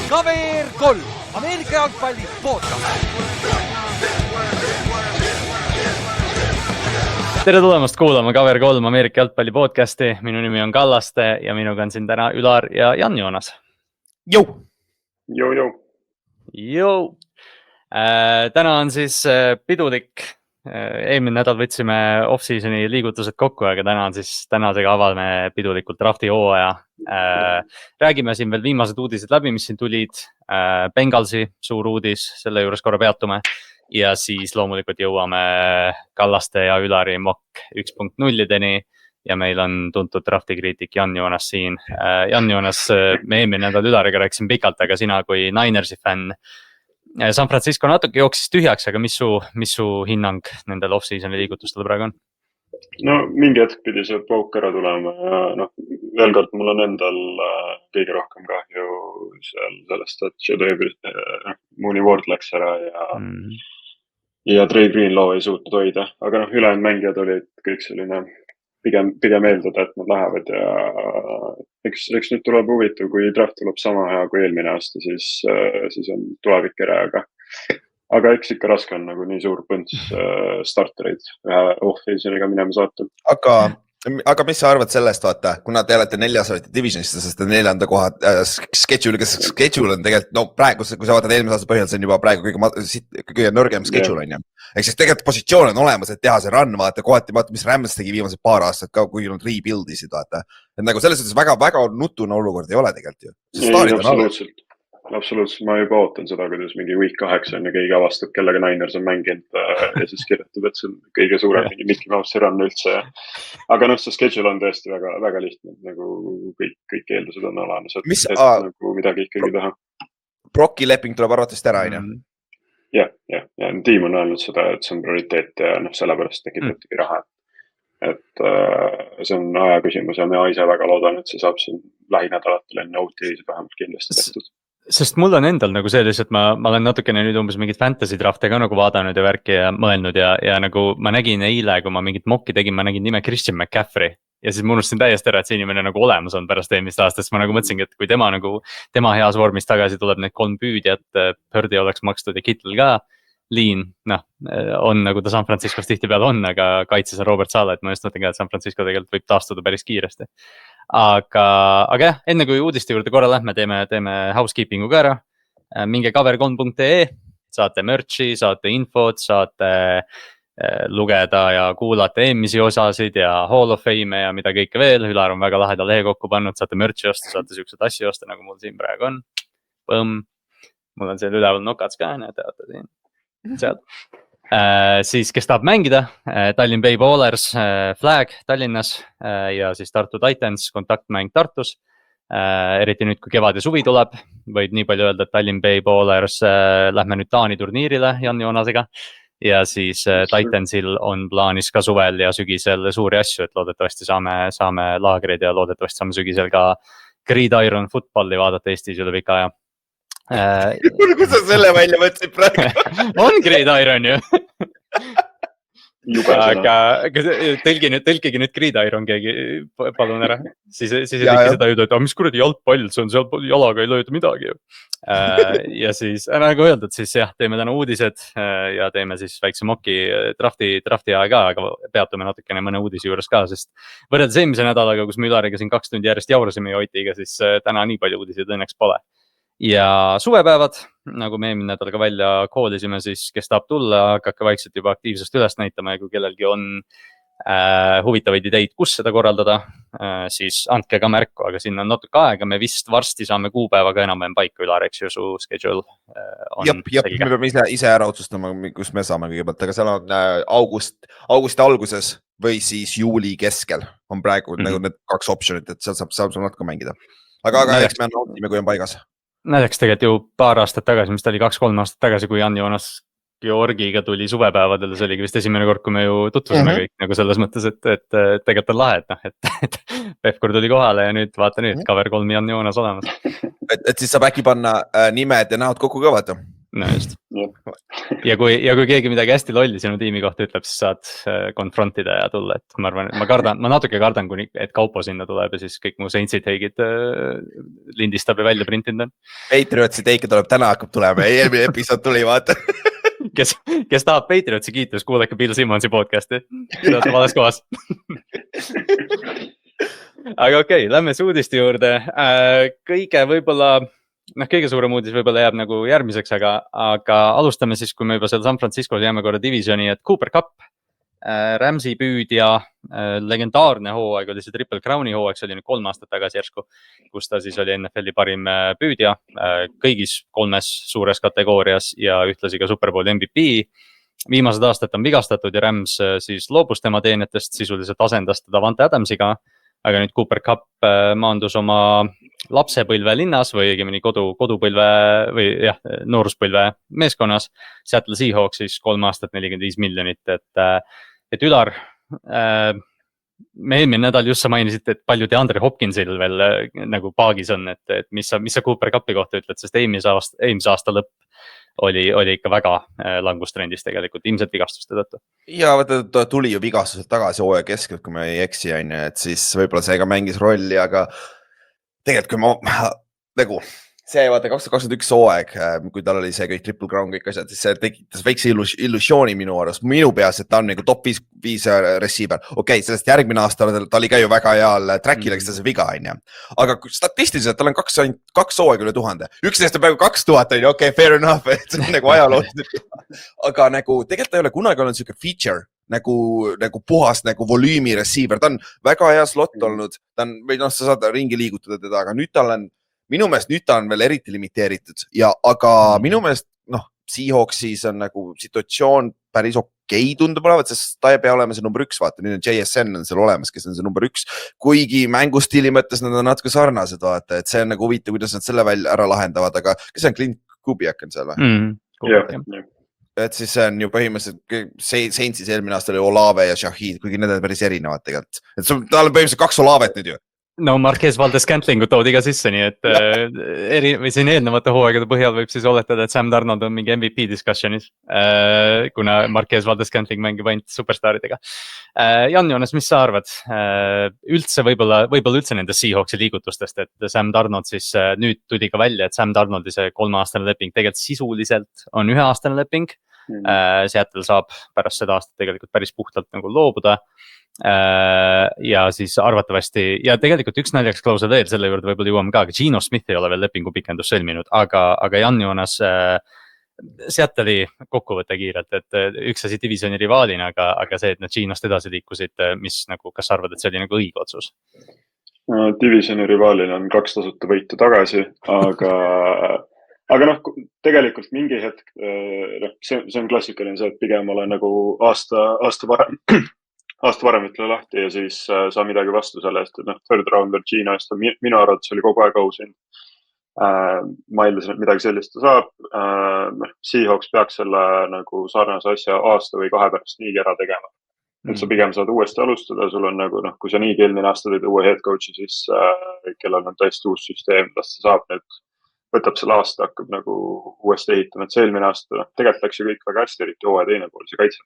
Kaver 3, Ameerika jalgpalli podcast. Tere tulemast kuulama Kaver 3 Ameerika jalgpalli podcasti. Minu nimi on Kallaste ja minuga on siin täna Ülar ja Jan Joonas. Jou! Täna on siis pidulik. Eelmine nädal võtsime off-seasoni liigutused kokku, aga täna on siis tänasega avame pidulikult drafti hooaja. Räägime siin veel viimased uudised läbi, mis siin tulid. Bengalsi suur uudis, selle juures korra peatume. Ja siis loomulikult jõuame Kallaste ja Ülari mock 1.0-deni ja meil on tuntud draftikriitik Jan Joonas siin. Jan Joonas, me eelmine nädal Ülariga rääkisin pikalt, aga sina kui Ninersi fänn. San Francisco natuke jooksis tühjaks, aga mis su hinnang nendel off-seasoni liigutustele praegu on? No mingi hetk pidi see pauk ära tulema ja veel kord mul on endal kõige rohkem kahju sellest, et Mooney Ward läks ära ja Trey Greenlaw ei suutnud hoida, aga ülejäänud mängijad olid kõik selline pigem eeldada, et nad lähevad ja eks nüüd tuleb huvitav, kui draft tuleb sama hea kui eelmine aasta, siis on tulevik ere, aga eks ikka raske on nagu nii suur põnts startereid ühe off-seasoniga minema saata. Aga mis sa arvad sellest, vaata, kuna te olete 4. divisionist, sest 4. koha schedule on tegelikult, praegu, kui sa vaatad eelmise aasta põhjal, see on juba praegu kõige nõrgem schedule on ju. Ehk siis tegelikult positsioon on olemas, et teha see run, vaata, kohati vaata, mis Rams tegi viimased paar aastat ka, kui nad rebuildisid, vaata. Et nagu selles suhtes väga nutune olukord ei ole tegelikult ju. Absoluutselt, ma juba ootan seda, kuidas mingi week 8 on ja keegi avastab, kellega Niners on mänginud ja siis kirjutab, et see on kõige suurem mingi Mickey Mouse run üldse. Aga see schedule on tõesti väga lihtne, nagu kõik eeldused on olemas, et nagu midagi ikkagi teha. Brocki leping tuleb arvatavasti ära, on ju? Ja tiim on öelnud seda, et see on prioriteet ja sellepärast tekitabki raha. Et see on aja küsimus ja me ise väga loodan, et see saab siin lähinädalatel enne OTA-sid vähemalt kindlasti tehtud. Sest mul on endal nagu see lihtsalt, ma olen natukene nüüd umbes mingit fantasy drafte ka nagu vaadanud ja värki ja mõelnud ja nagu ma nägin eile, kui ma mingit mocki tegin, ma nägin nime Christian McCaffrey. Ja siis ma unustasin täiesti ära, et see inimene nagu olemas on pärast eelmist aastast. Ma nagu mõtlesingi, et kui tema heas vormis tagasi tuleb need 3 püüdjat, Purdy oleks makstud ja Kittel ka. Liin, on nagu ta San Franciscos tihti peal on, aga kaitses on Robert Saleh, et ma just mõtlen ka, et San Francisco tegelikult võib taastuda päris kiiresti. Aga jah, enne kui uudiste juurde korra lähme, teeme housekeepingu ka ära. Minge cover3.ee, saate merchi, saate infot, saate lugeda ja kuulata eelmisi osasid ja Hall of Fame ja mida kõike veel. Ülar on väga laheda lehe kokku pannud, saate merchi osta, saate siuksed asju osta, nagu mul siin praegu on. Põmm, mul on seal üleval nokats ka, näete siin. Seal. Siis kes tahab mängida, Tallinn Bay Ballers, Flag Tallinnas ja siis Tartu Titans, kontaktmäng Tartus. Eriti nüüd, kui kevad ja suvi tuleb, võib nii palju öelda, et Tallinn Bay Ballers lähme nüüd Taani turniirile Jan Joonasega. Ja siis Titansil on plaanis ka suvel ja sügisel suuri asju, et loodetavasti saame laagreid ja loodetavasti saame sügisel ka Gridiron footballi vaadata Eestis üle pika aja. Kus sa selle välja võtsid praegu? On Gridiron ju. Aga tõlkige nüüd Gridiron keegi, palun ära. Siis ei teki seda juurde, et mis kuradi jalgpall, see on seal jalaga ei lööda midagi ju. Ja siis, nagu öeldud, siis jah, teeme täna uudised ja teeme siis väikse mocki drafti aja ka, aga peatume natukene mõne uudise juures ka, sest võrreldes eelmise nädalaga, kus me Ülariga siin 2 tundi järjest jaurasime ja Otiga, siis täna nii palju uudiseid õnneks pole. Ja suvepäevad, nagu me eelmine nädal ka välja koolisime, siis kes tahab tulla, hakake vaikselt juba aktiivsust üles näitama ja kui kellelgi on huvitavaid ideid, kus seda korraldada, siis andke ka märku, aga siin on natuke aega, me vist varsti saame kuupäevaga enam paika Ülar, eks ju, su schedule on selge. Me peame ise ära otsustama, kus me saame kõigepealt, aga seal on augusti alguses või siis juuli keskel on praegu nagu need 2 optionit, et seal saab natuke mängida. Aga eks me nautime, kui on paigas. Näiteks tegelikult ju paar aastat tagasi, mis ta oli 2-3 aastat tagasi, kui Jan Joonas Georgiga tuli suvepäevadel, see oligi vist esimene kord, kui me ju tutvusime kõik nagu selles mõttes, et tegelikult on lahe, et Pevkur tuli kohale ja nüüd vaata nüüd, cover 3 Jan Joonas olemas. Et siis saab äkki panna nimed ja näod kokku ka vaata? no just . Jah. ja kui keegi midagi hästi lolli sinu tiimi kohta ütleb , siis saad konfrontida ja tulla , et ma arvan , ma natuke kardan , et Kaupo sinna tuleb ja siis kõik mu Saintsi take'id lindistab ja välja printinud on . Patriotsi teike tuleb täna hakkab tulema ja eelmine episood tuli , vaata . kes tahab Patriotsi kiita , siis kuulake Bill Simmonsi podcast'i , te olete vales kohas . aga okei, lähme uudiste juurde . kõige võib-olla , kõige suurem uudis võib-olla jääb nagu järgmiseks , aga alustame siis , kui me juba seal San Franciscos jääme korra divisioni , et Cooper Cup , Rams'i püüdja , legendaarne hooaeg oli see Triple Crowni hooaeg , see oli nüüd 3 aastat tagasi järsku , kus ta siis oli NFL-i parim püüdja kõigis 3 suures kategoorias ja ühtlasi ka Super Bowl MVP . viimased aastad on vigastatud ja Rams siis loobus tema teenetest , sisuliselt asendas ta Davante Adamsiga . aga nüüd Cooper Cup maandus oma lapsepõlve linnas või õigemini kodupõlve või jah , nooruspõlve meeskonnas . Seattle Seahawks siis 3 aastat 45 miljonit , et Ülar , me eelmine nädal just sa mainisid , et palju DeAndre Hopkinsil veel nagu paagis on , et mis sa Cooper Cupi kohta ütled , sest eelmise aasta lõpp oli ikka väga langustrendis tegelikult , ilmselt vigastuste tõttu . ja vaata , ta tuli ju vigastuselt tagasi hooaja keskelt , kui ma ei eksi , on ju , et siis võib-olla see ka mängis rolli , aga tegelikult kui ma nagu see vaata 2021 hooaeg , kui tal oli see kõik Triple Crown kõik asjad , siis see tekitas väikse illusiooni minu arust , minu peas , et ta on nagu top 5 receiver . okei , sellest järgmine aasta ta oli ka ju väga heal track'il , eks ta see viga on ju . aga statistiliselt tal on 2 hooaega üle 1000 , üks neist on praegu 2000 on ju , okei, fair enough , et see on nagu ajaloos . aga nagu tegelikult ta ei ole kunagi olnud siuke feature nagu puhas nagu volüümi receiver , ta on väga hea slot olnud , ta on või noh , sa saad ringi liigutada teda , aga nüüd tal on minu meelest nüüd ta on veel eriti limiteeritud ja , aga minu meelest noh , Seahawksis on nagu situatsioon päris okei tundub olevat , sest ta ei pea olema see number 1 , vaata nüüd on JSN on seal olemas , kes on see number 1 , kuigi mängustiili mõttes nad on natuke sarnased , vaata , et see on nagu huvitav , kuidas nad selle välja ära lahendavad , aga kes on Clint Kubiak on seal või ? et siis see on ju põhimõtteliselt Saintsis eelmine aasta oli Olave ja Shahid , kuigi need on päris erinevad tegelikult , et tal on põhimõtteliselt 2 Olavet nüüd ju . no Marquez Valdes-Scantlingut toodi ka sisse , nii et või siin eelnevate hooaegade põhjal võib siis oletada , et Sam Darnold on mingi MVP discussionis , kuna Marquez Valdes-Scantling mängib ainult superstaaridega . Jan Joonas , mis sa arvad ? üldse võib-olla üldse nendest Seahawksi liigutustest , et Sam Darnold siis nüüd tuli ka välja , et Sam Darnoldi see 3-aastane leping tegelikult sisuliselt on 1-aastane leping . Seattle saab pärast seda aastat tegelikult päris puhtalt nagu loobuda . ja siis arvatavasti ja tegelikult üks naljakas klausel veel selle juurde võib-olla jõuame ka , aga Geno Smith ei ole veel lepingu pikendust sõlminud , aga Jan Joonas Seattle'i kokkuvõte kiirelt , et üks asi divisioni rivaalina , aga see , et nad Genost edasi liikusid , mis nagu , kas sa arvad , et see oli nagu õige otsus ? Divisioni rivaalina on 2 tasuta võitu tagasi , aga noh , tegelikult mingi hetk , see on klassikaline see , et pigem olen nagu aasta varem ütle lahti ja siis saa midagi vastu selle eest , et noh , third rounder Gino eest on minu arvates oli kogu aeg aus . ma eeldasin , et midagi sellist ta saab . Seahawks peaks selle nagu sarnase asja aasta või 2 pärast niigi ära tegema . et sa pigem saad uuesti alustada , sul on nagu noh , kui sa niigi eelmine aasta olid uue head coach'i , siis kellel on täiesti uus süsteem , las ta saab nüüd , võtab selle aasta , hakkab nagu uuesti ehitama , et see eelmine aasta , tegelikult läks ju kõik väga hästi , eriti hooaja teine pool , see kaitse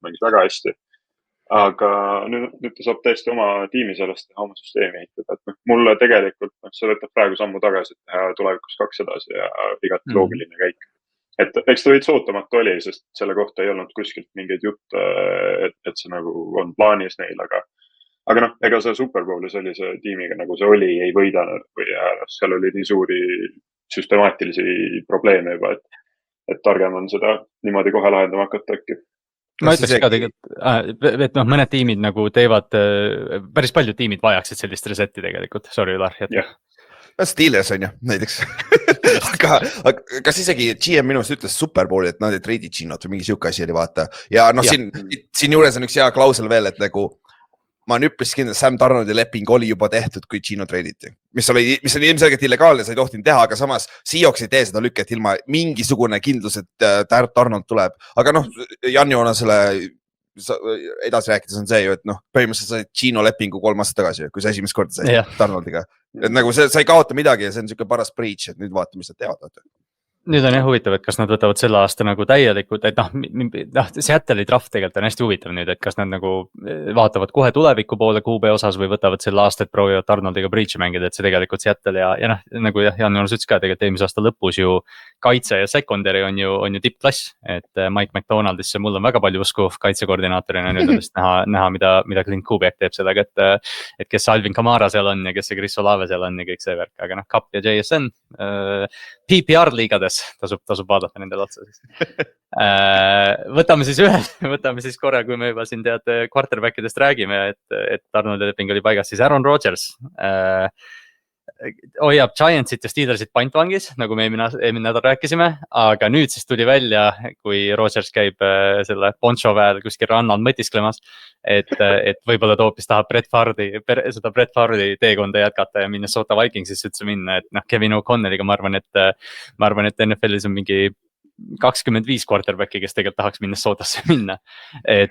mängis väga hästi . aga nüüd ta saab täiesti oma tiimi sellest teha , oma süsteemi ehitada , et mulle tegelikult see võtab praegu sammu tagasi , et teha tulevikus 2 edasi ja igati loogiline käik . et eks ta veits ootamatu oli , sest selle kohta ei olnud kuskilt mingeid jutte , et see nagu on plaanis neil , aga noh , ega see Super Bowl sellise tiimiga nagu see oli , ei võidanud või seal oli nii suuri süstemaatilisi probleeme juba , et targem on seda niimoodi kohe lahendama hakata äkki . ma ütleks ka tegelikult , et noh , mõned tiimid nagu teevad , päris paljud tiimid vajaksid sellist reset'i tegelikult , sorry Ülar . Steelers on ju näiteks aga kas isegi GM minu arust ütles Super Bowli , et nad ei treidi Ginot või mingi siuke asi oli vaata ja noh , siin juures on üks hea klausel veel , et nagu ma olen üpris kindel , Sam Darnoldi leping oli juba tehtud , kui Gino treiditi , mis oli ilmselgelt illegaalne , sa ei tohtinud teha , aga samas Seahawks ei tee seda lükket ilma mingisugune kindlus , et Darnold tuleb , aga noh , Jan Joonasele edasi rääkides on see ju , et noh , põhimõtteliselt sai Gino lepingu 3 aastat tagasi , kui sa esimest korda sai Darnoldiga , et nagu sa ei kaota midagi ja see on siuke paras breach , et nüüd vaata , mis nad teevad . nüüd on jah huvitav, et kas nad võtavad selle aasta nagu täielikult, et Seattle'i draft tegelikult on hästi huvitav nüüd, et kas nad nagu vaatavad kohe tuleviku poole QB osas või võtavad selle aasta, et proovivad Arnoldiga breach'i mängida, et see tegelikult Seattle ja nagu jah, Jaan Joonus ütles ka tegelikult eelmise aasta lõpus ju kaitse ja secondary on ju tippklass, et Mike McDonaldisse mul on väga palju usku kaitsekoordinaatorina nüüd on vist näha, mida Clint Kubiak teeb sellega, et kes Alvin Kamara seal on ja kes see Chris Olave seal on ja kõik see värk, aga Cup ja JSN PPR liigades tasub vaadata nendele otsa siis. Võtame siis korra, kui me juba siin quarterbackidest räägime, et Arnoldi leping oli paigas, siis Aaron Rodgers hoiab Giantsit ja Steelersit pantvangis, nagu me eelmine nädal rääkisime, aga nüüd siis tuli välja, kui Rodgers käib selle poncho väel kuskil rannal mõtisklemas, et võib-olla ta hoopis tahab Brett Favre'i teekonda jätkata ja Minnesota Vikingsisse üldse minna, et Kevin O'Connelliga ma arvan, et NFL-is on mingi 25 quarterback'i, kes tegelikult tahaks Minnesotasse minna. Et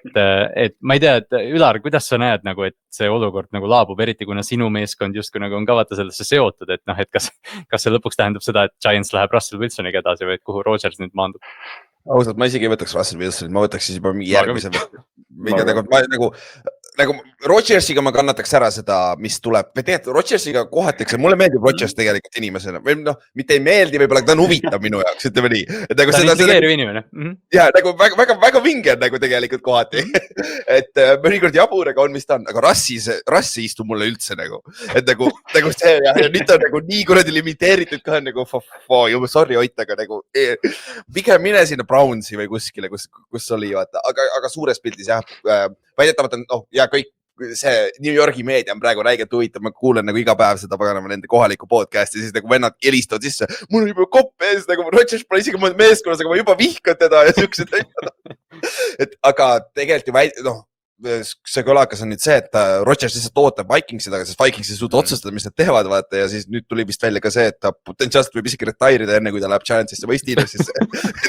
ma ei tea, et Ülar, kuidas sa näed nagu, et see olukord nagu laabub, eriti kuna sinu meeskond justkui nagu on ka vaata sellesse seotud, et kas see lõpuks tähendab seda, et Giants läheb Russell Wilsoniga edasi või et kuhu Rodgers nüüd maandub? Ausalt, ma isegi ei võtaks Russell Wilsonit, ma võtaks siis juba mingi järgmise. Nagu Rodgersiga ma kannataks ära seda, mis tuleb. Või tegelikult Rodgersiga kohatakse, mulle meeldib Rodgers tegelikult inimesena. Või mitte ei meeldi, võib-olla ta on huvitav minu jaoks, ütleme nii. Ta on integreeriv inimene. Ja nagu väga vinge on nagu tegelikult kohati. Et mõnikord jabur, aga on mis ta on. Aga rassi istub mulle üldse nagu. Et nagu see ja nüüd ta on nagu nii kuradi limiteeritud ka nagu juba sorry Ott, aga nagu pigem mine sinna Brownsi või kuskile, kus oli vaata. Aga suures pildis jah, väidetavalt on, ja kõik see New Yorgi meedia on praegu räigelt huvitav, ma kuulen nagu iga päev seda paganama nende kohaliku podcasti, siis nagu vennad helistavad sisse, mul on juba kopp ees, nagu Rodgers pole isegi meeskonnas, aga ma juba vihkan teda ja siuksed asjad. Aga tegelikult ju see kõlakas on nüüd see, et Rodgers lihtsalt ootab Vikingsid, aga sest Vikings ei suuda otsustada, mis nad teevad, vaata, ja siis nüüd tuli vist välja ka see, et ta potentsiaalselt võib isegi retairida enne, kui ta läheb Giantsisse või Steelersisse.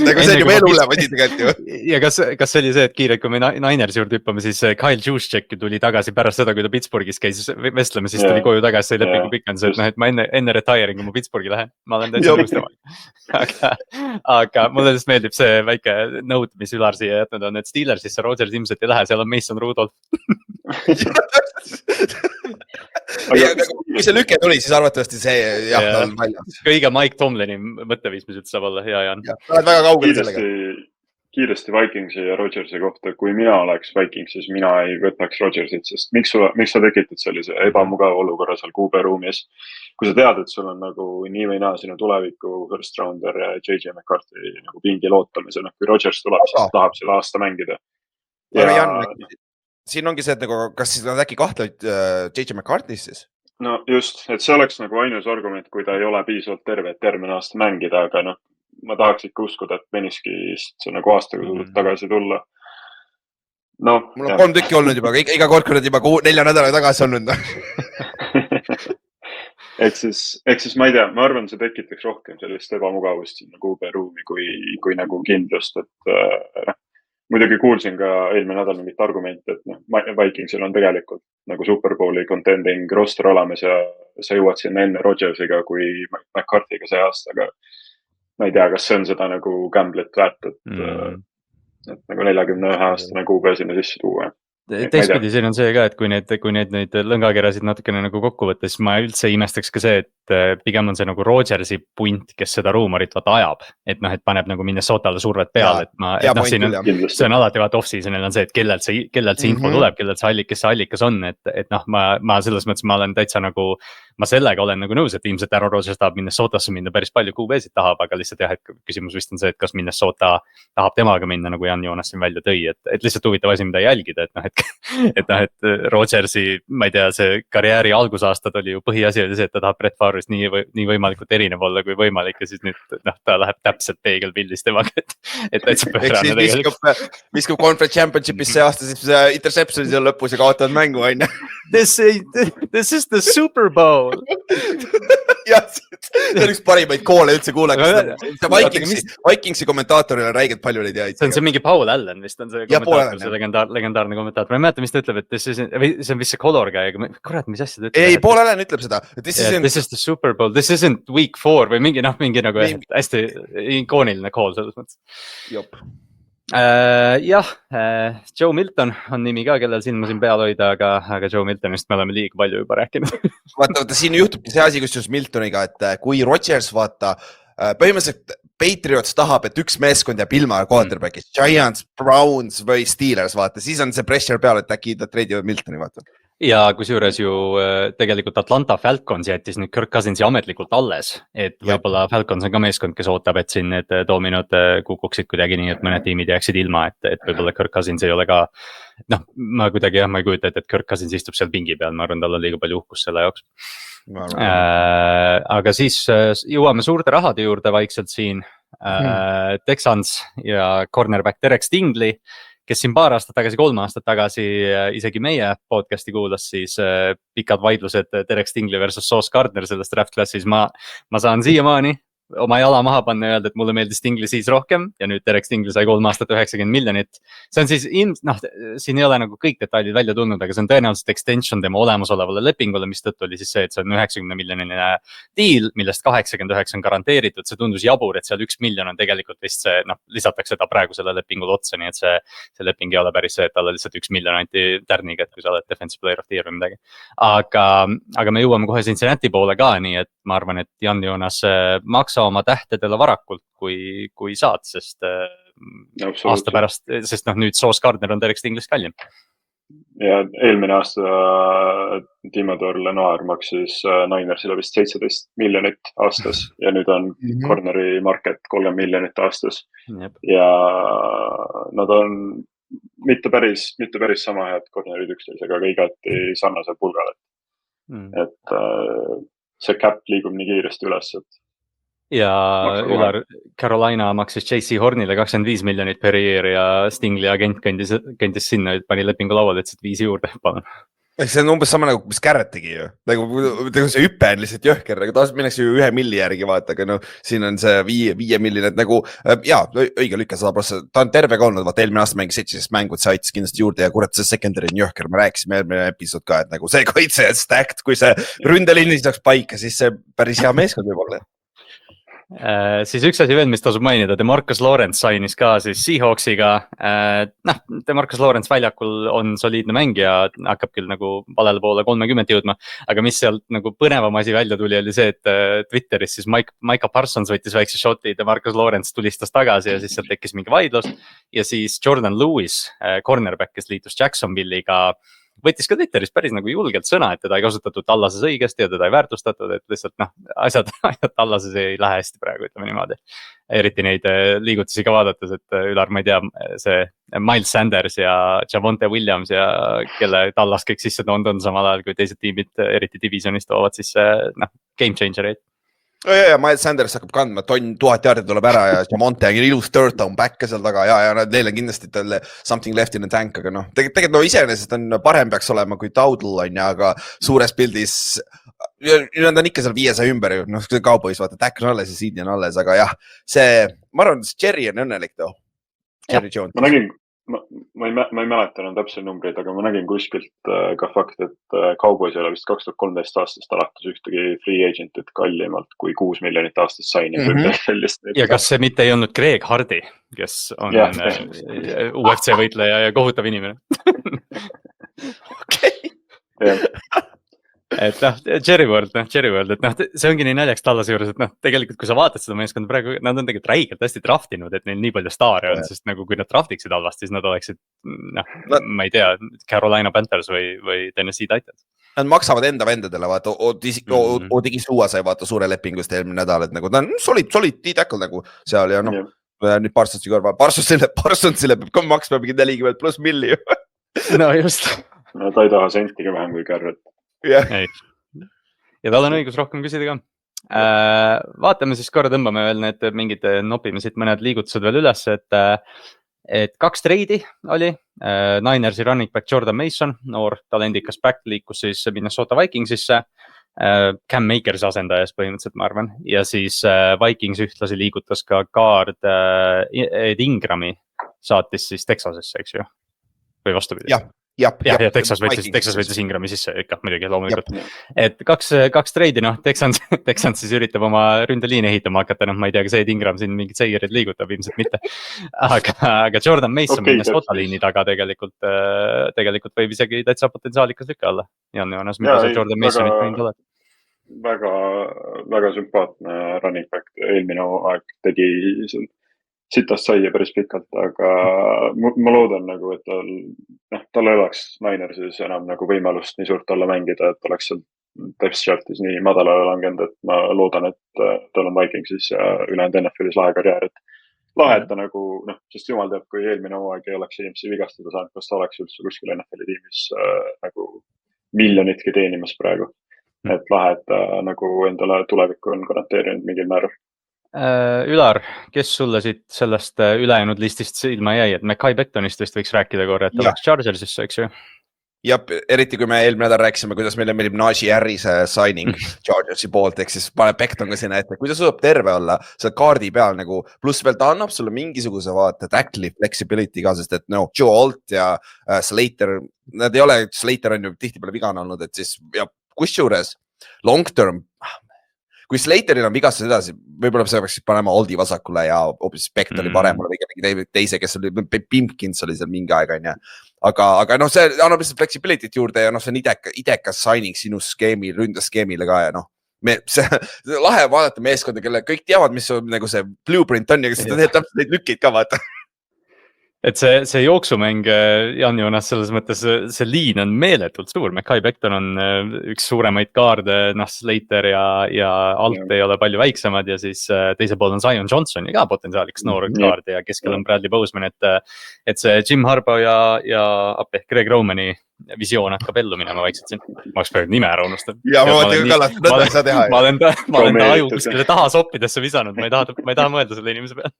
Nagu see on ju veel hullem asi tegelikult ju. Ja kas see oli see, et kiirelt, kui me Niners juurde hüppame, siis Kyle Juszczyk tuli tagasi pärast seda, kui ta Pittsburghis käis vestlema, siis tuli koju tagasi, sai lepingu pikendus, et ma enne retiring, kui ma Pittsburghi lähen, ma olen täitsa nõustama. Aga mulle just meeldib see väike note, mis Ülar siia jätnud on, et Steelersisse Rodgers ilmselt ei lähe, seal on Mason Rudolph. Kui see lüke tuli, siis arvatavasti see on väljas. Kõige Mike Tomlini mõtteviis, mis üldse saab olla, hea Jaan. Oled väga kaugel sellega. Kiiresti Vikingsi ja Rodgersi kohta, kui mina oleks Vikings, siis mina ei võtaks Rodgersit, sest miks sa tekitad sellise ebamugava olukorra seal QB ruumis, kui sa tead, et sul on nagu nii või naa sinu tuleviku first rounder JJ McCarthy nagu pingil ootamisel, kui Rodgers tuleb, siis tahab selle aasta mängida. Aga Jan, siin ongi see, et nagu, kas siis nad äkki kahtlevad JJ McCarthy's siis? No just, et see oleks nagu ainus argument, kui ta ei ole piisavalt terve, et tervena aasta mängida, aga ma tahaks ikka uskuda, et Meniskist see nagu aastaga suudab tagasi tulla. Mul on 3 tükki olnud juba, iga kord, kui nad juba 4 nädala tagasi olnud. Ehk siis ma ei tea, ma arvan, see tekitaks rohkem sellist ebamugavust sinna QB ruumi kui nagu kindlust, et muidugi kuulsin ka eelmine nädal mingit argumente, et Vikingsil on tegelikult nagu Superbowli contending roster olemas ja sa jõuad sinna enne Rodgersiga kui McCarthy'ga see aasta, aga ma ei tea, kas see on seda nagu gamblit väärt, et nagu 41 aastane QB sinna sisse tuua. Teistpidi siin on see ka, et kui neid lõngakerasid natukene nagu kokku võtta, siis ma üldse imestaks ka see, et pigem on see nagu Rodgersi punt, kes seda ruumorit vaata ajab, et paneb nagu Minnesotale survet peale, see on alati vaata off-seasonil on see, et kellelt see info tuleb, kellelt see allikas on, et ma selles mõttes ma olen täitsa nagu, ma sellega olen nagu nõus, et ilmselt Aaron Rodgers tahab Minnesotasse minna, päris palju QB-sid tahab, aga lihtsalt jah, et küsimus vist on see, et kas Minnesota tahab temaga minna, nagu Jan Joonas siin välja tõi, et lihtsalt huvitav asi, mida jälgida, et Rodgersi, ma ei tea, see karjääri algusaastad oli ju põhiasi oli see, et ta tahab Brett Favre'ist nii võimalikult erinev olla kui võimalik ja siis nüüd ta läheb täpselt peegelpildis temaga, et täitsa pöörane tegelikult. Viskab Conference Championship'is see aasta, siis interception'id on lõpus ja kaotavad mängu, aine. This is the Super Bowl. Jah, see on üks parimaid koole üldse kuuleks. Vikingsi kommentaatoril on räigelt palju neid jäid. See on see mingi Paul Allen vist on see kommentaator, see legendaarne kommentaator. vaata, ma ei mäleta, mis ta ütleb, et see on vist see color guy, aga kurat, mis asja ta ütleb. ei, Paul Allen ütleb seda. This is the Super Bowl, this isn't week 4 või mingi nagu hästi ikooniline call selles mõttes. Jop. Joe Milton on nimi ka, kellel silma siin peal hoida, aga Joe Miltonist me oleme liiga palju juba rääkinud. vaata, siin juhtubki see asi, kus just Miltoniga, et kui Rodgers vaata, põhimõtteliselt Patriots tahab, et üks meeskond jääb ilma quarterback'ist, Giants, Browns või Steelers, vaata, siis on see pressure peal, et äkki ta treidivad Miltoni, vaata. Ja kusjuures ju tegelikult Atlanta Falcons jättis nüüd Kirk Cousinsi ametlikult alles, et võib-olla Falcons on ka meeskond, kes ootab, et siin need dominod kukuksid kuidagi nii, et mõned tiimid jääksid ilma, et võib-olla Kirk Cousins ei ole ka, noh, ma kuidagi ma ei kujuta, et Kirk Cousins istub seal pingi peal, ma arvan, tal on liiga palju uhkust selle jaoks. Aga siis jõuame suurte rahade juurde vaikselt siin. Texans ja cornerback Derek Stingley, kes siin 3 aastat tagasi isegi meie podcasti kuulas, siis pikad vaidlused Derek Stingley versus Sauce Gardner selles draft klassis. Ma saan siiamaani oma jala maha panna ja öelda, et mulle meeldis Stingley siis rohkem ja nüüd Derek Stingley sai 3 aastat 90 miljonit. See on siis, siin ei ole nagu kõik detailid välja tulnud, aga see on tõenäoliselt extension tema olemasolevale lepingule, mis tõttu oli siis see, et see on 90 miljonine deal, millest 89 on garanteeritud. See tundus jabur, et seal 1 miljon on tegelikult vist see, lisatakse ta praegu selle lepingule otsa, nii et see leping ei ole päris see, et talle lihtsalt 1 miljon anti tärniga, et kui sa oled defensive player of the year või midagi. Aga me jõuame kohe Cincinnati poole ka, nii et ma arvan, et Jan Joonas maksa oma tähtedele varakult, kui saad, sest aasta pärast, sest nüüd Sauce Gardner on Derek Stingley'st kallim. Ja eelmine aasta Dimador Lenoir maksis Ninersile vist 17 miljonit aastas ja nüüd on corneri market 30 miljonit aastas. Ja nad on mitte päris sama head cornerid üksteisega, aga igati sarnasel pulgal. Et see cap liigub nii kiiresti üles, et ja ülar Carolina maksis JC Hornile 25 miljonit per year ja Stingley agent kõndis sinna, et pani lepingu lauale, et 5 juurde, palun. See on umbes sama nagu, mis Garrett tegi ju. Nagu see hüpe on lihtsalt jõhker, aga taas minnakse ju 1 milli järgi vaata, aga siin on see 5 milline, et nagu, õige lükka 100%. Ta on terve ka olnud, vaata eelmine aasta mängis 17 mängu, et see aitas kindlasti juurde ja kurat, see secondary on jõhker. Me rääkisime eelmine episood ka, et nagu see kaitse on stacked, kui see ründeliini saaks paika, siis see päris hea meeskond võib olla. Siis üks asi veel, mis tasub mainida, DeMarcus Lawrence sainis ka siis Seahawksiga. DeMarcus Lawrence väljakul on soliidne mängija, hakkab küll nagu valele poole 30 jõudma, aga mis sealt nagu põnevam asi välja tuli, oli see, et Twitteris siis Micah Parsons võttis väikse shoti, DeMarcus Lawrence tulistas tagasi ja siis sealt tekkis mingi vaidlus. Ja siis Jordan Lewis, cornerback, kes liitus Jacksonville'iga, võttis ka Twitteris päris nagu julgelt sõna, et teda ei kasutatud Tallases õigesti ja teda ei väärtustatud, et lihtsalt asjad Tallases ei lähe hästi praegu, ütleme niimoodi. Eriti neid liigutusi ka vaadates, et Ülar, ma ei tea, see Miles Sanders ja Javonte Williams ja kelle Tallas kõik sisse toonud on samal ajal, kui teised tiimid, eriti divisionist toovad sisse game changer'id. Ja Miles Sanders hakkab kandma, 1000 jaardi tuleb ära ja Jamonte on ilus third down back seal taga ja neil on kindlasti talle something left in the tank, aga tegelikult iseenesest on parem peaks olema kui Daudl on ja, aga suures pildis nad on ikka seal 500 ümber ju, see Cowboys vaata, Dak on alles ja Sidney on alles, aga jah, ma arvan, et Jerry on õnnelik too. Jerry Jones. Ma ei mäleta enam täpseid numbreid, aga ma nägin kuskilt ka fakt, et Cowboys ei ole vist 2013 aastast alates ühtegi free agentit kallimalt kui 6 miljonit aastas sain. Ja kas see mitte ei olnud Greg Hardy, kes on UFC võitleja ja kohutav inimene? Okei. Et Jerry World, et see ongi nii naljaks Tallase juures, et tegelikult kui sa vaatad seda meeskonda praegu, nad on tegelikult räigelt hästi draftinud, et neil nii palju staare on, sest nagu kui nad draftiksid halvasti, siis nad oleksid, ma ei tea, Carolina Panthers või Tennessee Titans. Nad maksavad enda vendadele, vaata, Odigi Suua sai vaata suure lepingust eelmine nädal, et nagu ta on solid D-tackle nagu seal ja nüüd Parsonsi kõrval, Parsonsile peab ka maksma mingi 40 plus milli. No just. No ta ei taha sentigi vähem kui Garrett. Yeah. Ja tal on õigus rohkem küsida ka. Vaatame siis korra, tõmbame veel need mingid, nopime siit mõned liigutused veel üles, et 2 treidi oli. Ninersi running back Jordan Mason, noor talendikas back, liikus siis Minnesota Vikingsisse. Cam Makers asendajas põhimõtteliselt, ma arvan. Ja siis Vikings ühtlasi liigutas ka guard Ed Ingrami saatis siis Texasesse, eks ju? Või vastupidi? ja Texas võitis Ingrami sisse ikka muidugi loomulikult. Et kaks treidi, Texans siis üritab oma ründeliine ehitama hakata, ma ei tea, kas Ingram siin mingid seirid liigutab, ilmselt mitte. Aga Jordan Mason minnes otaliini taga tegelikult võib isegi täitsa potentsiaalikas lükka olla. Jaanas, mida sa Jordan Masonit võinud oled? Väga sümpaatne running back, eelmine aeg tegi sitast saia päris pikalt, aga ma loodan nagu, et tal ei oleks Ninersis enam nagu võimalust nii suurt olla mängida, et oleks seal depth chartis nii madalale langenud, et ma loodan, et tal on Vikingsis ja ülejäänud NFL-is lahe karjäär, et lahe, et ta nagu, sest jumal teab, kui eelmine hooaeg ei oleks inimesi vigastada saanud, kas ta oleks üldse kuskil NFL-i tiimis nagu miljonitki teenimas praegu. Et lahe, et ta nagu endale tulevikku on garanteerinud mingil määral. Ülar, kes sulle siit sellest ülejäänud listist ilma jäi, et Mekhi Bectonist vist võiks rääkida korra, et oleks Chargersisse, eks ju? Jah, eriti kui me eelmine nädal rääkisime, kuidas meile meeldib Najee Harrise signing Chargersi poolt, ehk siis pane Becton ka sinna ette, kui ta suudab terve olla seal kaardi peal nagu, pluss veel ta annab sulle mingisuguse vaata tackli flexibility ka, sest et Joe Alt ja Slater, nad ei ole, Slater on ju tihtipeale vigane olnud, et siis ja kusjuures long term, kui Slateril on vigastus edasi, võib-olla sa peaksid panema Aldi vasakule ja hoopis Bectoni paremale või mingi teise, kes oli, Pimpkins oli seal mingi aeg, on ju. Aga see annab lihtsalt flexibility't juurde ja see on idekas signing sinu skeemi, ründaskeemile ka ja see lahe vaadata meeskonda, kelle kõik teavad, mis nagu see blueprint on ja kes teeb täpselt neid lükkeid ka vaata. Et see jooksumäng, Jan-Jonas, selles mõttes see liin on meeletult suur. Mekhi Becton on üks suuremaid kaarde, Slater ja Alt ei ole palju väiksemad ja siis teise pool on Zion Johnson ja ka potentsiaaliks noor kaard ja keskel on Bradley Boseman, et see Jim Harbaugh ja Greg Romani visioon hakkab ellu minema vaikselt siin. Ma oleks praegu nime ära unustanud. Ja ma mõtlen ka alati, mõtlen sa teha. Ma olen ta aju kuskile taha soppidesse visanud, ma ei taha mõelda selle inimese peale.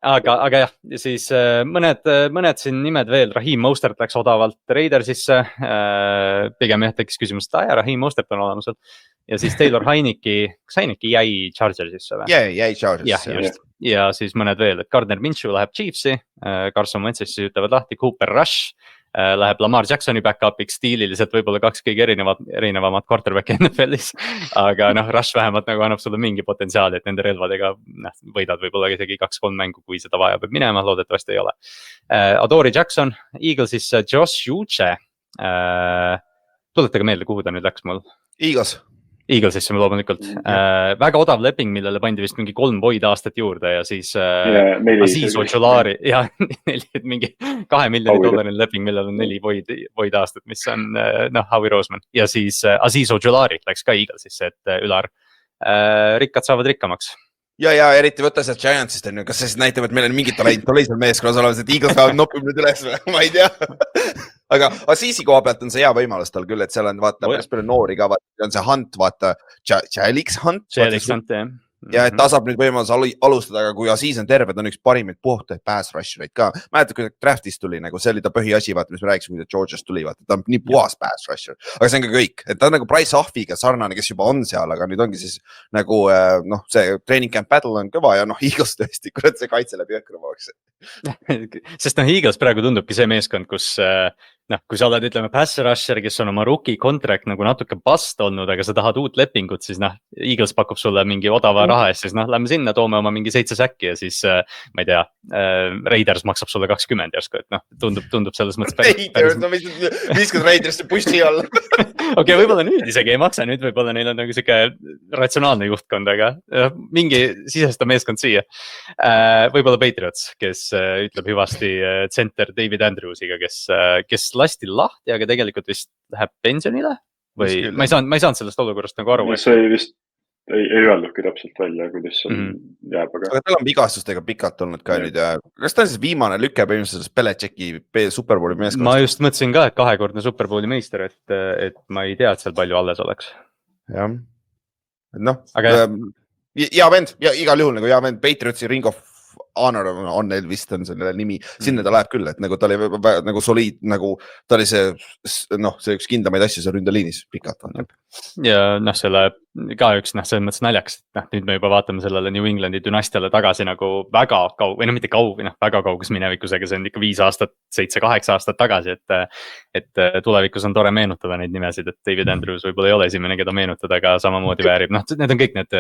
Aga jah, siis mõned siin nimed veel, Raheem Mostert läks odavalt Raidersisse, pigem tekkis küsimus, et Raheem Mostert on olemas. Ja siis Taylor Heineke, kas Heineke jäi Chargersisse või? Jäi Chargersisse. Ja siis mõned veel, et Gardner Minshew läheb Chiefsi, Carson Wentz siis ütlevad lahti, Cooper Rush läheb Lamar Jacksoni back-up'iks, stiililiselt võib-olla kaks kõige erinevamat quarterback'i NFL-is, aga Rush vähemalt nagu annab sulle mingi potentsiaali, et nende relvadega võidad võib-olla isegi 2-3 mängu, kui seda vaja peab minema, loodetavasti ei ole. Adoree Jackson, Eagles'is Josh Uche, tuletage meelde, kuhu ta nüüd läks mul? Eaglesisse loomulikult. Väga odav leping, millele pandi vist mingi 3 void aastat juurde ja siis Aziz Ojulari ja mingi $2 miljoni leping, millel on 4 void aastat, mis on Howie Roseman. Ja siis Aziz Ojulari läks ka Eaglesisse, et Ülar, rikkad saavad rikkamaks. Ja eriti võtta sealt Giantsist, kas see siis näitab, et meil on mingit talent oli seal meeskonnas olemas, et Eagles ka nopib nüüd üles või, ma ei tea. Aga Azizi koha pealt on see hea võimalus tal küll, et seal on vaata päris palju noori ka, on see Hunt, vaata, Jalix Hunt. jah. Ja et ta saab nüüd võimalus alustada, aga kui Aziz on terve, ta on üks parimaid puhtaid pass rushereid ka. Mäletad, kui draftist tuli, nagu see oli ta põhiasi, vaata, mis me rääkisime, kui ta Georgiast tuli, vaata, ta on nii puhas pass rusher. Aga see on ka kõik, et ta on nagu Bryce Huffiga sarnane, kes juba on seal, aga nüüd ongi siis nagu, see training camp battle on kõva ja Eagles tõesti, kurat see kaitse läbi õkruvaks. Sest Eagles praegu tundubki see meeskond, kus kui sa oled, ütleme, pass rusher, kes on oma rookie contract nagu natuke bust olnud, aga sa tahad uut lepingut, siis Eagles pakub sulle mingi odava raha eest, siis lähme sinna, toome oma mingi 7 säkki ja siis, ma ei tea, Raiders maksab sulle 20 järsku, et tundub selles mõttes Raiders, viskad Raiderisse bussi alla. Okei, võib-olla nüüd isegi ei maksa, nüüd võib-olla neil on nagu siuke ratsionaalne juhtkond, aga mingi sisesta meeskond siia. Võib-olla Patriots, kes ütleb hüvasti center David Andrewsiga, kes lasti lahti, aga tegelikult vist läheb pensionile või ma ei saanud sellest olukorrast nagu aru. See vist ei öelnudki täpselt välja, kuidas see jääb. Aga tal on vigastustega pikalt olnud ka nüüd ja kas ta on siis viimane lüke põhimõtteliselt Belichicki Superbowli meeskond? Ma just mõtlesin ka, et 2-kordne Superbowli meister, et ma ei tea, et seal palju alles oleks. Jah, hea vend ja igal juhul nagu hea vend Patriotsi Ring of Honor on vist on selle nimi, sinna ta läheb küll, et nagu ta oli nagu soliid, nagu ta oli see üks kindlamaid asju seal ründeliinis pikalt. Ja selle ka üks selles mõttes naljaks, et nüüd me juba vaatame sellele New Englandi dünastiale tagasi nagu väga või mitte väga kaugus minevikus, aga see on ikka 5 aastat, 7-8 aastat tagasi, et tulevikus on tore meenutada neid nimesid, et David Andrews võib-olla ei ole esimene, keda meenutada, aga samamoodi väärib, need on kõik need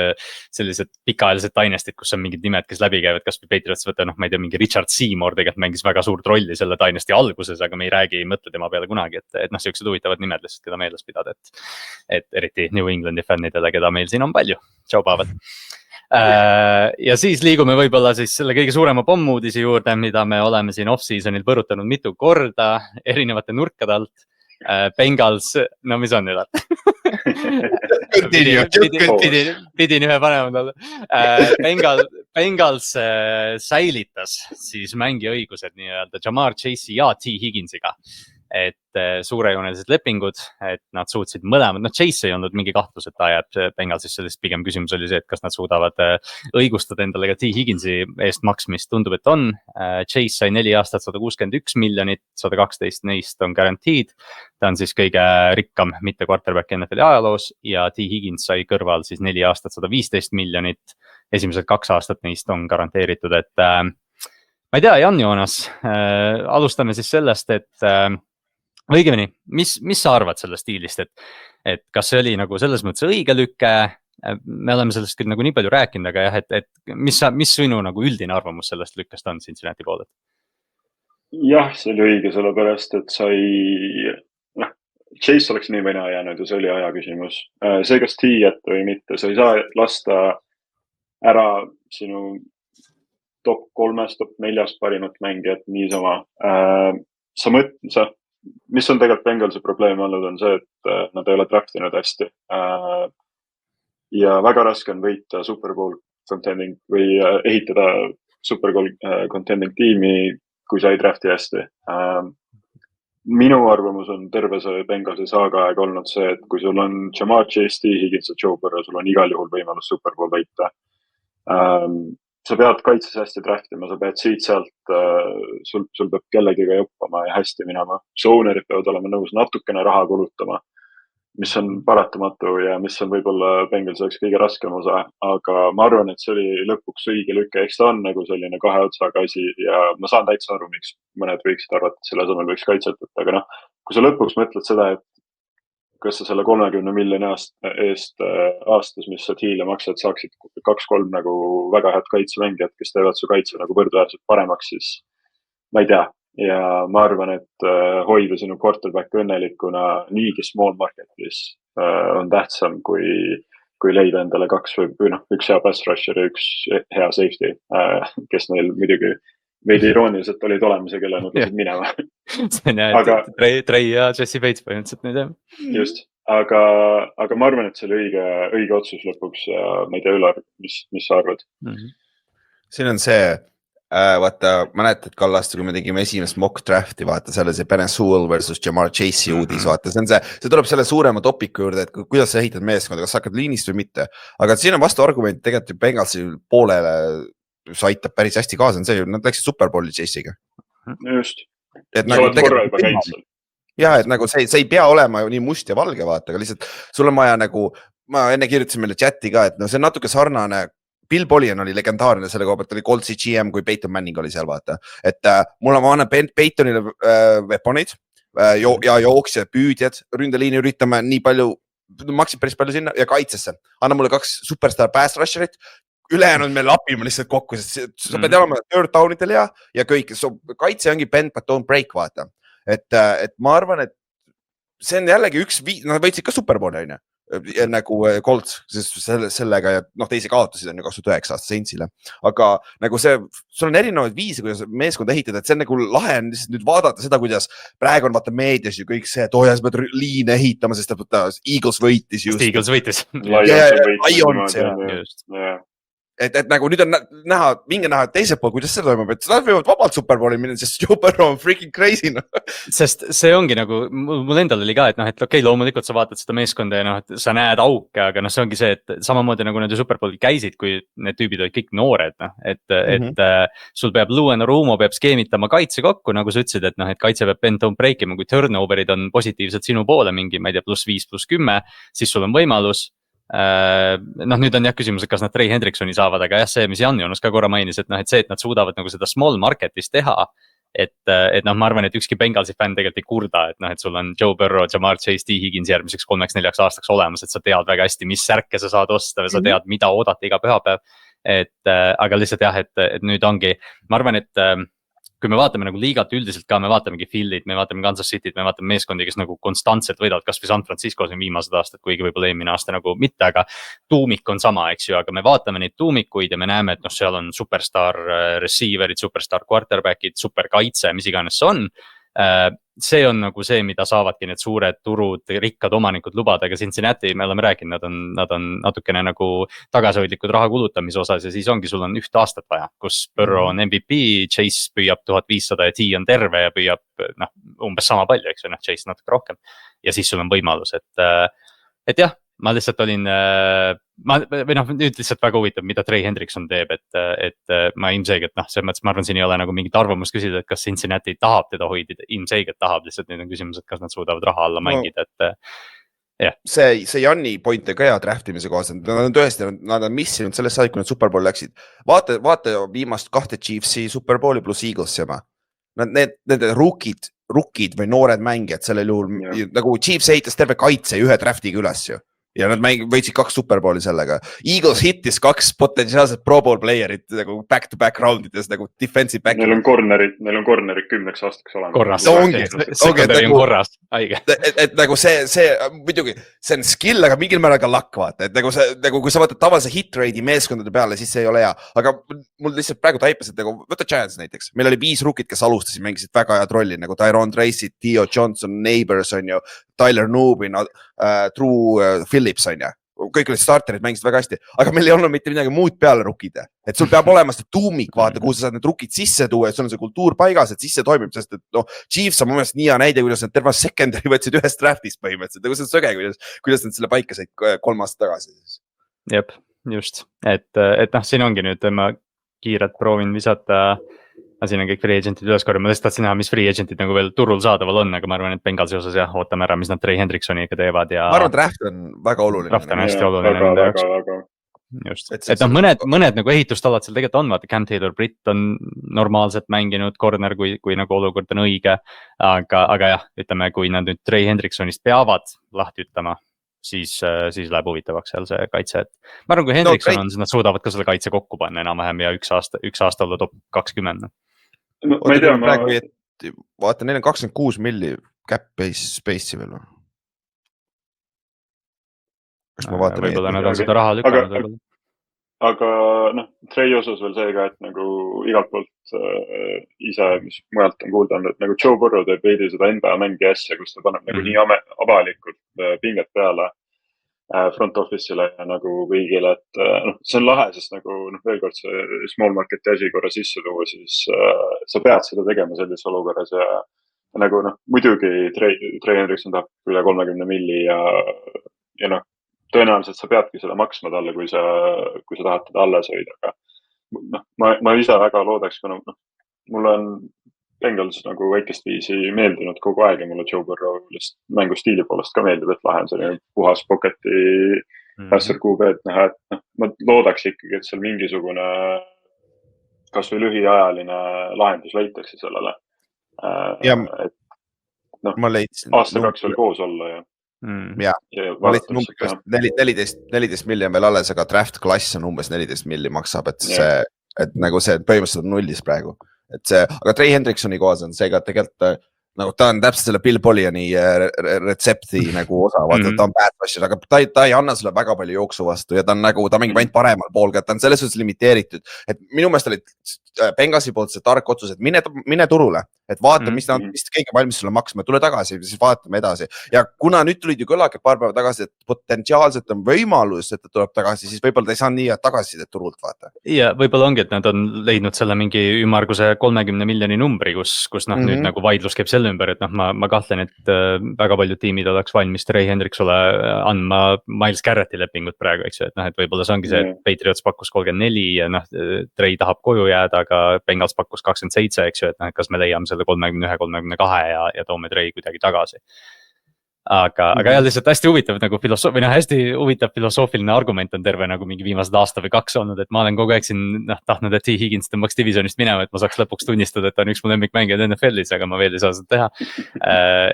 sellised pikaajalised dynastid, kus on mingid nimed, kes läbi käivad, kas või Patriots võtta, ma ei tea, mingi Richard Seymour tegelikult mängis väga suurt rolli selle dynasty alguses, aga me ei mõtle tema peale kunagi, et sellised huvitavad nimed lihtsalt, keda meeles pidada, et eriti New Englandi fännidele, keda meil siin on palju. Tšau, Paavad. Ja siis liigume võib-olla siis selle kõige suurema pommuudise juurde, mida me oleme siin off-seasonil põrutanud mitu korda erinevate nurkade alt. Bengals, no mis on nüüd? Pidin ühe panema talle. Bengals säilitas siis mängiõigused nii-öelda Jamar Chase'i ja T Higginsiga. Et suurejoonelised lepingud, et nad suutsid mõlemad, Chase ei olnud mingi kahtlus, et ta jääb Bengalsisse, sest pigem küsimus oli see, et kas nad suudavad õigustada endale ka T Higginsi eest maksmist, tundub, et on. Chase sai 4 aastat 161 miljonit, 112 neist on guaranteed. Ta on siis kõige rikkam mitte quarterback NFL ajaloos ja T Higgins sai kõrval siis 4 aastat 115 miljonit. Esimesed 2 aastat neist on garanteeritud, et ma ei tea, Jan Joonas, alustame siis sellest, et õigemini, mis sa arvad sellest stiilist, et kas see oli nagu selles mõttes õige lüke, me oleme sellest küll nagu nii palju rääkinud, aga jah, et mis sinu nagu üldine arvamus sellest lükkest on Cincinnati poolelt? Jah, see oli õige sellepärast, et Chase oleks nii või naa jäänud ja see oli aja küsimus. See, kas T jätta või mitte, sa ei saa lasta ära sinu top 3, top 4 parimat mängijat niisama. Mis on tegelikult Bengalsi probleem olnud, on see, et nad ei ole draftinud hästi. Ja väga raske on võita Super Bowl contending või ehitada Super Bowl contending tiimi, kui sa ei drafti hästi. Minu arvamus on terve see Bengalsi saaga aeg olnud see, et kui sul on Jamar Chase, T Higgins ja Joe Burrow, sul on igal juhul võimalus Super Bowl võita. Sa pead kaitses hästi draftima, sa pead siit-sealt, sul peab kellegiga joppama ja hästi minema. Ownerid peavad olema nõus natukene raha kulutama, mis on paratamatu ja mis on võib-olla Bengalsi jaoks kõige raskem osa, aga ma arvan, et see oli lõpuks õige lüke, eks ta on nagu selline 2 otsaga asi ja ma saan täitsa aru, miks mõned võiksid arvata, et selle asemel võiks kaitsetada, aga kui sa lõpuks mõtled seda, et kas sa selle 30 miljoni eest aastas, mis sa T-le maksad, saaksid 2-3 nagu väga head kaitsemängijad, kes teevad su kaitse nagu võrdväärselt paremaks, siis ma ei tea. Ja ma arvan, et hoida sinu quarterback õnnelikuna niigi small marketis on tähtsam, kui leida endale 2 või üks hea pass rusher ja üks hea safety, kes neil muidugi veidi irooniliselt olid olemas ja kelle nad lasid minema. See on Trey ja Jesse Bates põhimõtteliselt nüüd jah. Just, aga ma arvan, et see oli õige otsus lõpuks ja ma ei tea, Ülar, mis sa arvad? Siin on see, vaata, ma näed, et Kallaste, kui me tegime esimest mock drafti, vaata, seal oli see Penn Sewell versus Jamar Chase'i uudis, vaata, see tuleb selle suurema topiku juurde, et kuidas sa ehitad meeskonda, kas sa hakkad liinist või mitte. Aga siin on vastu argument tegelikult Bengalsi poolele see aitab päris hästi kaasa, on see, nad läksid Superbowli Chase'iga. Just. Et nagu jah, et nagu see ei pea olema ju nii must ja valge, vaata, aga lihtsalt sul on vaja nagu, ma enne kirjutasin meile chati ka, et see on natuke sarnane, Bill Polian oli legendaarne selle koha pealt, oli Coltsi GM, kui Peyton Manning oli seal, vaata. Et mul on vaja Peytonile weaponid ja jooksjad, püüdjad, ründeliini üritame nii palju, maksid päris palju sinna ja kaitsesse. Anna mulle 2 superstar pass rusherit, ülejäänud me lapime lihtsalt kokku, sest sa pead olema third down'itel ja kõik, kaitse ongi bend but don't break, vaata. Et ma arvan, et see on jällegi nad võitsid ka Superbowli, nagu Colts sellega ja teisi kaotasid on ju 2009 aasta Saintsile. Aga nagu sul on erinevaid viise, kuidas meeskonda ehitada, et see on nagu lahe on lihtsalt nüüd vaadata seda, kuidas praegu on vaata meedias ju kõik see, et sa pead liine ehitama, sest Eagles võitis just. Eagles võitis. Lions. et nagu nüüd on minge näha teiselt pool, kuidas see toimub, et nad võivad vabalt Superbowli minna, sest Joe Burrow on freaking crazy. No. Sest see ongi nagu, mul endal oli ka, et noh, et okei, loomulikult sa vaatad seda meeskonda ja noh, et sa näed auke, aga noh, see ongi see, et samamoodi nagu need Superbowli käisid, kui need tüübid olid kõik noored, noh, et sul peab Luen Arumo peab skeemitama kaitse kokku, nagu sa ütlesid, et noh, et kaitse peab bend down break ima, kui turnoverid on positiivsed sinu poole mingi, ma ei tea, +5, +10, siis sul on võimalus. Noh, nüüd on jah küsimus, et kas nad Trey Hendricksoni saavad, aga jah, see, mis Jan Jonas ka korra mainis, et noh, et see, et nad suudavad nagu seda small market'is teha, et noh, ma arvan, et ükski Bengalsi fänn tegelikult ei kurda, et noh, et sul on Joe Burrow, Jamar Chase, T. Higgins järgmiseks 3-4 aastaks olemas, et sa tead väga hästi, mis särke sa saad osta või sa tead, mida oodata iga pühapäev. Aga lihtsalt jah, et nüüd ongi, ma arvan, et kui me vaatame nagu liigat üldiselt ka, me vaatamegi Philly't, me vaatame Kansas City't, me vaatame meeskondi, kes nagu konstantselt võidavad, kas või San Franciscos on viimased aastad, kuigi võib-olla eelmine aasta nagu mitte, aga tuumik on sama, eks ju, aga me vaatame neid tuumikuid ja me näeme, et noh, seal on superstar receiver'id, superstar quarterback'id, superkaitse, mis iganes see on. See on nagu see, mida saavadki need suured turud, rikkad omanikud lubada, aga Cincinnati, me oleme rääkinud, nad on natukene nagu tagasihoidlikud raha kulutamise osas ja siis ongi, sul on 1 aastat vaja, kus Burrow on MVP, Chase püüab 1500 ja T on terve ja püüab noh, umbes sama palju, eks ju, noh, Chase natuke rohkem. Ja siis sul on võimalus, et jah, ma lihtsalt olin, või noh, nüüd lihtsalt väga huvitav, mida Trey Hendrickson teeb, et ma ilmselgelt, noh, selles mõttes ma arvan, siin ei ole nagu mingit arvamust küsida, et kas Cincinnati tahab teda hoidida, ilmselgelt tahab, lihtsalt nüüd on küsimus, et kas nad suudavad raha alla mängida, et jah. See Janni point on ka hea draftimise kohas, nad on tõesti, nad on missinud sellest saadik, kui nad Superbowl läksid. Vaata viimast 2 Chiefsi Superbowli pluss Eaglesi oma. Need rookid või noored mängijad sellel juhul, nagu Chiefs heitas terve kaitse 1 draftiga üles ju. Ja nad võitsid 2 Superbowli sellega. Eagles hittis 2 potentsiaalset Pro Bowl playerit nagu back-to-back roundides nagu defensive back. Neil on cornerid 10 aastaks olema. Korras. Sekundäri on korras. Haige. Et nagu see, muidugi, see on skill, aga mingil määral ka lakk vaata. Et nagu see, nagu kui sa vaatad tavalise hit rate'i meeskondade peale, siis see ei ole hea. Aga mul lihtsalt praegu taipas, et nagu võtta Giants näiteks. Meil oli 5 rookid, kes alustasid, mängisid väga head rolli, nagu Tyrone Tracy, Theo Johnson, Neighbors on ju, Tyler Nubin, Drew Phillips on ju. Kõik olid starterid, mängisid väga hästi, aga meil ei olnud mitte midagi muud peale rookide. Et sul peab olema seda tuumik, vaata, kuhu sa saad need rookid sisse tuua, et sul on see kultuur paigas, et sisse toimib, sest et noh, Chiefs on mu meelest nii hea näide, kuidas nad terve secondary võtsid 1 draftist põhimõtteliselt, nagu see on söge, kuidas nad selle paika said 3 aastat tagasi. Jep, just, et noh, siin ongi nüüd, ma kiirelt proovin visata, siin on kõik free agentid üles korra, ma lihtsalt tahtsin näha, mis free agentid nagu veel turul saadaval on, aga ma arvan, et Bengalsi osas jah, ootame ära, mis nad Trey Hendricksoniga teevad ja. Ma arvan, draft on väga oluline. Draft on hästi oluline nende jaoks. Just, et noh, mõned nagu ehitustalad seal tegelikult on, vaata Cam Taylor Britt on normaalselt mänginud corner, kui nagu olukord on õige, aga jah, ütleme, kui nad nüüd Trey Hendricksonist peavad lahti ütlema, siis läheb huvitavaks seal see kaitse, et ma arvan, kui Hendrickson on, siis nad suudavad ka selle kaitse kokku panna enam-vähem ja üks aasta olla top 20. Ma ei tea, vaata, neil on 26 milli cap space'i veel või? Kas ma vaatan? Võib-olla nad on seda raha lükanud. Aga noh, Trey osas veel see ka, et nagu igalt poolt ise, mis mujalt on kuulda olnud, nagu Joe Burrow teeb veidi seda NBA mängi asja, kus ta paneb nagu nii avalikult pinget peale front office'ile ja nagu kõigile, et noh, see on lahe, sest nagu noh, veel kord see small market'i asi korra sisse tuua, siis sa pead seda tegema sellises olukorras ja nagu noh, muidugi Trey Hendrickson tahab üle 30 milli ja noh, tõenäoliselt sa peadki seda maksma talle, kui sa tahad teda alles hoida, aga noh, ma ise väga loodaks, kuna noh, mul on Bengals nagu väikest viisi meeldinud kogu aeg ja mulle Joe Burrow mängustiili poolest ka meeldib, et lahe on selline puhas pocket'i passer QB, et näha, et noh, ma loodaks ikkagi, et seal mingisugune kas või lühiajaline lahendus leitakse sellele. Et noh, aasta 2 veel koos olla ja. Ja ma leidsin numbris 14 milli on veel alles, aga draft klass on umbes 14 milli maksab, et nagu see põhimõtteliselt on nullis praegu. Et see, aga Trey Hendricksoni kohas on see ka tegelikult nagu ta on täpselt selle Bill Poliani retsepti nagu osa, vaata, ta on bad rusher, aga ta ei anna sulle väga palju jooksu vastu ja ta on nagu, ta mängib ainult paremal poolga, ta on selles suhtes limiteeritud, et minu meelest olid Benghazi poolt see tark otsus, et mine turule, et vaata, mis keegi valmis sulle maksma, tule tagasi, siis vaatame edasi. Ja kuna nüüd tulid ju kõlake paar päeva tagasi, et potentsiaalselt on võimalus, et ta tuleb tagasi, siis võib-olla ta ei saa nii tagasi turult vaata. Ja võib-olla ongi, et nad on leidnud selle mingi ümmarguse 30 miljoni numbri, kus nüüd nagu vaidlus käib selle ümber, et ma kahtlen, et väga paljud tiimid oleks valmis Trey Hendriksule andma Miles Garretti lepingut praegu, eks ju, et et võib-olla see ongi see, et Patriots pakkus 34 ja Trey tahab koju jääda, aga Bengals pakkus 27, eks ju, et kas me leiame selle 31-32 ja toome Trey kuidagi tagasi. Aga jah, lihtsalt hästi huvitav nagu hästi huvitav filosoofiline argument on terve nagu mingi viimased aasta või 2 olnud, et ma olen kogu aeg siin tahtnud, et T. Higgins tõmbaks divisionist minema, et ma saaks lõpuks tunnistada, et ta on üks mu lemmikmängijad NFL-is, aga ma veel ei saa seda teha.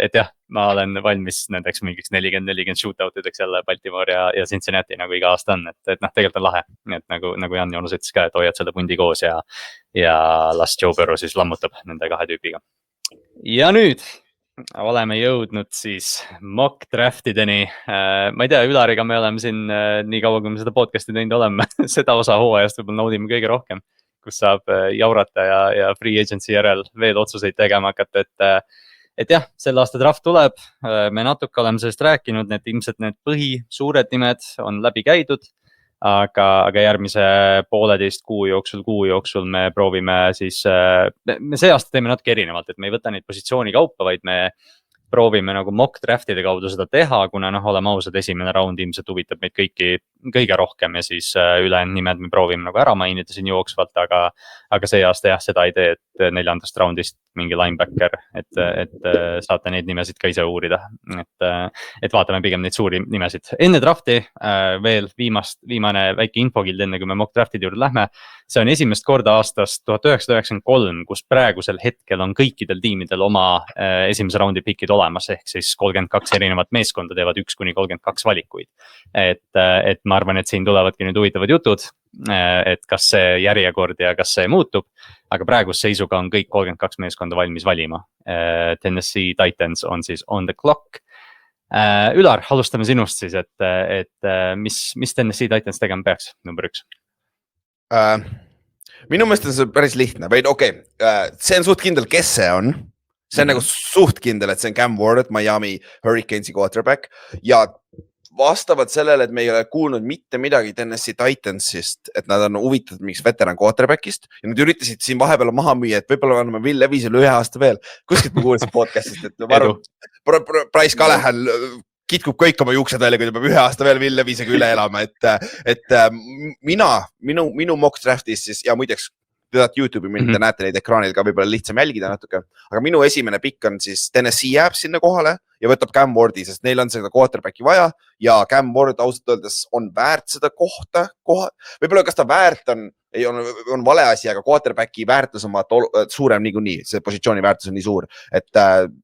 Et jah, ma olen valmis nendeks mingiks 40 shootoutideks jälle Baltimore ja Cincinnati nagu iga aasta on, et tegelikult on lahe. Et nagu Jan Joonus ütles ka, et hoiad selle pundi koos ja las Joe Burrow siis lammutab nende 2 tüüpiga. Ja nüüd oleme jõudnud siis mock draftideni. Ma ei tea, Ülariga me oleme siin nii kaua, kui me seda podcasti teinud oleme, seda osa hooajast võib-olla naudime kõige rohkem, kus saab jaurata ja free agency järel veel otsuseid tegema hakata, et jah, selle aasta draft tuleb, me natuke oleme sellest rääkinud, ilmselt need suured nimed on läbi käidud, aga järgmise 1,5 kuu jooksul me proovime siis, me see aasta teeme natuke erinevalt, et me ei võta neid positsiooni kaupa, vaid me proovime nagu mock draftide kaudu seda teha, kuna oleme ausad, esimene round ilmselt huvitab meid kõige rohkem ja siis ülejäänud nimed me proovime nagu ära mainida siin jooksvalt, aga see aasta jah, seda ei tee, et 4. roundist mingi linebacker, et saate neid nimesid ka ise uurida, et vaatame pigem neid suuri nimesid. Enne drafti veel viimane väike infokild, enne kui me mock draftide juurde lähme, see on esimest korda aastast 1993, kus praegusel hetkel on kõikidel tiimidel oma esimese raundi pikid olemas, ehk siis 32 erinevat meeskonda teevad 1-32 valikuid. Et ma arvan, et siin tulevadki nüüd huvitavad jutud, et kas see järjekord ja kas see muutub, aga praeguse seisuga on kõik 32 meeskonda valmis valima. Tennessee Titans on siis on the clock. Ülar, alustame sinust siis, et mis Tennessee Titans tegema peaks, number 1? Minu meelest on see päris lihtne, või okei, see on suht kindel, kes see on. See on nagu suht kindel, et see on Cam Ward, Miami Hurricanesi quarterback ja vastavalt sellele, et me ei ole kuulnud mitte midagi Tennessee Titansist, et nad on huvitatud mingiks veteran quarterbackist ja nad üritasid siin vahepeal maha müüa, et võib-olla anname Will Levisele 1 aasta veel. Kuskilt ma kuulsin podcastist, et ma arvan, Bryce Callahan kitkub kõik oma juuksed välja, kui ta peab 1 aasta veel Will Levisega üle elama, et minu mock draftis siis ja muideks tead YouTube'i, mida te näete neid ekraanil ka võib-olla lihtsam jälgida natuke, aga minu esimene pikk on siis Tennessee jääb sinna kohale ja võtab Cam Wardi, sest neil on seda quarterbacki vaja ja Cam Ward ausalt öeldes on väärt seda kohta. Võib-olla kas ta väärt on vale asi, aga quarterbacki väärtus on suurem niikuinii, see positsiooni väärtus on nii suur, et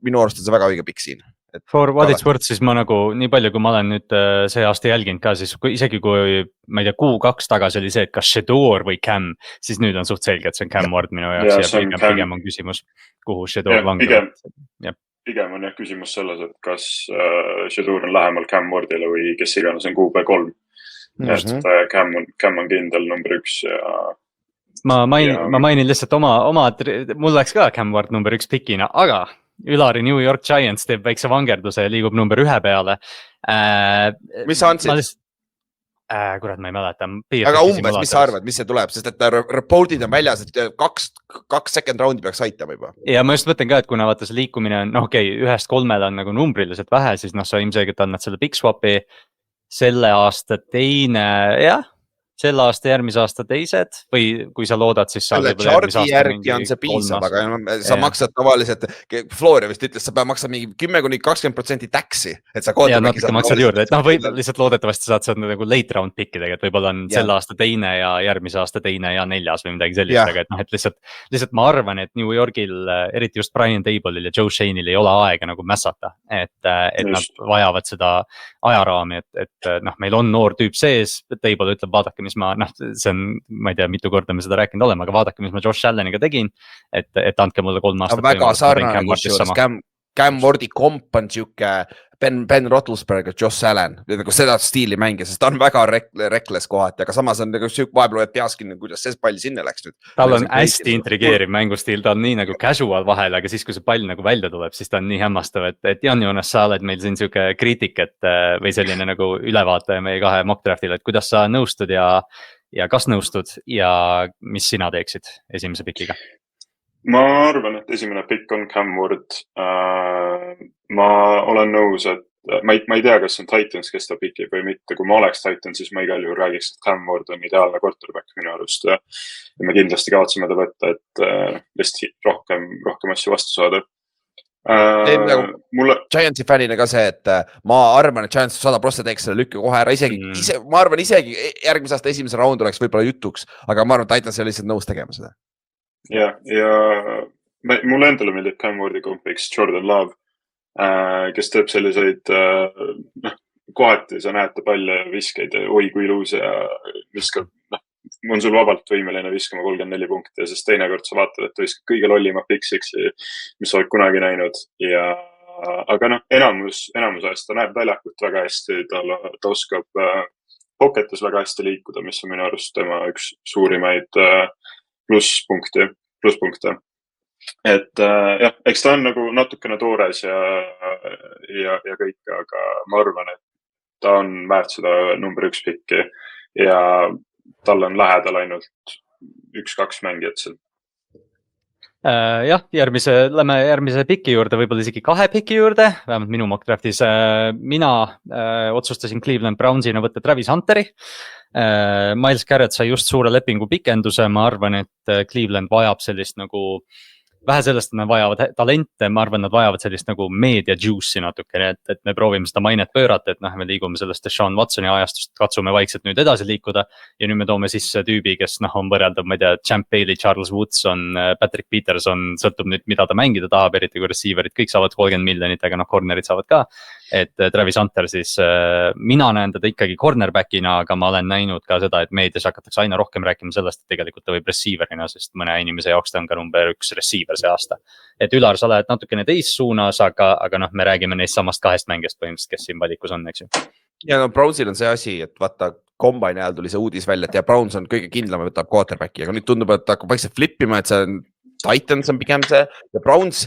minu arust on see väga õige pikk siin. For what it's worth, siis ma nagu nii palju, kui ma olen nüüd see aasta jälginud ka, siis isegi kui ma ei tea, 2 tagasi oli see, et kas Shedeur või Cam, siis nüüd on suht selge, et see on Cam Ward minu jaoks ja pigem on küsimus, kuhu Shedeur langeb. Pigem on jah küsimus selles, et kas Shedeur on lähemal Cam Wardile või kes iganes on QB3. Cam on kindel number 1 ja ma mainin lihtsalt mul läks ka Cam Ward number 1 pikina, aga Ülari New York Giants teeb väikse vangerduse ja liigub number 1 peale. Mis sa andsid? Kurat, ma ei mäleta. Aga umbes, mis sa arvad, mis see tuleb? Sest et reportid on väljas, et 2 second roundi peaks aitama juba. Ja ma just mõtlen ka, et kuna vaata see liikumine on, 1-3 on nagu numbriliselt vähe, siis sa ilmselgelt annad selle big swapi selle aasta teine, jah. Selle aasta, järgmise aasta teised või kui sa loodad, siis sa selle charti järgi on see piisav, aga sa maksad tavaliselt, Floria vist ütles, sa pead maksad mingi 10-20% taxi, et sa ja natuke maksad juurde, et või lihtsalt loodetavasti saad nagu late round pickidega, et võib-olla on selle aasta teine ja järgmise aasta teine ja 4. või midagi sellist, aga et lihtsalt ma arvan, et New Yorgil, eriti just Brian Dable'il ja Joe Shane'il ei ole aega nagu mässata, et nad vajavad seda ajaraami, et meil on noor tüüp sees, Dable ütleb, vaadake vaadake, mis ma, see on, ma ei tea, mitu korda me seda rääkinud oleme, aga vaadake, mis ma Josh Alleniga tegin. Et andke mulle 3 aastat. Väga sarnane kusjuures, Cam Wardi komp on siuke Ben Roethlisberger, Josh Allen, nagu seda stiili mängija, sest ta on väga reckless kohati, aga samas on nagu siuke vahepeal võid peaskin, kuidas see pall sinna läks nüüd. Tal on hästi intrigeeriv mängustiil, ta on nii nagu casual vahel, aga siis kui see pall nagu välja tuleb, siis ta on nii hämmastav, et Jan-Joonas, sa oled meil siin siuke kriitik, või selline nagu ülevaataja meie 2 mock draft'il, et kuidas sa nõustud ja kas nõustud ja mis sina teeksid esimese pikiga? Ma arvan, et esimene pikk on Cam Ward. Ma olen nõus, et ma ei tea, kas on Titans, kes ta pikib või mitte. Kui ma oleks Titans, siis ma igal juhul räägiks, et Cam Ward on ideaalne quarterback minu arust. Ja me kindlasti kavatseme ta võtta, et lihtsalt rohkem asju vastu saada. Giantsi fännina ka see, et ma arvan, et Giants 100% teeks selle lükki kohe ära. Ma arvan isegi järgmise aasta esimese raund oleks võib-olla jutuks, aga ma arvan, et Titans ei lihtsalt nõus tegema seda. Ja mulle endale meeldib Cam Wardi kompiks Jordan Love, kes teeb selliseid, kohati sa näed ta palle ja viskeid ja oi kui ilus ja viskab, on sul vabalt võimeline viskama 34 punkti ja siis teinekord sa vaatad, et ta viskab kõige lollima pick six'i, mis oled kunagi näinud aga enamus ajast ta näeb väljakut väga hästi, ta oskab pocketis väga hästi liikuda, mis on minu arust tema üks suurimaid plusspunkte. Et jah, eks ta on nagu natukene toores ja kõik, aga ma arvan, et ta on väärt seda number 1 pikki ja tal on lähedal ainult 1-2 mängijat seal. Jah, lähme järgmise piki juurde, võib-olla isegi 2 piki juurde, vähemalt minu mock draftis. Mina otsustasin Cleveland Brownsina võtta Travis Hunteri. Miles Garrett sai just suure lepingu pikenduse, ma arvan, et Cleveland vajab sellist nagu, vähe sellest, et nad vajavad talente, ma arvan, nad vajavad sellist nagu media juice'i natukene, et me proovime seda mainet pöörata, et me liigume sellest Deshaun Watsoni ajastust, katsume vaikselt nüüd edasi liikuda ja nüüd me toome sisse tüübi, kes on võrreldav, ma ei tea, Champ Bailey, Charles Woodson, Patrick Peterson, sõltub nüüd, mida ta mängida tahab, eriti kui receiverid, kõik saavad 30 miljonit, aga cornerid saavad ka. Et Travis Hunter siis, mina näen teda ikkagi cornerbackina, aga ma olen näinud ka seda, et meedias hakatakse aina rohkem rääkima sellest, et tegelikult ta võib receiverina, sest mõne inimese jaoks ta on ka number 1 receiver see aasta. Et Ülar, sa oled natukene teist suunas, aga me räägime neist samast 2 mängijast põhimõtteliselt, kes siin valikus on, eks ju. Ja Brownsil on see asi, et vaata, combine ajal tuli see uudis välja, et ja Browns on kõige kindlam, võtab quarterbacki, aga nüüd tundub, et ta hakkab vaikselt flippima, et see on Titans on pigem see ja Browns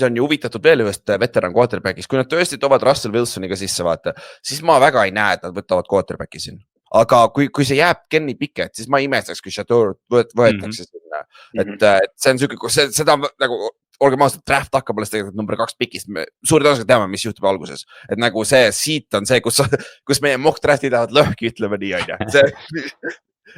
on ju huvitatud veel ühest veteran quarterbackis, kui nad tõesti toovad Russell Wilsoniga sisse vaata, siis ma väga ei näe, et nad võtavad quarterbacki siin. Aga kui see jääb Kenny Pickett, siis ma imestaks, kui Shador võetakse sinna. Et see on süke, seda nagu, olgem aastat, draft hakkab alles tegelikult number 2 pikist. Suuri tõenäoliselt teame, mis juhtub alguses. Et nagu see siit on see, kus meie mock drafti tahavad lõhki, ütleme nii, on ju.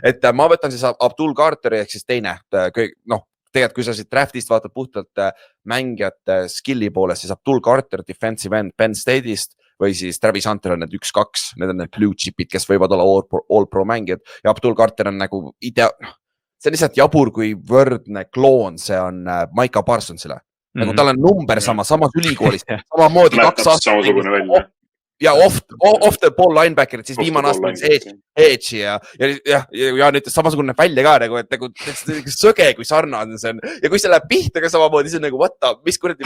Et ma võtan siis Abdul Carteri ehk siis teine, tegelikult kui sa siit draftist vaatad puhtalt mängijate skilli poolest, siis Abdul Carter, defensive end Penn State'ist või siis Travis Hunter on need 1-2, need on need blue chipid, kes võivad olla all pro mängijad ja Abdul Carter on nagu see on lihtsalt jabur kui võrdne kloon, see on Micah Parsonsile. Nagu tal on number samas ülikoolist, samamoodi 2 aastat. Ja off the ball linebackerid, siis viimane aasta edge ja nüüd samasugune välja ka nagu, et nagu sõge, kui sarnane see on. Ja kui see läheb pihta ka samamoodi, see on nagu mis kuradi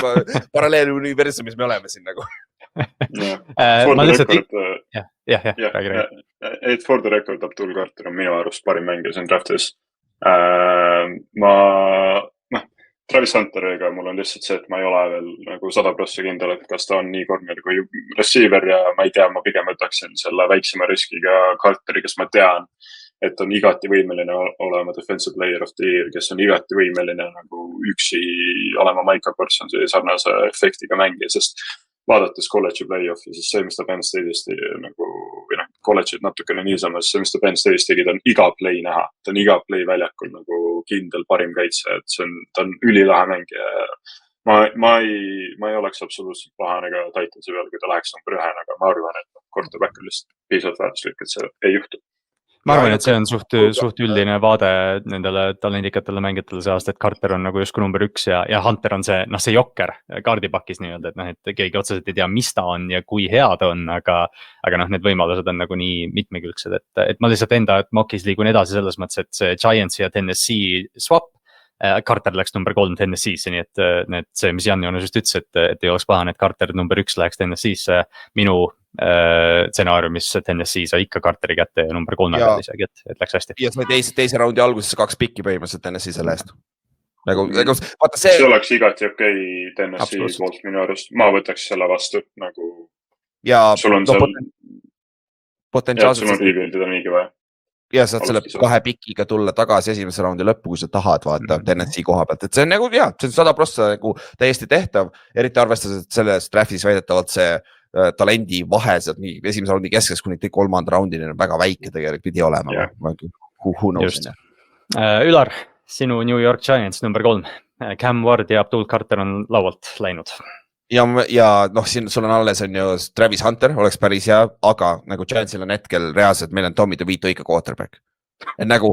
paralleeluniversumis me oleme siin nagu. For the record, Abdul Carter on minu arust parim mängija siin draftis. Travis Hunteriga mul on lihtsalt see, et ma ei ole veel nagu 100% kindel, et kas ta on nii corner kui receiver ja ma ei tea, ma pigem võtaksin selle väiksema riskiga Carteri, kes ma tean, et on igati võimeline olema defensive player of the year, kes on igati võimeline nagu üksi olema Micah Parsonsi sarnase efektiga mängija, sest vaadates college'i play-off'i, siis see, mis ta Penn State'is nagu, college'id natukene niisamas, see, mis ta Penn State'is tegi, ta on iga play näha, ta on iga play väljakul nagu kindel parim kaitse, et ta on ülilahe mängija. Ma ei oleks absoluutselt pahane ka Titansi peal, kui ta läheks number 1, aga ma arvan, et quarterback on lihtsalt piisavalt väärtuslik, et see ei juhtu. ma arvan, et see on suht üldine vaade nendele talendikatele mängijatele see aasta, et Carter on nagu justkui number 1 ja Hunter on see, noh see jokker kaardipakis nii-öelda, et noh, et keegi otseselt ei tea, mis ta on ja kui hea ta on, aga noh, need võimalused on nagu nii mitmekülgsed, et ma lihtsalt enda mock'is liigun edasi selles mõttes, et see Giantsi ja Tennessee swap, Carter läks number 3 Tennessee'sse, nii et see, mis Jan Joonas just ütles, et ei oleks paha, et Carter number 1 läheks Tennessee'sse, minu stsenaariumis Tennessee sai ikka Carteri kätte ja number 3 peal isegi, et läks hästi. Ja sai teise raundi alguses 2 pikki põhimõtteliselt Tennessee selle eest. Nagu, vaata see oleks igati okei Tennessee poolt minu arust, ma võtaks selle vastu nagu ja sul on seal potentsiaalselt sul on rebuildida niigi vaja. Ja saad selle 2 pikiga tulla tagasi esimese raundi lõppu, kui sa tahad vaata Tennessee koha pealt, et see on nagu see on 100% nagu täiesti tehtav, eriti arvestades, et selles draft'is väidetavalt see talendi vahe sealt nii esimese raundi keskes kuni 3. raundini on väga väike tegelikult pidi olema. Who knows? Ülar, sinu New York Giants number 3, Cam Ward ja Abdul Carter on laualt läinud. Ja noh, siin sul on alles on ju Travis Hunter, oleks päris hea, aga nagu Giantsil on hetkel reaalselt, meil on Tommy DeVito ikka quarterback. Et nagu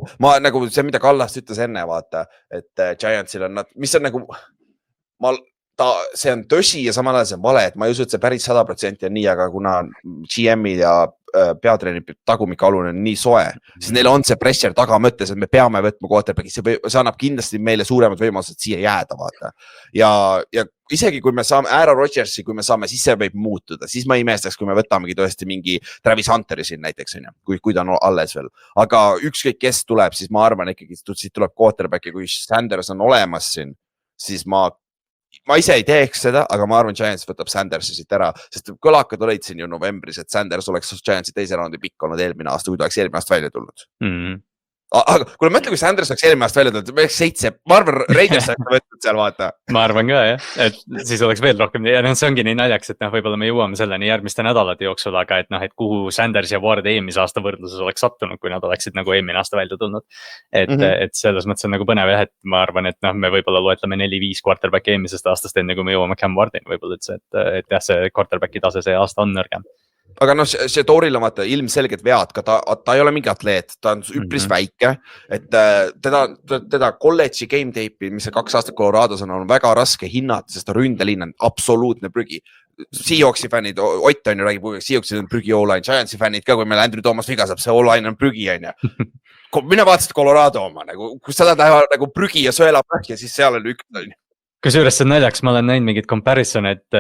see, mida Kallast ütles enne, vaata, et Giantsil on, mis on nagu, see on tõsi ja samal ajal see on vale, et ma ei usu, et see päris 100% on nii, aga kuna GM-i ja peatreeni tagumikualune on nii soe, siis neil on see pressure taga mõttes, et me peame võtma quarterbacki, see annab kindlasti meile suuremad võimalused siia jääda, vaata. Ja isegi kui me saame Aaron Rodgersi, kui me saame, siis see võib muutuda, siis ma imestaks, kui me võtamegi tõesti mingi Travis Hunteri siin näiteks, kui ta on alles veel. Aga ükskõik kes tuleb, siis ma arvan ikkagi, siit tuleb quarterbacki, kui Sanders on olemas siin, siis ma ise ei teeks seda, aga ma arvan, Giants võtab Sandersi siit ära, sest kõlakad olid siin ju novembris, et Sanders oleks Giantsi teise raundi pikk olnud eelmine aasta, kui ta oleks eelmine aasta välja tulnud. Aga kui mõtle, kui Sanders oleks eelmine aasta välja tulnud, me oleks 7, ma arvan, Raiders oleks võtnud seal vaata. Ma arvan ka jah, et siis oleks veel rohkem ja see ongi nii naljaks, et võibolla me jõuame selleni järgmiste nädalate jooksul, aga et kuhu Sanders ja Ward eelmise aasta võrdluses oleks sattunud, kui nad oleksid nagu eelmine aasta välja tulnud. Et selles mõttes on nagu põnev jah, et ma arvan, et me võibolla loetleme 4-5 quarterbacki eelmisest aastast enne, kui me jõuame Cam Wardini võibolla üldse, et jah, see quarterbacki tase see aasta on nõrgem. Aga noh, see Tooril on vaata ilmselged vead, ta ei ole mingi atleet, ta on üpris väike, et teda kolledži game tape'i, mis see 2 aastat Colorados on väga raske hinnata, sest ta ründeliin on absoluutne prügi. Seahawksi fännid, Ott on ju räägib, Seahawksi on prügi O-line, Giantsi fännid ka, kui meil Andrew Thomas viga saab, see O-line on prügi, on ju. Mine vaatasid Colorado oma, kui seda läheb nagu prügi ja sõela põhja, siis seal on üks, on ju. Kusjuures see naljaks, ma olen näinud mingit comparison, et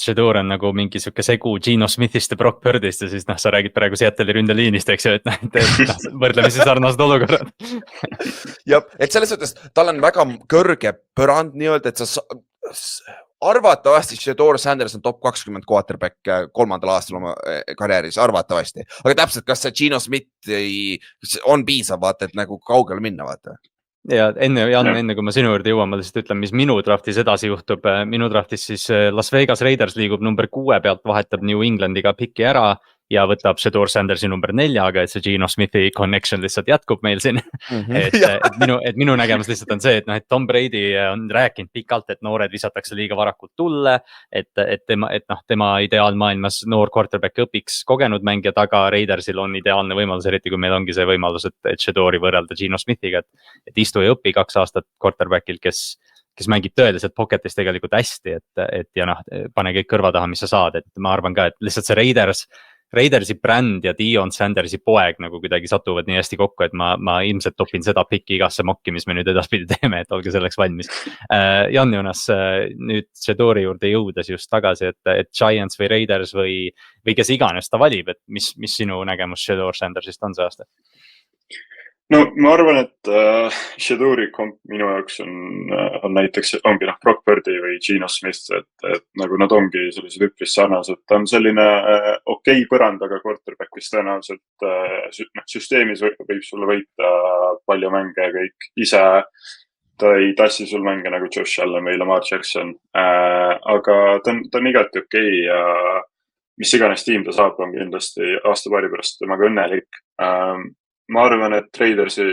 Shedeur on nagu mingi siuke segu Geno Smithist ja Brock Birdist ja siis sa räägid praegu Seattle'i ründeliinist, eks ju, et võrdlemisi sarnased olukorrad. Ja, et selles mõttes tal on väga kõrge põrand nii-öelda, et sa arvatavasti Shedeur Sanders on top 20 quarterback 3. aastal oma karjääris, arvatavasti. Aga täpselt, kas see Geno Smith on piisav, vaata, et nagu kaugele minna, vaata? Ja enne kui ma sinu juurde jõuan, ma lihtsalt ütlen, mis minu draftis edasi juhtub. Minu draftis siis Las Vegas Raiders liigub number 6 pealt, vahetab New Englandiga piki ära ja võtab Shedeur Sandersi number 4, aga et see Geno Smithi connection lihtsalt jätkub meil siin. Et minu nägemus lihtsalt on see, et Tom Brady on rääkinud pikalt, et noored visatakse liiga varakult tulle, et tema ideaalmaailmas noor quarterback õpiks kogenud mängija taga, Raidersil on ideaalne võimalus, eriti kui meil ongi see võimalus, et Shedeuri võrrelda Geno Smithiga, et istu ja õpi 2 aastat quarterbackil, kes mängib tõeliselt pocketis tegelikult hästi, et ja pane kõik kõrva taha, mis sa saad, et ma arvan ka, et lihtsalt see Raidersi bränd ja Deion Sandersi poeg nagu kuidagi satuvad nii hästi kokku, et ma ilmselt topin seda piki igasse mokki, mis me nüüd edaspidi teeme, et olge selleks valmis. Jan Joonas, nüüd Shedeuri juurde jõudes just tagasi, et Giants või Raiders või kes iganes ta valib, et mis sinu nägemus Shedeur Sandersist on see aasta? No ma arvan, et Shedeuri komp minu jaoks on näiteks ongi Brock Purdy või Geno Smith, et nagu nad ongi sellised üpris sarnased. Ta on selline okei põrand, aga quarterbackis tõenäoliselt süsteemis võib sulle võita palju mänge ja kõik ise. Ta ei tassi sul mänge nagu Josh Allen või Lamar Jackson, aga ta on igati okei ja mis iganes tiim ta saab, on kindlasti aasta-paari pärast temaga õnnelik. Ma arvan, et Raidersi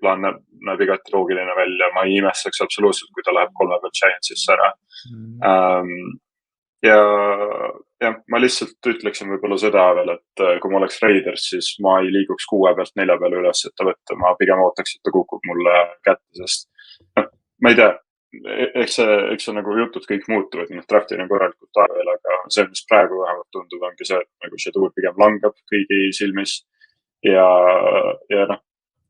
plaan näeb igati loogiline välja. Ma ei imestaks absoluutselt, kui ta läheb 3 pealt Giantsisse ära. Ja ma lihtsalt ütleksin võib-olla seda veel, et kui ma oleks Raiders, siis ma ei liiguks 6 pealt 4 peale üles, et ta võtta, ma pigem ootaks, et ta kukub mulle kätte, sest ma ei tea, eks see nagu jutud kõik muutuvad, drafti on korralikult aega veel, aga see, mis praegu vähemalt tundub, ongi see, et nagu Shadur pigem langab kõigi silmis ja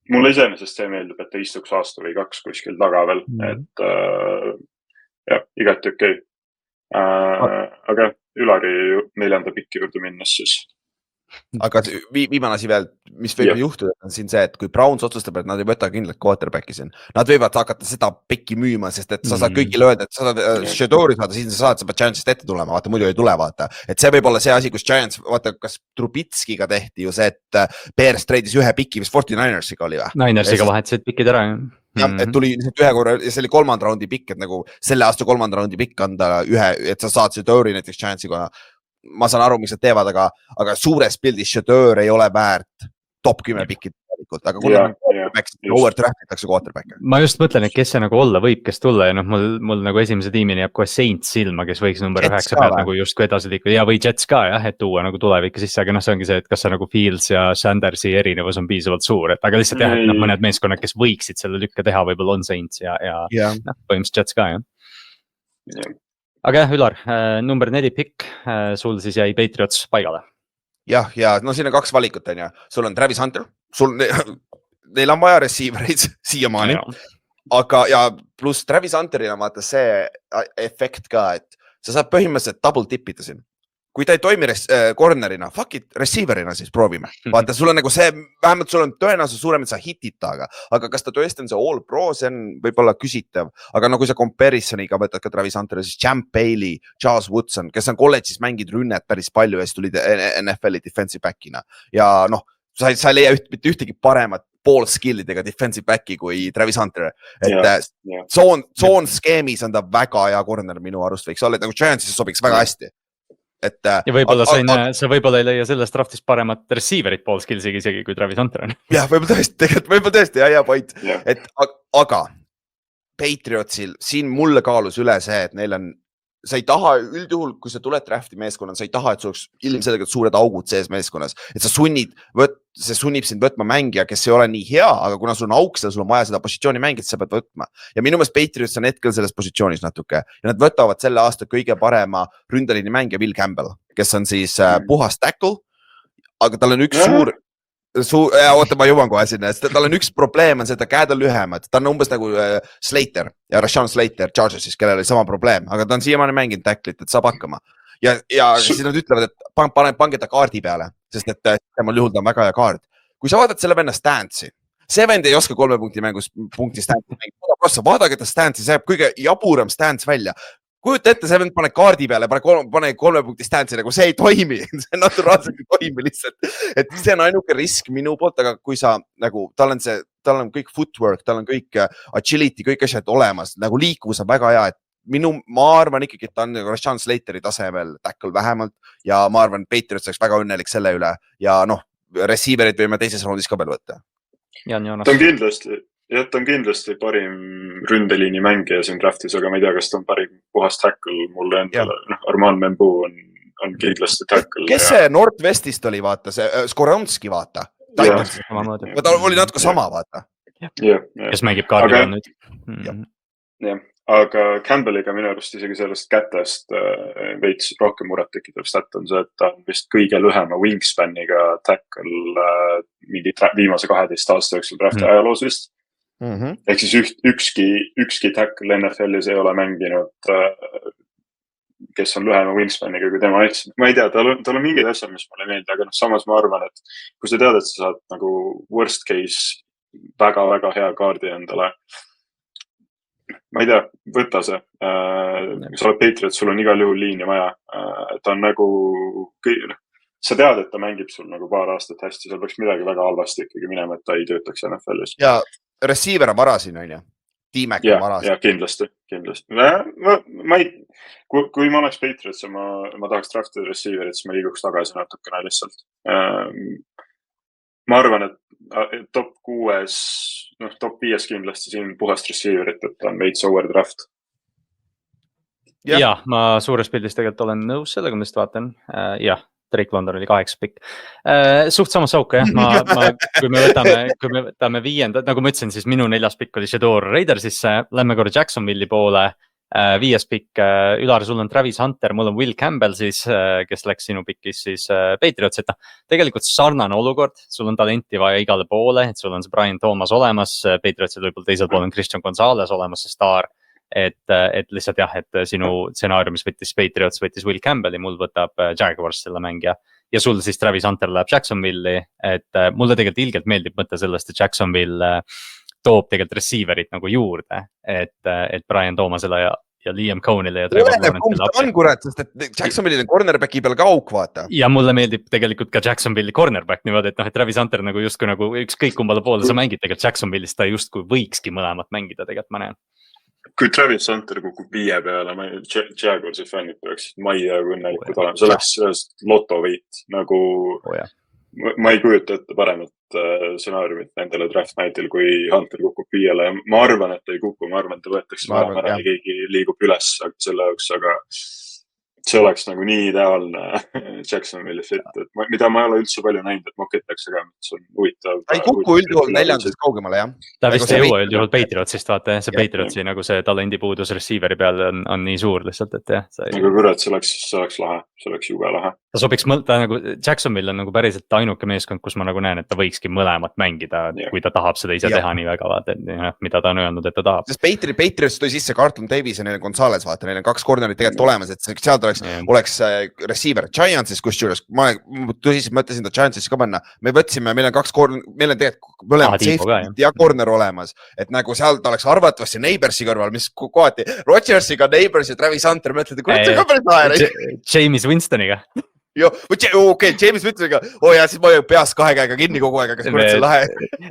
mulle iseenesest see meeldib, et ta istuks aasta või 2 kuskil taga veel, et igati okei. Aga Ülari 4. pikki juurde minnes siis. Aga viimane asi veel, mis võib juhtuda, on siin see, et kui Browns otsustab, et nad ei võta kindlalt quarterbacki siin, nad võivad hakata seda pikki müüma, sest et sa saad kõigile öelda, et sa saad Shadori saada, siis sa pead Giantsist ette tulema, vaata, muidu ei tule, vaata. Et see võib olla see asi, kus Giants, vaata, kas Trubitskiga tehti ju see, et Bears treidis 1 pikki, mis 49ersiga oli või? Ninersiga vahetasid pikid ära, jah, et tuli ühe korra ja see oli 3. raundi pikk, et nagu selle aasta 3. raundi pikk anda et sa saad Shadori näiteks Giantsiga. Ma saan aru, miks nad teevad, aga suures pildis Shadur ei ole väärt top 10 pikki tegelikult, aga kuna overdraftitakse quarterbacki. Ma just mõtlen, et kes see nagu olla võib, kes tulla ja mul nagu esimese tiimini jääb kohe Saints silma, kes võiks number 9 pealt nagu justkui edasi liikuda ja või Jets ka jah, et tuua nagu tulevikku sisse, aga see ongi see, et kas see nagu Fields ja Sandersi erinevus on piisavalt suur, et aga lihtsalt jah, et mõned meeskonnad, kes võiksid selle lükka teha, võib-olla on Saints ja põhimõtteliselt Jets ka jah. Aga jah, Ülar, number 4 pikk, sul siis jäi Patriots paigale. Jah, ja no siin on 2 valikut, on ja. Sul on Travis Hunter, neil on vaja receivereid siiamaani, aga ja pluss Travis Hunteril on vaata see efekt ka, et sa saad põhimõtteliselt double tippida siin. Kui ta ei toimi cornerina, fuck it, receiverina siis proovime. Vaata, sul on nagu see, vähemalt sul on tõenäosus suurem, et sa hitid taga, aga kas ta tõesti on see all pro, see on võib-olla küsitav, aga no kui sa comparisoniga võtad ka Travis Hunter, siis Champ Bailey, Charles Woodson, kes on kolledžis mängid rünnet päris palju ja siis tulid NFL-i defensive backina ja noh, sa ei leia mitte ühtegi paremat ball skillidega defensive backi kui Travis Hunter, et zone skeemis on ta väga hea corner minu arust võiks olla, et nagu Giantsisse sobiks väga hästi. Ja võib-olla sa võib-olla ei leia sellest draftist paremat receiverit ball skillsiga isegi kui Travis Hunter on. Jah, võib-olla tõesti, ja point. Aga Patriotsil siin mulle kaalus üle see, et neil on, sa ei taha üldjuhul, kui sa tuled drafti meeskonnad, sa ei taha, et sul oleks ilmselgelt suured augud sees meeskonnas, et sa see sunnib sind võtma mängija, kes ei ole nii hea, aga kuna sul on auk, sul on vaja seda positsiooni mängida, sa pead võtma. Ja minu meelest Patriots on hetkel selles positsioonis natuke ja nad võtavad selle aasta kõige parema ründalini mängija Will Campbell, kes on siis puhas tackle, aga tal on üks oota, ma jõuan kohe sinna, tal on üks probleem on see, et ta käed on lühemad, ta on umbes nagu Slater ja Rashawn Slater Chargersis, kellel oli sama probleem, aga ta on siiamaani mänginud tacklit, et saab hakkama. Ja siis nad ütlevad, et pange ta kaardi peale, sest et temal juhul ta on väga hea kaard. Kui sa vaatad selle venna Stance'i, see vend ei oska 3 punkti mängus punkti Stance'i mängida, vaadake ta Stance'i, see jääb kõige jaburam Stance välja. Kujuta ette, see vend pane kaardi peale, pane 3 punkti Stance'i, nagu see ei toimi, see naturaalselt ei toimi lihtsalt. Et see on ainuke risk minu poolt, aga kui sa nagu, tal on kõik footwork, tal on kõik agility, kõik asjad olemas, nagu liikuvus on väga hea, et ma arvan ikkagi, et ta on Rashawn Slateri tasemel tackle vähemalt ja ma arvan, Patriots oleks väga õnnelik selle üle ja noh, receiverid võime teises raundis ka veel võtta. Ta on kindlasti parim ründeliini mängija siin draftis, aga ma ei tea, kas ta on parim puhas tackle mulle endale. Armand Membu on kindlasti tackle. Kes see Northwestist oli, vaata, see Skoronski, vaata. Ta oli natuke sama, vaata. Kes mängib kaardi peal nüüd. Jah, aga Campbelliga minu arust isegi sellest kätest veits rohkem muret tekitav stat on see, et ta on vist kõige lühema wingspaniga tackle mingi viimase 12 aasta jooksul drafti ajaloos vist. Ehk siis ükski tackle NFL-is ei ole mänginud, kes on lühema wingspaniga kui tema. Ma ei tea, tal on mingid asjad, mis mulle ei meeldi, aga samas ma arvan, et kui sa tead, et sa saad nagu worst case väga-väga hea kaardi endale, ma ei tea, võta see. Kui sa oled Patriot, sul on igal juhul liini vaja. Ta on nagu, sa tead, et ta mängib sul nagu paar aastat hästi, seal peaks midagi väga halvasti ikkagi minema, et ta ei töötaks NFL-is. Ja receiver on varasin, on ju? T-Mac on varasin. Ja kindlasti. Kui ma oleks Patriots ja ma tahaks draftida receiverit, siis ma liiguks tagasi natukene lihtsalt. Ma arvan, et top 6, top 5 kindlasti siin puhast receiverit, et ta on veits overdraft. jah, ma suures pildis tegelikult olen nõus sellega, ma just vaatan. Jah, Drake London oli 8 pikk. Suht samas sauka jah, kui me võtame 5, nagu ma ütlesin, siis minu 4. pikk oli Shedeur Raidersisse, lähme korra Jacksonville'i poole. 5. pikk, Ülar, sul on Travis Hunter, mul on Will Campbell siis, kes läks sinu pikis siis Patriots, et tegelikult sarnane olukord, sul on talenti vaja igale poole, et sul on see Brian Thomas olemas, Patriotsil võib-olla teisel pool on Christian Gonzalez olemas, see staar. Et lihtsalt jah, et sinu stsenaariumis võttis Patriots, võttis Will Campbell'i, mul võtab Jaguars selle mängija. Ja sul siis Travis Hunter läheb Jacksonville'i, et mulle tegelikult ilgelt meeldib mõte sellest, et Jacksonville toob tegelikult receiverit nagu juurde, et Brian Thomasele ja Liam Cone'ile ja Trevor Lawrence'ile on kurat, sest et Jacksonville'il on cornerbacki peal ka auk, vaata. Ja mulle meeldib tegelikult ka Jacksonville'i cornerback niimoodi, et Travis Hunter nagu justkui nagu ükskõik kumbale poole sa mängid tegelikult Jacksonville'is, ta justkui võikski mõlemat mängida tegelikult, ma näen. Kui Travis Hunter kukub 5 peale, Jaguarsi fännid peaksid ma ei tea kui õnnelikud olema. See oleks lotovõit, nagu ma ei kujuta ette paremat stsenaariumit nendele draft nightil, kui Hunter kukub 5. Ma arvan, et ta ei kuku, ma arvan, et ta võetakse mõlema ära ja keegi liigub üles selle jaoks, aga see oleks nagu nii ideaalne Jacksonville'i fit, et mida ma ei ole üldse palju näinud, et mokitakse ka, mis on huvitav. Ta ei kuku üldjuhul 4. kaugemale, jah. Ta vist ei jõua üldjuhul Patriotsist, vaata, see Patriotsi nagu see talendipuudus receiveri peal on nii suur lihtsalt, et jah. Aga kurat, see oleks lahe, see oleks jube lahe. Ta sobiks ta nagu, Jacksonville on nagu päriselt ainuke meeskond, kus ma nagu näen, et ta võikski mõlemat mängida, kui ta tahab seda ise teha nii väga, vaata, mida ta on öelnud, et ta tahab. Sest Patriots tõi sisse Carlton Davis ja neil on Gonzalez, vaata, neil on 2 cornerit tegelikult olemas, et sealt oleks receiver Giantsis, kusjuures ma tõsiselt mõtlesin ta Giantsis ka panna. Meil on 2 corner, meil on tegelikult mõlemad safety ja corner olemas, et nagu seal ta oleks arvatavasti Neighborsi kõrval, mis kohati Rodgersiga, Neighbors ja Travis Hunter mõtled, kurat, see ka päris lahe. James Winstoniga. Okei, James Winstoniga, siis ma peas 2 käega kinni kogu aeg, aga see kurat see lahe.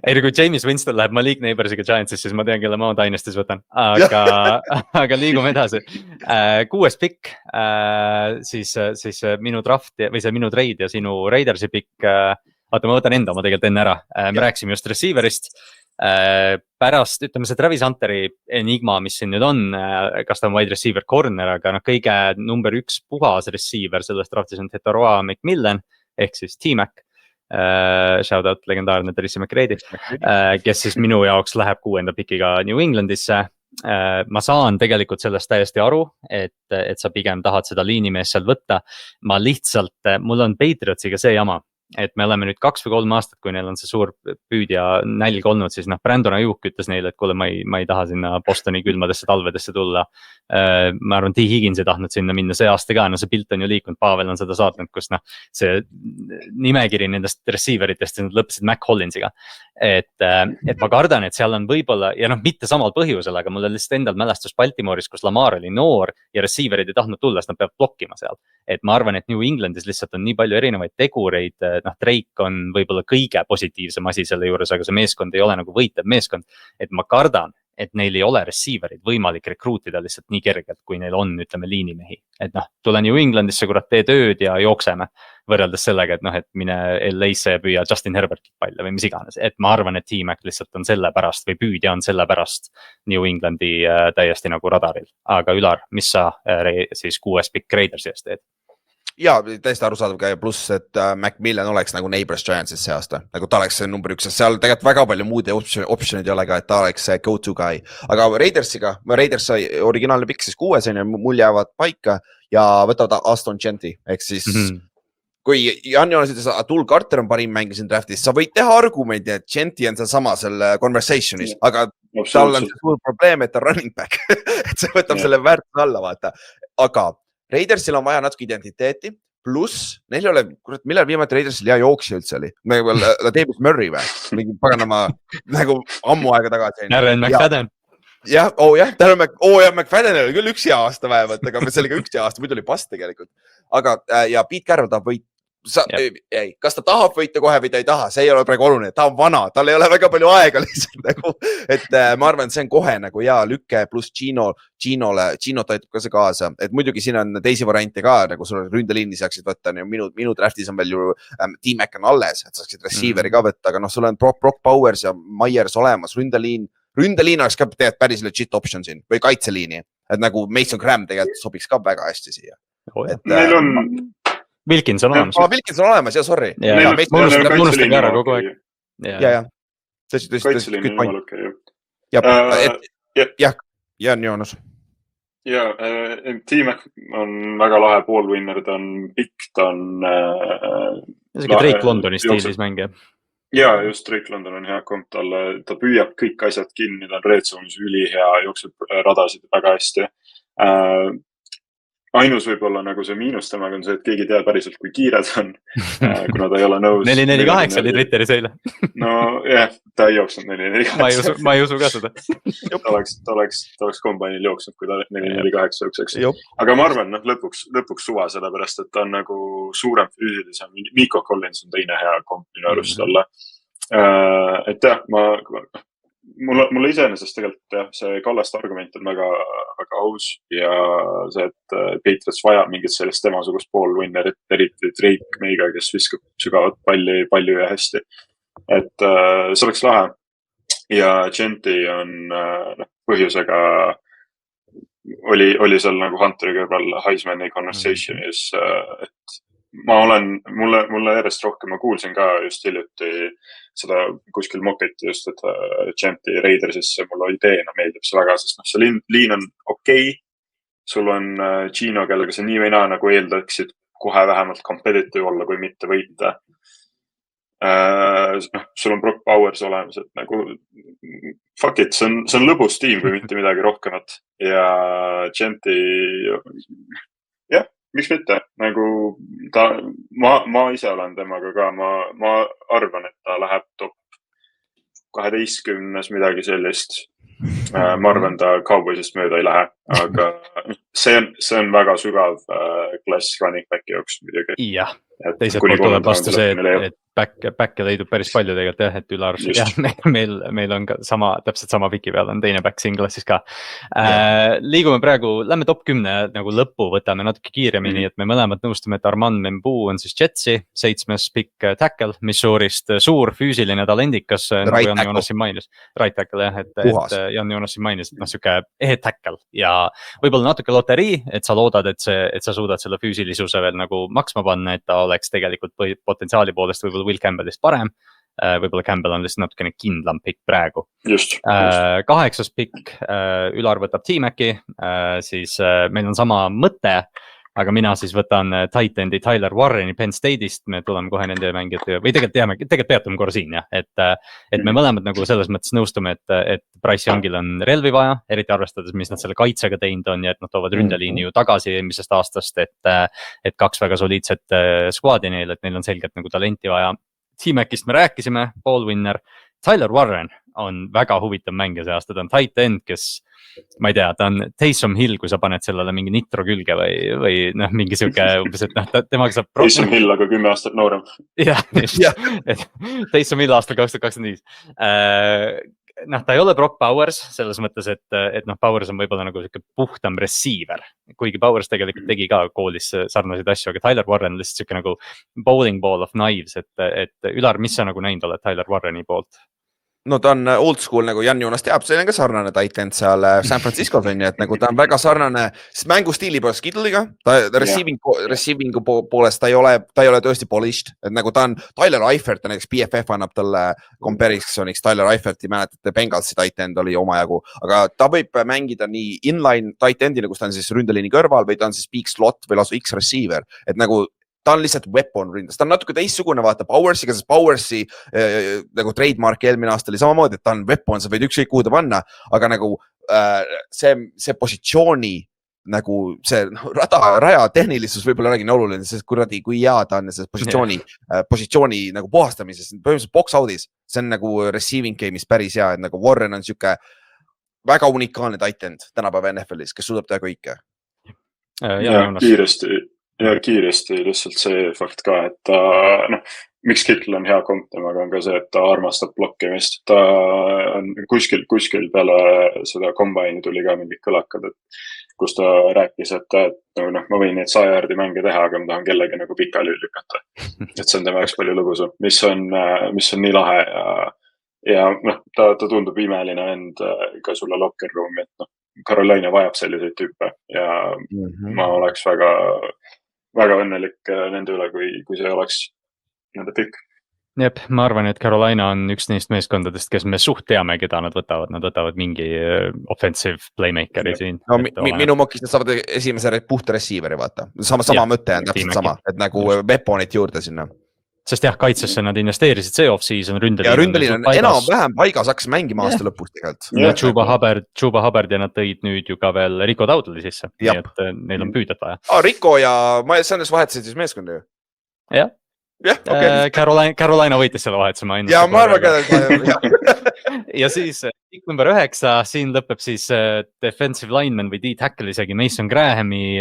Ei, kui James Winston läheb Malik Neighborsiga Giantsis, siis ma tean, kelle ma Dynastis võtan, aga liigume edasi. 6. pikk, siis minu draft või see minu trade ja sinu Raidersi pikk, vaata ma võtan enda oma tegelikult enne ära, me rääkisime just receiverist. Pärast, ütleme see Travis Hunteri enigma, mis siin nüüd on, kas ta on wide receiver corner, aga kõige number 1 puhas receiver sellest draftis on Tetaroa McMillan ehk siis T-Mac, shoutout legendaarne Tracy McGrady, kes siis minu jaoks läheb 6. pikiga New Englandisse. Ma saan tegelikult sellest täiesti aru, et sa pigem tahad seda liinimees seal võtta. Ma lihtsalt, mul on Patriotsiga see jama, et me oleme nüüd 2 või 3 aastat, kui neil on see suur püüd ja nälg olnud, siis Brandon Ayuk ütles neile, et kuule, ma ei taha sinna Bostoni külmadesse talvedesse tulla. Ma arvan, T. Higgins ei tahtnud sinna minna see aasta ka, see pilt on ju liikunud, Pavel on seda saatnud, kus see nimekiri nendest receiveritest lõppesid Mac Hollinsiga. Et ma kardan, et seal on võib-olla, ja mitte samal põhjusel, aga mul on lihtsalt endal mälestus Baltimooris, kus Lamar oli noor ja receiverid ei tahtnud tulla, sest nad peavad blokkima seal. Et ma arvan, et New Englandis lihtsalt on nii palju erinevaid tegureid, Drake on võib-olla kõige positiivsem asi selle juures, aga see meeskond ei ole nagu võitev meeskond. Et ma kardan, et neil ei ole receiverid võimalik rekruutida lihtsalt nii kergelt, kui neil on, ütleme, liinimehi. Et tule New Englandisse, kurat, tee tööd ja jookseme võrreldes sellega, et mine LA-sse ja püüa Justin Herbertit palja või mis iganes. Et ma arvan, et T-Mac lihtsalt on selle pärast või püüdja on selle pärast New Englandi täiesti nagu radaril. Aga Ülar, mis sa siis 6. pikk Raidersi eest teed? Ja täiesti arusaadav ka ja pluss, et McMillan oleks nagu Neighbors Giantsis see aasta, nagu ta oleks see number 1, sest seal tegelikult väga palju muud optionid ei ole ka, et ta oleks see go-to guy. Aga Raidersiga, Raiders sai originaalne pikk siis 6, mul jäävad paika ja võtavad Aston Gentry, ehk siis kui Jan Joonas ütles, et Atul Carter on parim mängija siin draftis, sa võid teha argumendi, et Gentry on seal sama selle conversationis, aga tal on see suur probleem, et ta running back, et see võtab selle väärtuse alla, vaata. Aga Raidersil on vaja natuke identiteeti, pluss neil ei ole, kurat, millal viimati Raidersil hea jooksja üldse oli? Davis Murray või? Mingi paganama nagu ammu aega tagasi. Darren McFadden. Jah, McFadden oli küll 1 hea aasta vähemalt, aga see oli ka 1 hea aasta, muidu oli pass tegelikult. Aga ja Pete Carroll tahab võita. Kas ta tahab võita kohe või ta ei taha, see ei ole praegu oluline, ta on vana, tal ei ole väga palju aega lihtsalt nagu, et ma arvan, et see on kohe nagu hea lükke pluss Gino toitub ka see kaasa, et muidugi siin on teisi variante ka, nagu sul ründeliini saaksid võtta, minu draftis on veel ju T-Mac on alles, et saaksid receiveri ka võtta, aga sul on Brock Bowers ja Myers olemas, ründeliin ründeliin oleks ka tegelikult päris legit option siin või kaitseliini, et nagu Mason Graham tegelikult sobiks ka väga hästi siia. Neil on Wilkins on olemas. Wilkins on olemas, sorry. Unustan ka ära kogu aeg. Ja. Kaitseliin on jumal okei. Jah, nii on. Ja, T-Mac on väga lahe ballwinner, ta on pikk, ta on... Isegi Drake Londoni stiilis mängija. Ja, just Drake London on hea komp talle, ta püüab kõik asjad kinni, ta on red zone'is ülihea, jookseb radasid väga hästi. Ainus võib-olla nagu see miinus temaga on see, et keegi ei tea päriselt, kui kiire ta on, kuna ta ei ole nõus. 448 oli Twitteris eile. No jah, ta ei jooksnud 448. Ma ei usu ka seda. Ta oleks kombainil jooksnud, kui ta 448 jookseks. Aga ma arvan, lõpuks suva sellepärast, et ta on nagu suurem füüsilisem. Nico Collins on teine hea komp minu arust talle. Et jah, mulle iseenesest tegelikult jah, see Kallaste argument on väga, väga aus ja see, et Patriots vajab mingit sellist temasugust ball-winnerit, eriti Drake meiga, kes viskab sügavat palju ja hästi. Et see oleks lahe. Ja Genti on põhjusega oli seal nagu Hunteri kõrval Heismani conversationis, et mulle järjest rohkem, ma kuulsin ka just hiljuti seda kuskil mocketi just, et Genti Raidersisse mulle ideena meeldib see väga, sest see liin on okei. Sul on Gino, kellega sa nii või naa nagu eeldaksid kohe vähemalt competitive olla, kui mitte võita. Sul on Brock Bowers olemas, et nagu fuck it, see on lõbus tiim, kui mitte midagi rohkemat. Ja Genti, jah, miks mitte? Nagu ma ise olen temaga ka, ma arvan, et ta läheb top 12 midagi sellist. Ma arvan, ta Cowboysist mööda ei lähe, aga see on väga sügav klass running backi jooks muidugi. Jah, teiselt poolt tuleb vastu see, et back'e leidub päris palju tegelikult jah, et ülearvus. Jah, meil on ka täpselt sama piki peal on teine back siin klassis ka. Liigume praegu, lähme top 10 nagu lõppu, võtame natuke kiiremini, et me mõlemad nõustume, et Armand Membu on siis Jetsi 7. pikk tackle, Missourist suur füüsiline talendikas, nagu Jan Joonas siin mainis. Right tackle jah, et Jan Joonas siin mainis, et siuke tackle ja võib-olla natuke loterii, et sa loodad, et sa suudad selle füüsilisuse veel nagu maksma panna, et ta oleks tegelikult potentsiaali poolest võib-olla Will Campbellist parem. Võib-olla Campbell on lihtsalt natukene kindlam pikk praegu. Just. 8. pikk Ülar võtab T-Maci, siis meil on sama mõte, aga mina siis võtan tight endi Tyler Warreni Penn State'ist, me tuleme kohe nende mängijate, või tegelikult peatume korra siin, jah, et me mõlemad nagu selles mõttes nõustume, et Bryce Youngil on relvi vaja, eriti arvestades, mis nad selle kaitsega teinud on ja et nad toovad ründeliini ju tagasi eelmisest aastast, et 2 väga soliidset squad'i neil, et neil on selgelt nagu talenti vaja. T-Macist me rääkisime, ballwinner. Tyler Warren on väga huvitav mängija see aasta, ta on tight end, kes, ma ei tea, ta on Taysom Hill, kui sa paned sellele mingi nitro külge või mingi siuke umbes, et temaga saab... Taysom Hill, aga 10 aastat noorem. Jah, et Taysom Hill aastal 2025. Ta ei ole Brock Bowers selles mõttes, et Bowers on võib-olla nagu siuke puhtam receiver, kuigi Bowers tegelikult tegi ka koolis sarnaseid asju, aga Tyler Warren lihtsalt siuke nagu bowling ball of knives, et Ülar, mis sa nagu näinud oled Tyler Warreni poolt? No ta on old school, nagu Jan Joonas teab, see on ka sarnane tight end seal San Francisco's on ju, et nagu ta on väga sarnane mängustiili poolest Kittliga, receiving poolest ta ei ole tõesti polished, et nagu ta on Tyler Eifert, näiteks PFF annab talle comparisoniks Tyler Eiferti, mäletate, Bengalsi tight end oli omajagu, aga ta võib mängida nii inline tight endina, kus ta on siis ründeliini kõrval või ta on siis big slot või lausa X-receiver, et nagu ta on lihtsalt weapon rindas, ta on natuke teistsugune, vaata Powersiga, sest Powersi nagu trademark eelmine aasta oli samamoodi, et ta on weapon, sa võid ükskõik kuhu ta panna, aga nagu see positsiooni, nagu see raja tehnilisus võib-olla olegi oluline, sest kuradi, kui hea ta on see positsiooni nagu puhastamises, põhimõtteliselt box out'is, see on nagu receiving game'is päris hea, et nagu Warren on siuke väga unikaalne tight end tänapäeva NFL-is, kes suudab teha kõike. Kiiresti lihtsalt see fakt ka, et ta, miks Kittel on hea komp temaga on ka see, et ta armastab blokkimist. Ta on kuskil peale seda kombaini tuli ka mingid kõlakad, et kus ta rääkis, et ma võin neid 100 jaardi mänge teha, aga ma tahan kellegi nagu pikali lükata. Et see on tema jaoks palju lõbusam, mis on nii lahe ja noh, ta tundub imeline vend ka sulle locker room'i, et noh, Carolina vajab selliseid tüüpe ja ma oleks väga, väga õnnelik nende üle, kui see oleks nende pikk. Jep, ma arvan, et Carolina on üks neist meeskondadest, kes me suht teame, keda nad võtavad mingi offensive playmakeri siin. No, minu mokist nad saavad esimese puhta receiver'i, vaata. Sama mõte on täpselt sama, et nagu weaponit juurde sinna. Sest jah, kaitsesse nad investeerisid see off-season, ründeliin. Ja ründeliin on enam-vähem paigas, hakkas mängima aasta lõpus tegelikult. Ja Chuba Hubbard ja nad tõid nüüd ju ka veel Rico Dowdle'i sisse, nii et neil on püüdjat vaja. Rico ja Sanders vahetasid siis meeskonda ju? Jah. Jah, okei. Carolina võitis selle vahetuse. Ja ma arvan ka. Ja siis pikk number 9, siin lõpeb siis defensive lineman või D-tackle isegi Mason Grahami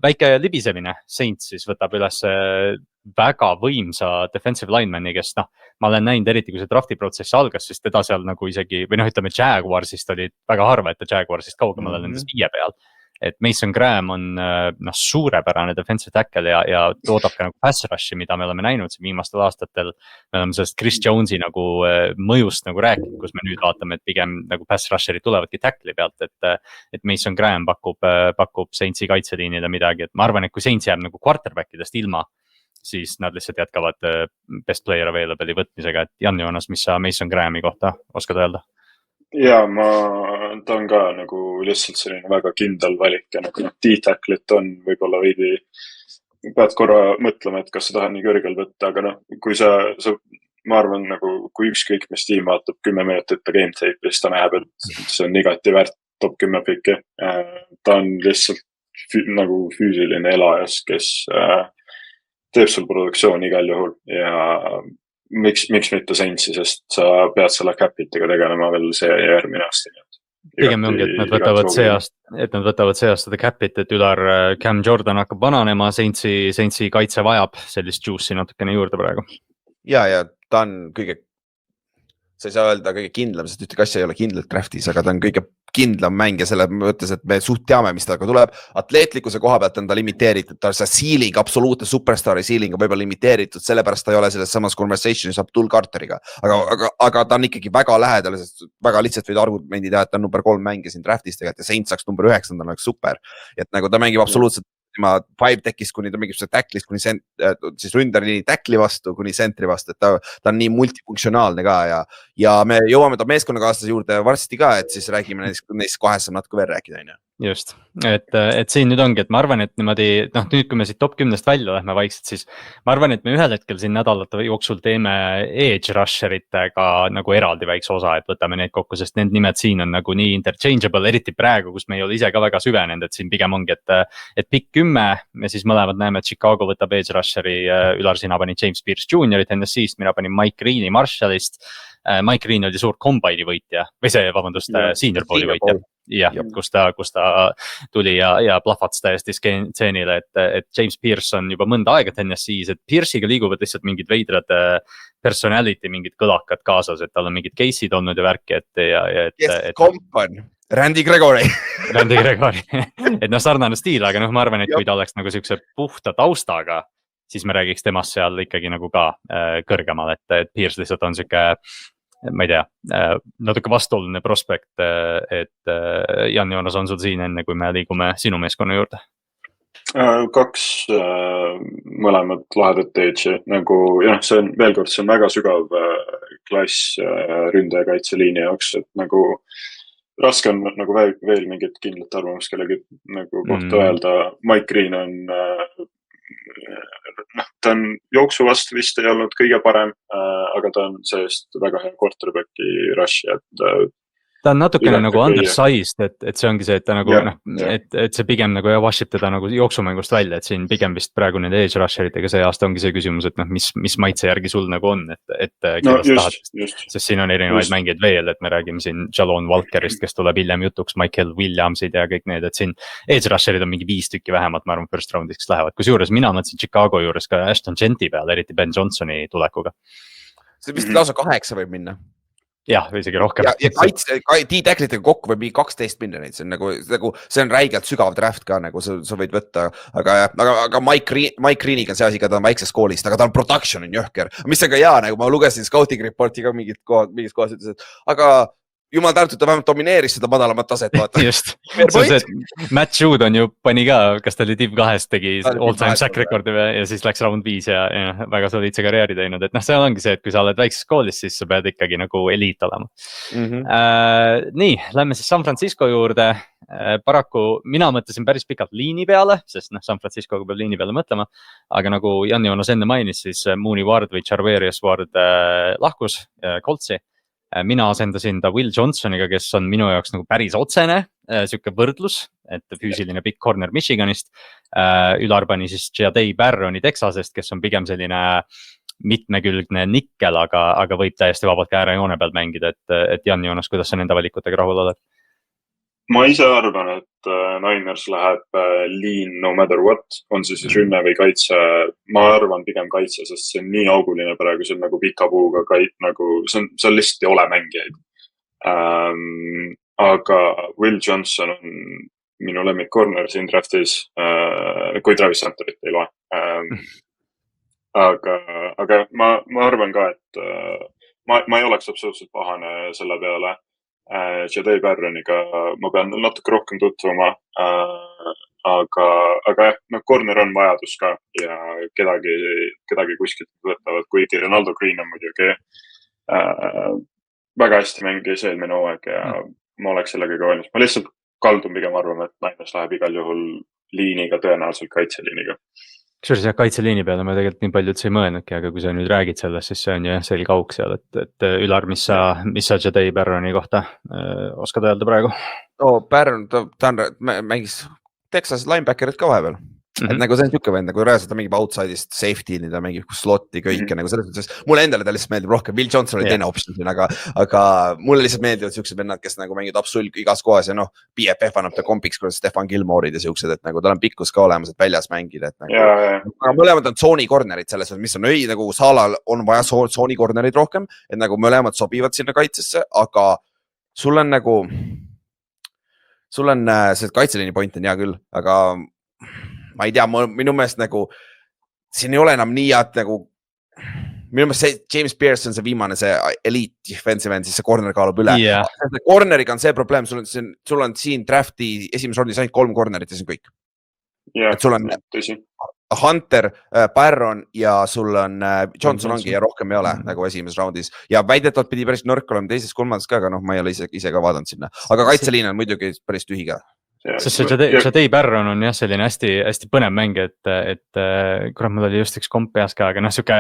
väike libisemine. Saints siis võtab üles väga võimsa defensive linemani, kes ma olen näinud eriti, kui see drafti protsess algas, siis teda seal nagu isegi, või ütleme Jaguarsist oli väga harva, et ta Jaguarsist kaugemale lendas 5 peal. Et Mason Graham on suurepärane defensive tackle ja toodab ka nagu pass rush'i, mida me oleme näinud viimastel aastatel. Me oleme sellest Chris Jones'i nagu mõjust nagu rääkinud, kus me nüüd vaatame, et pigem nagu pass rusher'id tulevadki tackle'i pealt, et Mason Graham pakub Saintsi kaitseliinile midagi, et ma arvan, et kui Saints jääb nagu quarterbackidest ilma, siis nad lihtsalt jätkavad best player availablei võtmisega, et Jan Joonas, mis sa Mason Grahami kohta oskad öelda? Ja ta on ka nagu lihtsalt selline väga kindel valik ja nagu D-tacklit on võib-olla veidi, pead korra mõtlema, et kas sa tahad nii kõrgel võtta, aga kui ma arvan nagu, kui ükskõik mis tiim vaatab 10 minutit game tape, siis ta näeb, et see on igati väärt top 10 piki. Ta on lihtsalt nagu füüsiline elajas, kes teeb sul produktsiooni igal juhul ja miks mitte Saintsi, sest sa pead selle cap'itiga tegelema veel see järgmine aasta. Pigem ongi, et nad võtavad see aasta cap'it, et ülar Cam Jordan hakkab vananema, Saintsi kaitse vajab sellist juice'i natukene juurde praegu. Ja ta on sa ei saa öelda kõige kindlam, sest ühtegi asja ei ole kindlalt draftis, aga ta on kõige kindlam mäng ja selle mõttes, et me suht teame, mis temaga tuleb. Atleetlikkuse koha pealt on ta limiteeritud, ta on see ceiling, absoluutne superstari ceiling on võib-olla limiteeritud, sellepärast ta ei ole selles samas conversationis Abdul Carteriga. Aga ta on ikkagi väga lähedal, sest väga lihtsalt võid argumendi teha, et ta on number 3 mängija siin draftis tegelikult ja Saints saaks number 9, ta oleks super. Et nagu ta mängib absoluutselt tema 5-tech'ist, kuni ta mängib seda tackle'ist, kuni siis ründerliini tackle'i vastu, kuni sentri vastu, et ta on nii multifunktsionaalne ka ja me jõuame ta meeskonnakaaslase juurde varsti ka, et siis räägime neist kahest saab natuke veel rääkida. Just, et siin nüüd ongi, et ma arvan, et niimoodi, nüüd kui me siit top 10 välja lähme vaikselt, siis ma arvan, et me ühel hetkel siin nädalate jooksul teeme edge rusheritega nagu eraldi väikse osa, et võtame need kokku, sest need nimed siin on nagu nii interchangeable, eriti praegu, kus me ei ole ise ka väga süvenenud, et siin pigem ongi, et pick 10, me siis mõlemad näeme, et Chicago võtab edge rusheri, Ülar, sina panid James Pierce Jr. Tennessee'st, mina panin Mike Green'i Marshallist. Mike Green oli suur combine'i võitja, või see, vabandust, senior bowli võitja. Jah, kus ta tuli ja plahvats täiesti stseenile, et James Pierce on juba mõnda aega Tennessee's, et Pierce'iga liiguvad lihtsalt mingid veidrad personality, mingid kõlakad kaasas, et tal on mingid case'id olnud ja värki, et komp on Randy Gregory. Randy Gregory, et sarnane stiil, aga ma arvan, et kui ta oleks nagu siukse puhta taustaga, siis me räägiks temast seal ikkagi nagu ka kõrgemal, et Pierce lihtsalt on siuke, ma ei tea, natuke vastuoluline prospekt, et Jan Joonas on sul siin enne, kui me liigume sinu meeskonna juurde? 2 mõlemad lahedat edge'i, nagu see on veel kord, see on väga sügav klass ründajakaitseliini jaoks, et nagu raske on nagu veel mingit kindlat arvamust kellegi nagu kohta öelda. Mike Green on ta on jooksu vastu vist ei olnud kõige parem, aga ta on seest väga hea quarterbacki rush, et ta on natukene nagu undersized, et see ongi see, et ta nagu, et see pigem nagu washib teda nagu jooksumängust välja, et siin pigem vist praegu nende edge rusheritega see aasta ongi see küsimus, et mis maitse järgi sul nagu on, et sest siin on erinevaid mängijaid veel, et me räägime siin Jalon Walkerist, kes tuleb hiljem jutuks, Michael Williamsid ja kõik need, et siin edge rusherid on mingi 5 tükki vähemalt, ma arvan, first roundis, kes lähevad, kusjuures mina mõtlesin Chicago juures ka Ashton Genti peale, eriti Ben Johnsoni tulekuga. See vist lausa 8 võib minna. jah, isegi rohkem. Ja D-tacklitega kokku võib 12 miljonit, see on see on räigelt sügav draft ka, nagu sa võid võtta, aga Mike Greeniga on see asi ka, ta on väiksest koolist, aga ta on production on jõhker. Mis on ka hea, nagu ma lugesin scouting reporti ka mingis kohas ütles, et aga jumal tänatud, ta vähemalt domineeris seda madalamat taset, vaata. Just, see on see, et Matt Judon ju pani ka, kas ta oli Div 2-st tegi all-time sack recordi ja siis läks round 5 ja väga soliidse karjääri teinud, et see ongi see, et kui sa oled väikses koolis, siis sa pead ikkagi nagu eliit olema. Nii, lähme siis San Francisco juurde. Paraku mina mõtlesin päris pikalt liini peale, sest San Franciscoga peab liini peale mõtlema, aga nagu Jan Joonas enne mainis, siis Mooney Ward või Charverius Ward lahkus Coltsi. Mina asendasin ta Will Johnsoniga, kes on minu jaoks nagu päris otsene, siuke võrdlus, et füüsiline big corner Michiganist. Ülar pani siis Jadei Barroni Texasest, kes on pigem selline mitmekülgne nikkel, aga võib täiesti vabalt ka äärejoone peal mängida, et Jan Joonas, kuidas sa nende valikutega rahul oled? Ma ise arvan, et Niners läheb lean no matter what, on see siis rünne või kaitse. Ma arvan pigem kaitse, sest see on nii auguline praegu, see on nagu pika puuga nagu, see on lihtsalt ei ole mängijaid. Aga Will Johnson on minu lemmik corner siin draftis, kui Travis Santorit ei loe. Aga ma arvan ka, et ma ei oleks absoluutselt pahane selle peale. Jadei Barroniga ma pean natuke rohkem tutvuma, aga corner on vajadus ka ja kedagi kuskilt võtavad, kuigi Ronaldo Green on muidugi väga hästi mängis eelmine hooaeg ja ma oleks sellega ka valmis. Ma lihtsalt kaldun pigem arvama, et Niners läheb igal juhul liiniga, tõenäoliselt kaitseliiniga. Kusjuures kaitseliini peale ma tegelikult nii palju üldse ei mõelnudki, aga kui sa nüüd räägid sellest, siis see on ju selge auk seal, et Ülar, mis sa Jadei Barroni kohta oskad öelda praegu? Barron, ta mängis Texas linebackerit ka vahepeal. Et nagu see on siuke vend, nagu reaalselt ta mängib outside'ist safety, ta mängib slotti kõike nagu selles mõttes. Mulle endale ta lihtsalt meeldib rohkem. Will Johnson oli teine option siin, aga mulle lihtsalt meeldivad siuksed vennad, kes nagu mängid absolut igas kohas ja BFF annab ta kompiks, kui Stefan Gilmore'id ja siuksed, et nagu tal on pikkus ka olemas, et väljas mängida. Et nagu, aga mõlemad on tsooni cornerid selles, mis on nagu Salal on vaja tsooni cornerid rohkem, et nagu mõlemad sobivad sinna kaitsesse, aga sul on see kaitseliini point on hea küll, aga ma ei tea, minu meelest nagu siin ei ole enam nii head nagu minu meelest see James Pierce on see viimane, see elite defensive end, siis see corner kaalub üle. Corneriga on see probleem, sul on siin drafti esimeses rondis ainult 3 cornerit ja see on kõik. Et sul on Hunter, Barron ja sul on Johnson ongi ja rohkem ei ole nagu esimeses roundis. Ja väidetavalt pidi päris nõrk olema teises kolmandas ka, aga ma ei ole ise ka vaadanud sinna. Aga kaitseliin on muidugi päris tühi ka. Sest see Jadei Barron on jah selline hästi põnev mäng, et kurat, mul oli just üks komp peas ka, aga siuke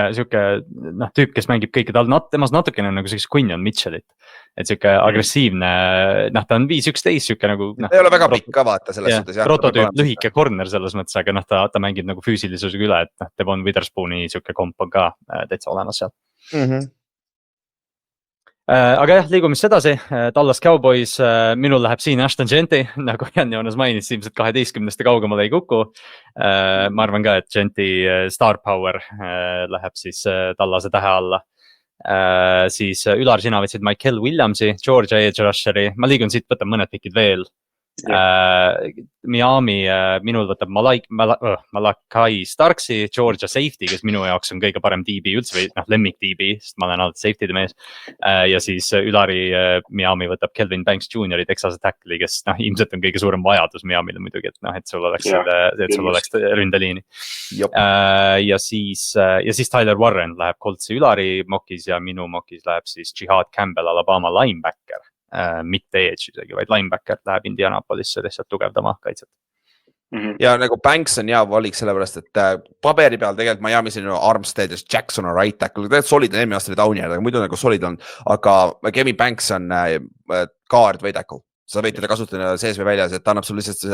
tüüp, kes mängib kõike, temas natukene nagu selline Quinion Mitchellit, et siuke agressiivne, ta on 5-11, siuke nagu ta ei ole väga pikk ka vaata selles suhtes. Prototüüp lühike corner selles mõttes, aga ta mängib nagu füüsilisusega üle, et Devon Witherspooni siuke komp on ka täitsa olemas seal. Aga jah, liigume siis edasi, Dallas Cowboys, minul läheb siin Ashton Jeanty, nagu Jan Joonas mainis, ilmselt 12 kaugemale ei kuku. Ma arvan ka, et Jeanty star power läheb siis Dallase tähe alla. Siis Ülar, sina võtsid Michael Williamsi, Georgia edge rusheri, ma liigun siit, võtan mõned pikid veel. Miami minul võtab Malakai Starksi, Georgia safety, kes minu jaoks on kõige parem DB üldse või lemmik DB, sest ma olen alati safety'de mees. Ja siis Ülari Miami võtab Kelvin Banks Jr. Texase tackle'i, kes ilmselt on kõige suurem vajadus Miamile muidugi, et sul oleks ründeliini. Ja siis Tyler Warren läheb Coltsi Ülari mokis ja minu mokis läheb siis Jihad Campbell, Alabama linebacker. Mitte edge isegi, vaid linebacker läheb Indianapolisse lihtsalt tugevdama kaitset. Ja nagu Banks on hea valik sellepärast, et paberi peal tegelikult Miami siin Armstead ja Jackson on right tackle, tegelikult solid on eelmine aasta oli down'i, aga muidu nagu solid on, aga Kevin Banks on guard või tackle. Sa võid teda kasutada sees või väljas, et ta annab sul lihtsalt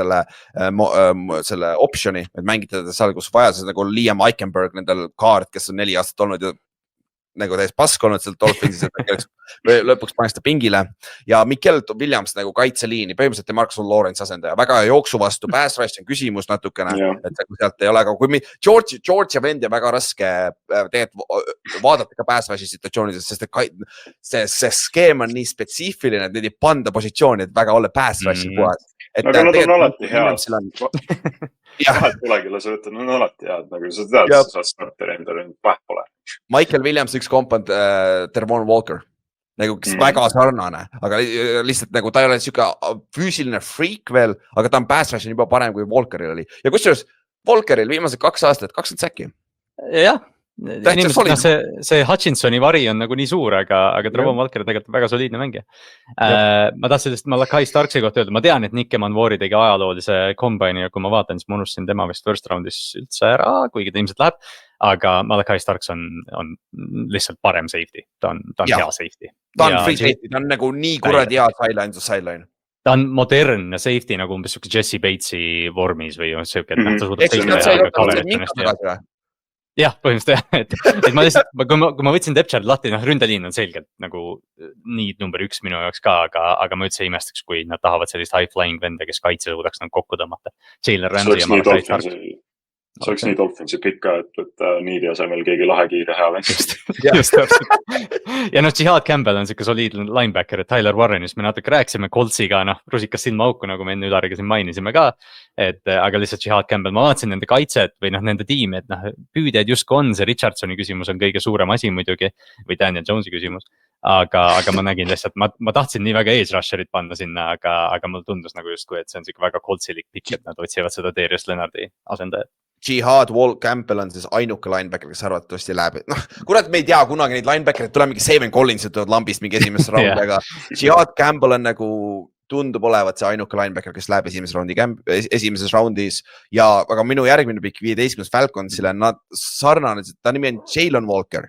selle optioni, et mängid teda seal, kus vaja, see nagu Liam Eichenberg, nendel guard, kes on 4 aastat olnud ja nagu täis pask olnud seal Dolphinsis, et lõpuks paneks ta pingile ja Mikel Williams nagu kaitseliini, põhimõtteliselt Marcus Lawrence asendaja, väga jooksu vastu, pass rush on küsimus natukene, et sealt ei ole, aga kui Georgia vendi on väga raske tegelikult vaadata ka pass rush'i situatsioonides, sest see skeem on nii spetsiifiline, et neid ei panda positsiooni, et väga olla pass rush'i puhas. Aga nad on alati head. Vahet polegi, las võtta, nad on alati head, nagu sa tead, sa saad starteri endale, vahet pole. Michael Williams üks komp on Tervon Walker, nagu väga sarnane, aga lihtsalt nagu ta ei ole siuke füüsiline freak veel, aga ta on pass rush juba parem kui Walkeril oli. Ja kusjuures Walkeril viimased 2 aastat, 20 säki. Jah. See Hutchinsoni vari on nagu nii suur, aga Travon Walker tegelikult väga soliidne mängija. Ma tahtsin lihtsalt Malachi Starksi kohta öelda, ma tean, et Nick Emanvori tegi ajaloolise combine ja kui ma vaatan, siis ma unustasin tema vist first roundis üldse ära, kuigi ta ilmselt läheb, aga Malachi Starks on lihtsalt parem safety, ta on hea safety. Ta on free safety, ta on nagu nii kuradi hea sideline. Ta on modernne safety nagu umbes Jesse Batesi vormis või siuke, jah, põhimõtteliselt, et ma lihtsalt, kui ma võtsin depth chart lahti, ründeliin on selgelt nagu nii number 1 minu jaoks ka, aga ma üldse ei imestaks, kui nad tahavad sellist high flying venda, kes kaitse suudaks nagu kokku tõmmata. Jalen Ramsey ja Malachi Starks. See oleks nii Dolphinsi pikka, et niidi asemel keegi lahe kiire hea vend. Just täpselt. Ja Jihad Campbell on siuke soliidne linebacker, et Tyler Warrenist me natuke rääksime Coltsiga, rusikas silma auku, nagu me enne Ülariga siin mainisime ka. Aga lihtsalt Jihad Campbell, ma vaatasin nende kaitset või nende tiimi, et püüdjaid justkui on, see Richardsoni küsimus on kõige suurem asi muidugi või Daniel Jonesi küsimus. Aga ma nägin lihtsalt, ma tahtsin nii väga edge rusherit panna sinna, aga mul tundus nagu justkui, et see on siuke väga Coltsilik pikk, et nad otsivad seda Darius Leonardi asendajat. Jihad Campbell on siis ainuke linebacker, kes arvatavasti läheb. Kurat, me ei tea kunagi neid linebackerid, tuleb mingi Saban Collins ütlevad lambist mingi esimesse raundi, aga Jihad Campbell on nagu tundub olevat see ainuke linebacker, kes läheb esimeses raundis ja aga minu järgmine pikk 15 Falconsile on nad sarnane, ta nimi on Jalen Walker,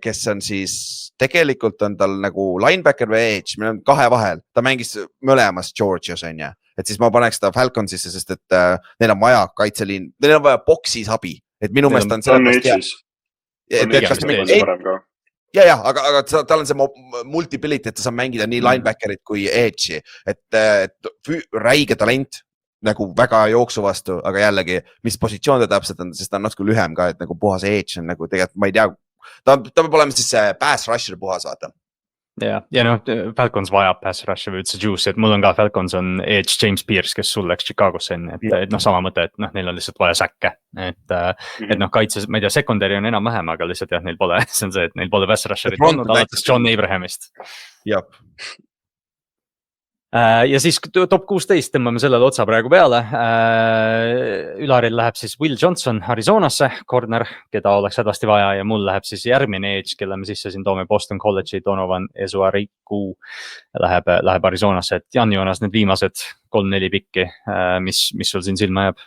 kes on siis tegelikult on tal nagu linebacker või edge, meil on 2 vahel, ta mängis mõlemas Georgias on ja. Et siis ma paneks seda Falconsisse, sest et neil on vaja kaitseliin, neil on vaja boksis abi, et minu meelest on aga tal on see multibility, et ta saab mängida nii linebackerit kui edge'i, et räige talent nagu väga jooksu vastu, aga jällegi, mis positsioon ta täpselt on, sest ta on natuke lühem ka, et nagu puhas edge on nagu tegelikult, ma ei tea, ta peab olema siis pass rusher puhas, vaata. Ja Falcons vajab pass rusher või üldse juice, et mul on ka Falcons on edge James Pierce, kes sul läks Chicagosse enne, et sama mõte, et neil on lihtsalt vaja säkke, et kaitses, ma ei tea, secondary on enam-vähem, aga lihtsalt neil pole, see on see, et neil pole pass rusherit olnud alates John Abrahamist. Jab. Ja siis top 16 tõmbame sellele otsa praegu peale. Ülaril läheb siis Will Johnson Arizonasse, corner, keda oleks hädasti vaja ja mul läheb siis järgmine edge, kelle me sisse siin toome Boston College'i Donovan Esuariku läheb Arizonasse, et Jan-Joonas need viimased 3-4 pikki, mis sul siin silma jääb?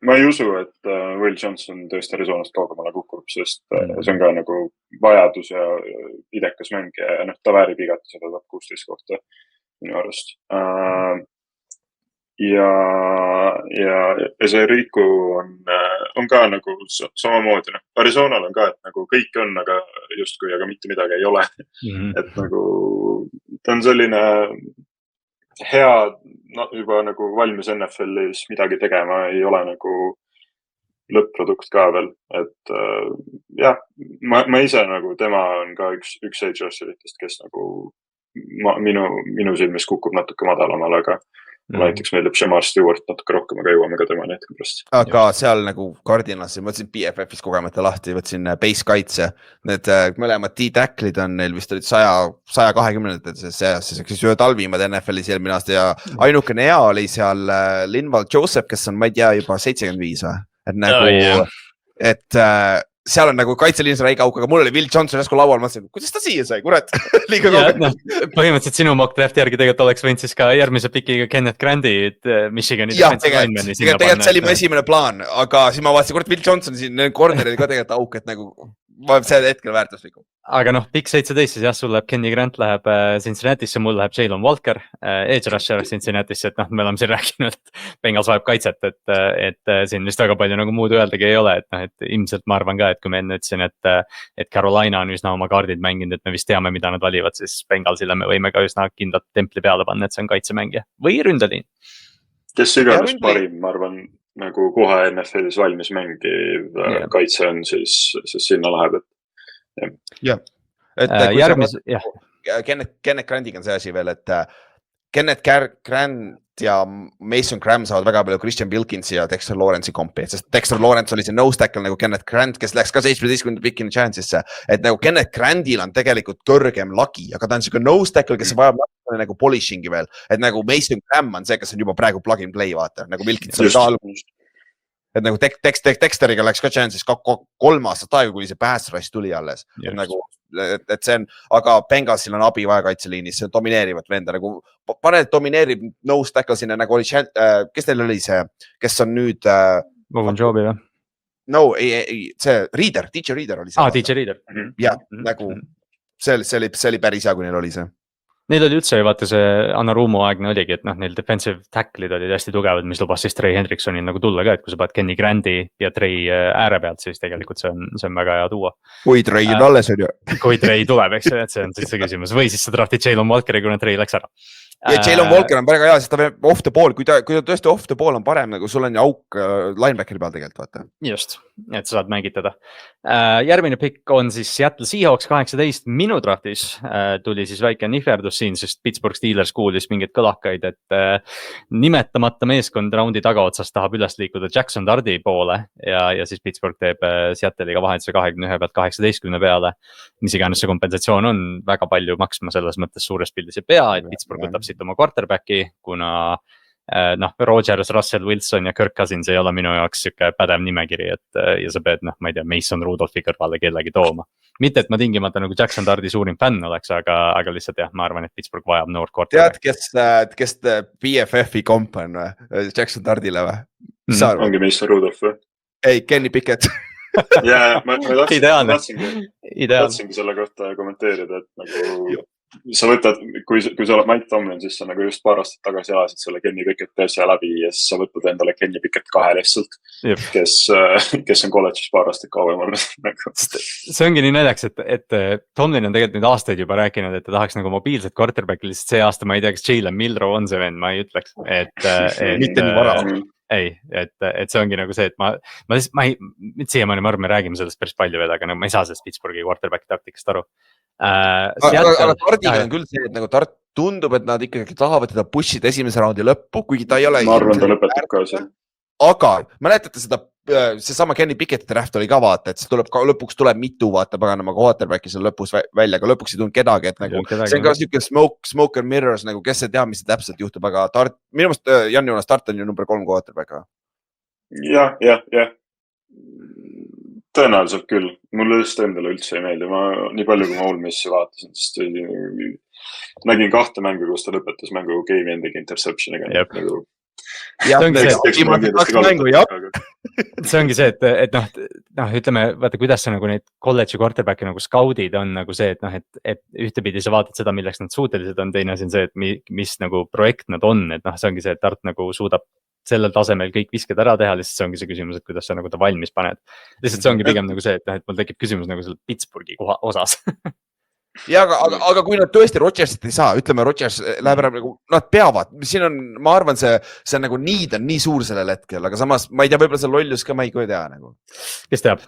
Ma ei usu, et Will Johnson tõesti Arizonast kaugemale kukub, sest see on ka nagu vajadus ja idekas mäng ja ta väärib igati seda top 16 kohta. Minu arust. Ja see Riku on ka nagu samamoodi. Arizonal on ka, et nagu kõik on, aga justkui, aga mitte midagi ei ole. Et nagu ta on selline hea, juba nagu valmis NFL-is midagi tegema, ei ole nagu lõpp-produkt ka veel. Et ma ise nagu, tema on ka üks edge rusheritest, kes nagu minu silmis kukub natuke madalamal, aga näiteks meeldib Shamar Stewart natuke rohkem, aga jõuame ka tema hetke pärast. Aga seal nagu Cardinalsi, ma võtsin BFF-is kogemata lahti, võtsin base kaitse. Need mõlemad D-tacklid on neil vist olid 120 seas, siis ühe talvimad NFL-is eelmine aasta ja ainukene hea oli seal Linval Joseph, kes on, ma ei tea, juba 75 või? Et nagu, et seal on nagu kaitseliinis räige auk, aga mul oli Will Johnson järsku laual, ma mõtlesin, kuidas ta siia sai, kurat, liiga kaugel. Põhimõtteliselt sinu mock draft järgi tegelikult oleks võinud siis ka järgmise pikiga Kenneth Grandi, Michigani defensive linemani sinna panna. Tegelikult see oli mu esimene plaan, aga siis ma vaatasin, kurat, Will Johnson siin corneril ka tegelikult auk, et nagu see hetkel väärtuslikum. Aga noh, Big 17 siis jah, sul läheb Kenny Grant läheb Cincinnatisse, mul läheb Jalen Walker, edge rusher Cincinnatisse, et noh, me oleme siin rääkinud, et Bengals vajab kaitset, et siin vist väga palju nagu muud öeldagi ei ole, et noh, et ilmselt ma arvan ka, et kui ma enne ütlesin, et Carolina on üsna oma kaardid mänginud, et me vist teame, mida nad valivad, siis Bengalsile me võime ka üsna kindlalt templi peale panna, et see on kaitsemängija või ründeliin. Kes iganes parim, ma arvan, nagu kohe NFL-is valmis mängiv kaitse on, siis sinna läheb, et jah, Kenneth Grantiga on see asi veel, et Kenneth Grant ja Mason Graham saavad väga palju Christian Wilkinsi ja Dexter Lawrence'i kompi, sest Dexter Lawrence oli see nose tackle nagu Kenneth Grant, kes läks ka 17. pikini chance'isse, et nagu Kenneth Grantil on tegelikult kõrgem lagi, aga ta on siuke nose tackle, kes vajab nagu polishing'i veel, et nagu Mason Graham on see, kes on juba praegu plug and play, vaata, nagu Wilkins oli ka alguses. Et nagu Dexteriga läks ka chance'is 3 aastat aega, kui see pass rush tuli alles. Nagu, et see on, aga Bengalsil on abi vaja kaitseliinis, see on domineerivat venda. Nagu paned domineerib nose tackle sinna, nagu oli, kes teil oli see, kes on nüüd... Vovon Jobi või? No, see Reader, DJ Reader oli see. DJ Reader. Ja, nagu see oli päris hea, kui neil oli see. Neil oli üldse, vaata see Anarumo aegne oligi, et noh, neil defensive tackle'id olid hästi tugevad, mis lubas siis Trey Hendricksonil nagu tulla ka, et kui sa paned Kenny Granti ja Trey ääre pealt, siis tegelikult see on väga hea tuua. Kui Trey on alles on ju. Kui Trey tuleb, eks et see on siis see küsimus. Või siis sa draftid Jalen Walkeri, kuna Trey läks ära. Ja Jalen Walker on väga hea, sest ta veab off the ball, kui ta tõesti off the ball on parem, nagu sul on auk linebackeri peal tegelikult, vaata. Just, et sa saad mängitada. Järgmine pick on siis Seattle Seahawks 18 minu draftis. Tuli siis väike nihverdus siin, sest Pittsburgh Steelers kuulis mingeid kõlakaid, et nimetamata meeskond raundi tagaotsast tahab üles liikuda Jackson Dardi poole ja siis Pittsburgh teeb Seattle'iga vahetuse 21 pealt 18 peale. Mis iganes see kompensatsioon on, väga palju maksma selles mõttes suures pildis ei pea, et Pittsburgh võtab siit oma quarterbacki, kuna Rodgers, Russell Wilson ja Kirk Cousins ei ole minu jaoks siuke pädev nimekiri, et ja sa pead, ma ei tea, Mason Rudolphi kõrvale kellegi tooma. Mitte, et ma tingimata nagu Jackson Dardi suurim fänn oleks, aga lihtsalt jah, ma arvan, et Pittsburgh vajab noort quarterbacki. Tead, kes BFF-i komp on või? Jackson Dardile või? Ongi Mason Rudolph või? Ei, Kenny Pickett. Ja, ma tahtsingi selle kohta kommenteerida, et nagu sa võtad, kui sa oled Mike Tomlin, siis sa nagu just paar aastat tagasi elasid selle Kenny Pickett asja läbi ja siis sa võtad endale Kenny Pickett 2 lihtsalt, kes on kolledžis paar aastat kauem olnud. See ongi nii näljaks, et Tomlin on tegelikult nüüd aastaid juba rääkinud, et ta tahaks nagu mobiilset quarterbacki, lihtsalt see aasta ma ei tea, kas Jalen Milrow on see vend, ma ei ütleks, mitte nii vara. Ei, et see ongi nagu see, et ma siiamaani ma arvan, me räägime sellest päris palju veel, aga ma ei saa sellest Pittsburghi quarterbacki taktikast aru. Aga Tardiga on küll see, et nagu Tart tundub, et nad ikkagi tahavad teda pushida esimese raundi lõppu, kuigi ta ei ole... Ma arvan, ta lõpetab ka see. Aga mäletate seda, see sama Kenny Pickett draft oli ka vaata, et see tuleb, lõpuks tuleb mitu vaata paganama quarterbacki seal lõpus välja, aga lõpuks ei tulnud kedagi, et nagu see on ka siuke smoke and mirrors, nagu kes ei tea, mis see täpselt juhtub, aga minu meelest Jan-Jonas Tart on ju number 3 quarterback. Jah. Tõenäoliselt küll. Mulle just endale üldse ei meeldi. Ma nii palju, kui ma Ole Missi vaatasin, sest nägin 2 mängu, kus ta lõpetas mängu game ending interceptioniga. See ongi see, et ütleme, vaata, kuidas sa nagu neid kolledži quarterbacki nagu skaudid on nagu see, et ühtepidi sa vaatad seda, milleks nad suutelised on, teine on see, et mis nagu projekt nad on, et see ongi see, et Tart nagu suudab sellel tasemel kõik visked ära teha, lihtsalt see ongi see küsimus, et kuidas sa nagu ta valmis paned. Lihtsalt see ongi pigem nagu see, et mul tekib küsimus nagu selle Pittsburghi osas. Ja, aga kui nad tõesti Rodgersit ei saa, ütleme Rodgers läheb ära, nagu nad peavad, siin on, ma arvan, see on nagu need on nii suur sellel hetkel, aga samas ma ei tea, võib-olla see lollus ka ma ei tea nagu. Kes teab?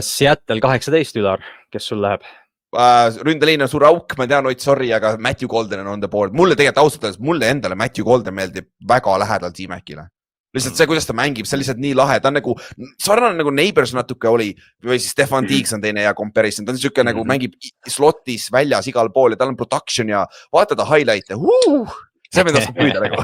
Seattle 18 Ülar, kes sul läheb? Ründeliin on suur auk, ma tean, sorry, aga Matthew Golden on the board. Mulle tegelikult ausalt öeldes, mulle endale Matthew Golden meeldib väga lähedalt T-Macile. Lihtsalt see, kuidas ta mängib, see on lihtsalt nii lahe, ta on nagu sarnane nagu Neighbors natuke oli või siis Stefan Diggs on teine hea comparison, ta on siuke nagu mängib slotis väljas igal pool ja tal on production ja vaata ta highlight'e, see me tahtnud püüda nagu.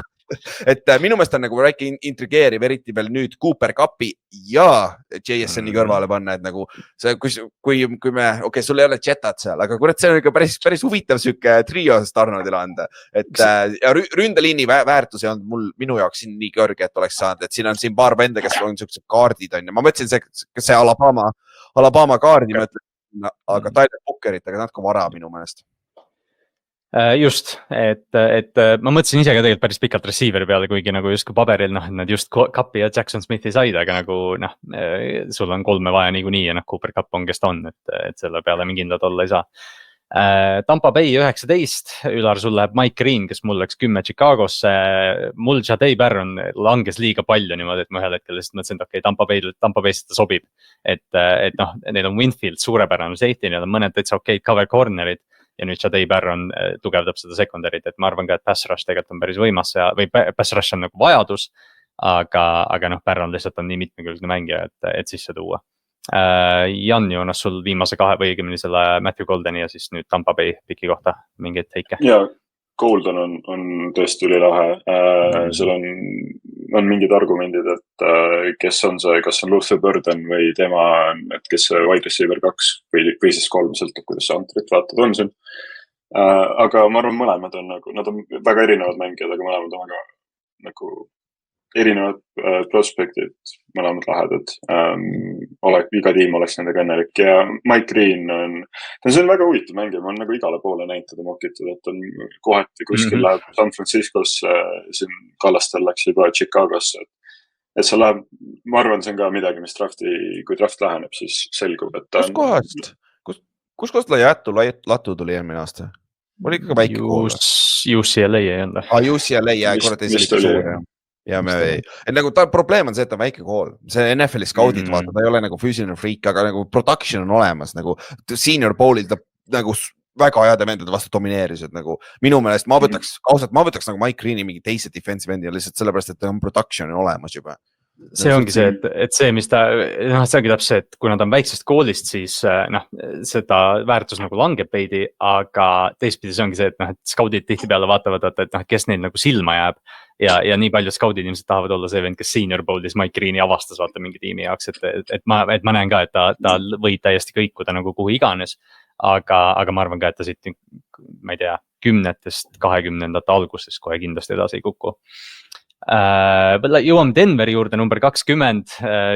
Et minu meelest on nagu väike intrigeeriv, eriti veel nüüd Cooper Cupi ja JSN-i kõrvale panna, et nagu see, kui me, okei, sul ei ole Jetat seal, aga kurat, see on ikka päris huvitav süke trio Starnodile anda, et ja ründeliini väärtus on minu jaoks siin nii kõrge, et oleks saanud, et siin on paar venda, kes on siuksed kaardid on ja ma mõtlesin see Alabama Alabama kaardi ma ütlen, aga Tyler Bookerit, aga natuke vara minu meelest. Just, et ma mõtlesin ise ka tegelikult päris pikalt receiver'i peale, kuigi nagu justkui paberil, nad just Cup'i ja Jackson Smithi said, aga nagu sul on 3 vaja niikuinii ja Cooper Cup on, kes ta on, et selle peale me kindlad olla ei saa. Tampa Bay 19, Ülar, sul läheb Mike Green, kes mul läks 10 Chicagosse, mul Jadei Barron langes liiga palju niimoodi, et ma ühel hetkel lihtsalt mõtlesin, et okei, Tampa Bay'st ta sobib. Et neil on Winfield, suurepärane safety, neil on mõned täitsa okei cover corner'id. Ja nüüd Jadei Barron tugevdab seda sekundarit, et ma arvan ka, et pass rush tegelikult on päris võimas või pass rush on nagu vajadus, aga Barron lihtsalt on nii mitmekülgne mängija, et sisse tuua. Jan Joonas, sul viimase 2 või õigemini selle Matthew Goldeni ja siis nüüd Tampa Bay piki kohta mingeid teike? Ja, Golden on tõesti ülilahe. Seal on mingid argumendid, et kes on see, kas on Luther Burden või tema, et kes see wide receiver 2 või siis 3, sõltub, kuidas see Antrit vaatad on siin. Aga ma arvan, mõlemad on nagu, nad on väga erinevad mängijad, aga mõlemad on väga nagu erinevad prospektid, mõlemad lahedad. Iga tiim oleks nendega õnnelik ja Mike Green see on väga huvitav mängija, ma on nagu igale poole näinud teda mokitud, et on kohati kuskil läheb San Franciscosse, siin Kallastel läks juba Chicagosse, et see läheb, ma arvan, see on ka midagi, mis kui draft läheneb, siis selgub, et kus kohast Latu tuli eelmine aasta? Oli ikka väike kool? UCLA ei olnud. UCLA, korrat ei selline suur, jah. Ja nagu probleem on see, et ta on väike kool, see NFL-i skaudid vaata, ta ei ole nagu füüsiline freak, aga nagu production on olemas, nagu senior bowl'il ta nagu väga heade vendade vastu domineerisid, nagu minu meelest ma võtaks nagu Mike Green'i mingi teise defensive endi lihtsalt sellepärast, et ta on production olemas juba. See ongi see, et see, mis ta, see ongi täpselt see, et kuna ta on väiksest koolist, siis seda väärtus nagu langeb veidi, aga teistpidi see ongi see, et skaudid tihtipeale vaatavad, et kes neil nagu silma jääb ja nii palju skaudid ilmselt tahavad olla see vend, kes senior bowl'is Mike Green'i avastas vaata mingi tiimi jaoks, et ma näen ka, et ta võib täiesti kõikuda nagu kuhu iganes, aga ma arvan ka, et ta siit, ma ei tea, 10-ndast 20-ndate alguses kohe kindlasti edasi ei kuku. Jõuame Denveri juurde, number 20,